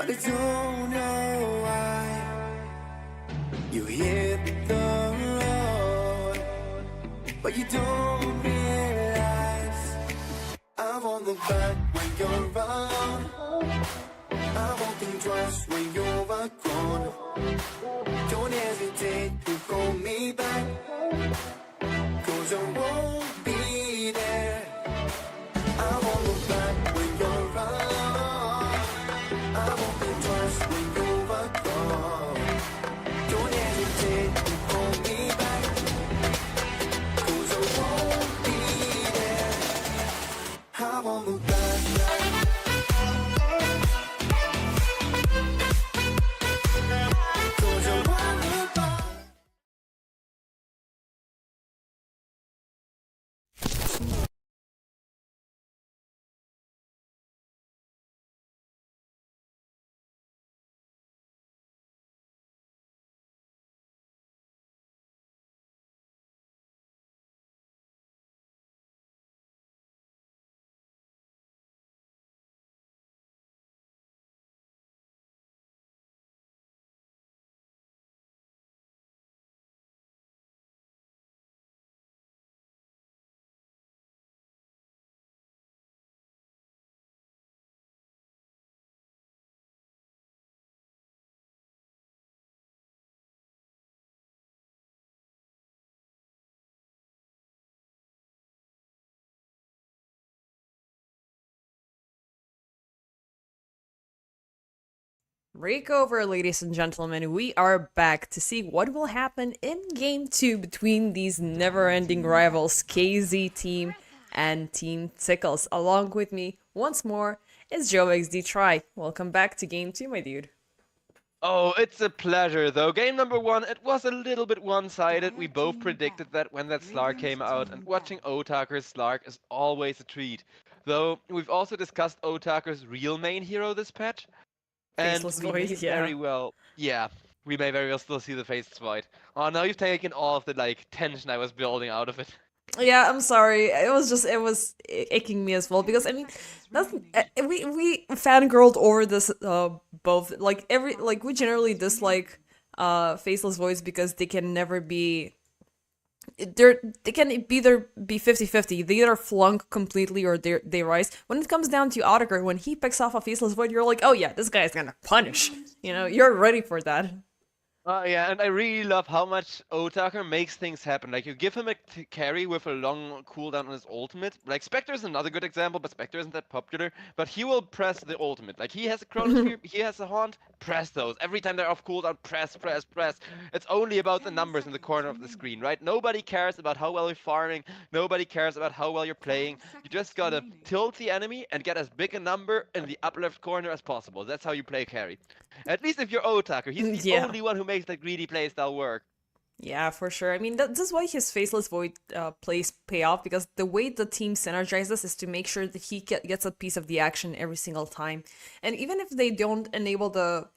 I don't know why you hit the road, but you don't realize I won't look back when you're around. I won't think twice when you're gone. Don't hesitate to call me back, 'cause I won't be there. I won't look back when you're around. I won't think twice when you're gone. Don't hesitate to call me back, 'cause I won't be there. I won't look back. Break over, ladies and gentlemen. We are back to see what will happen in game 2 between these never-ending rivals, KZ team and Team Tickles. Along with me, once more, is Joe XD Try. Welcome back to game 2, my dude. Oh, it's a pleasure, though. Game number 1, it was a little bit one-sided. We both predicted that when that Slark came out, and watching Otaker's Slark is always a treat. Though, we've also discussed Otaker's real main hero this patch, and Faceless we may Void, yeah. very well... Yeah, we may very well still see the Faceless Void. Oh, now you've taken all of the, tension I was building out of it. Yeah, I'm sorry. It was aching me as well because I mean, that's we fangirled over this both we generally dislike faceless voids because they can never be they can either be 50-50. They either flunk completely or they rise. When it comes down to Otaker, when he picks off a faceless void, you're like, oh yeah, this guy's gonna punish. You know, you're ready for that. Yeah, and I really love how much Otaker makes things happen. Like, you give him a carry with a long cooldown on his ultimate. Like, Spectre is another good example, but Spectre isn't that popular. But he will press the ultimate. Like, he has a Chronosphere, he has a Haunt, press those. Every time they're off cooldown, press, press, press. It's only about the numbers in the corner of the screen, right? Nobody cares about how well you're farming. Nobody cares about how well you're playing. You just gotta tilt the enemy and get as big a number in the upper left corner as possible. That's how you play carry. At least if you're Otaker, he's the only one who makes that greedy playstyle work. Yeah, for sure. I mean, that's why his Faceless Void plays pay off, because the way the team synergizes is to make sure that he gets a piece of the action every single time. And even if they don't enable the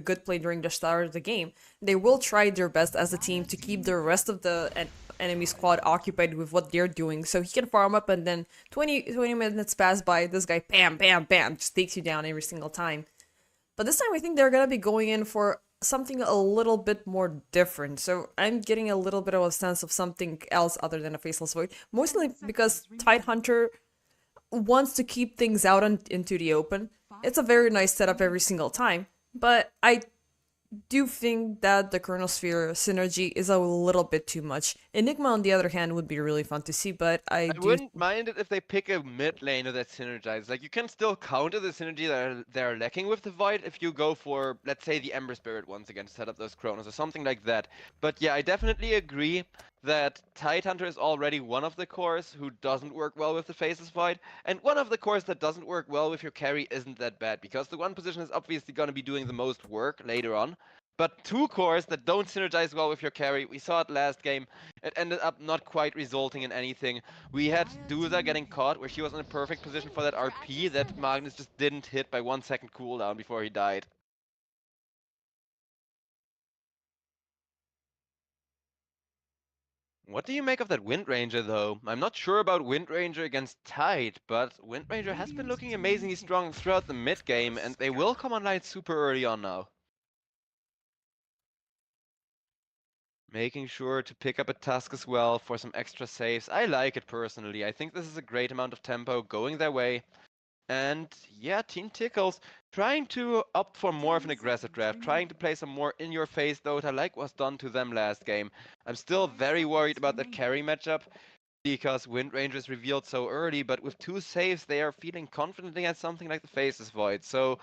good play during the start of the game, they will try their best as a team to keep the rest of the enemy squad occupied with what they're doing, so he can farm up, and then 20 minutes pass by, this guy, bam, bam, bam, just takes you down every single time. But this time I think they're gonna be going in for something a little bit more different. So I'm getting a little bit of a sense of something else other than a Faceless Void. Mostly because Tidehunter wants to keep things out into the open. It's a very nice setup every single time. But I do think that the Chronosphere synergy is a little bit too much. Enigma, on the other hand, would be really fun to see, but I wouldn't mind it if they pick a mid laner that synergizes. Like, you can still counter the synergy that they're lacking with the Void if you go for, let's say, the Ember Spirit once again to set up those Chronos or something like that. But yeah, I definitely agree that Tidehunter is already one of the cores who doesn't work well with the Faceless Void, and one of the cores that doesn't work well with your carry isn't that bad, because the one position is obviously going to be doing the most work later on. But two cores that don't synergize well with your carry, we saw it last game, it ended up not quite resulting in anything. We had Duza getting caught where she was in a perfect position for that RP that Magnus just didn't hit by 1 second cooldown before he died. What do you make of that Wind Ranger, though? I'm not sure about Wind Ranger against Tide, but Wind Ranger has been looking amazingly strong throughout the mid-game, and they will come online super early on now. Making sure to pick up a task as well for some extra saves. I like it personally. I think this is a great amount of tempo going their way. And yeah, Team Tickles trying to opt for more of an aggressive draft, trying to play some more in-your-face Dota like was done to them last game. I'm still very worried about that carry matchup because Wind Ranger is revealed so early, but with 2 saves they are feeling confident against something like the Faceless Void. So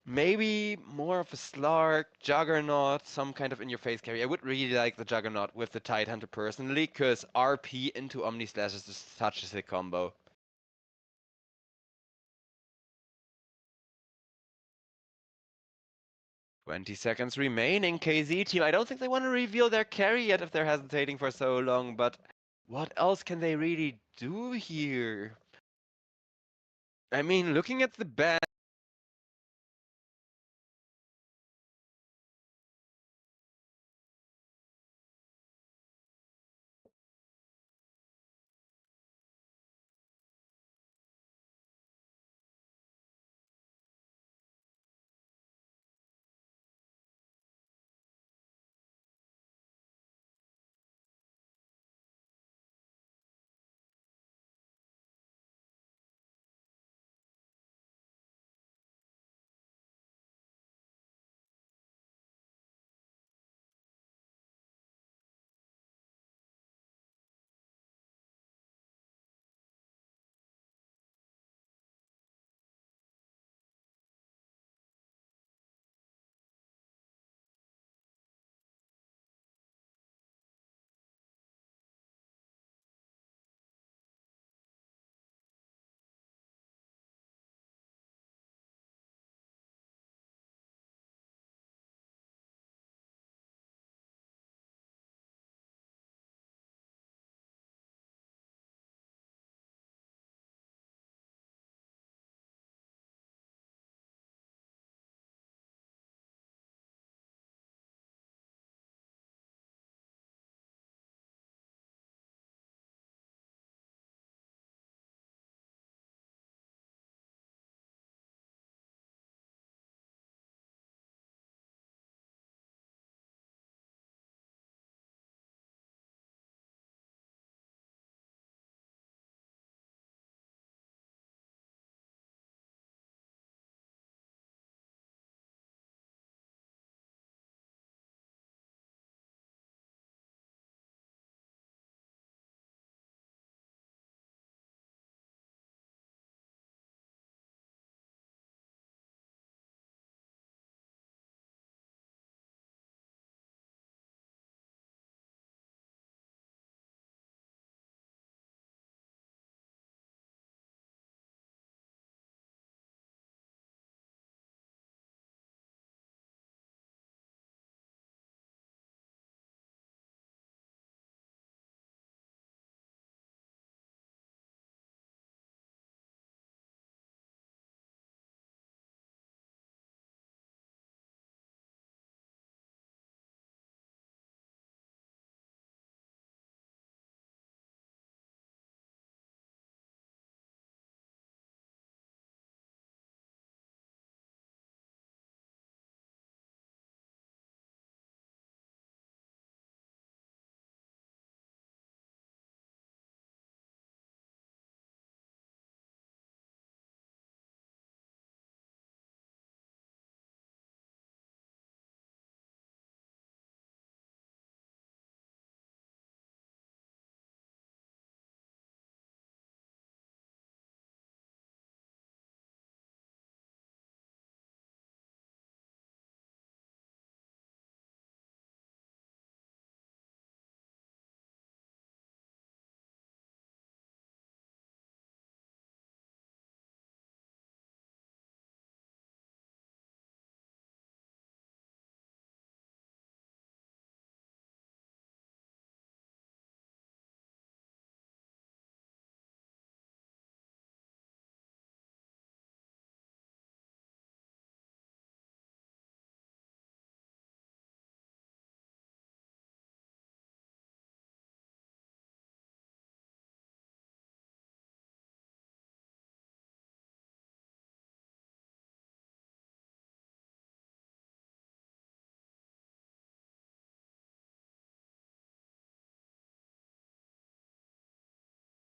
maybe more of a Slark, Juggernaut, some kind of in-your-face carry. I would really like the Juggernaut with the Tidehunter personally, because RP into Omni Slash is just such a sick combo. 20 seconds remaining, KZ team. I don't think they want to reveal their carry yet if they're hesitating for so long, but what else can they really do here? I mean, looking at the ban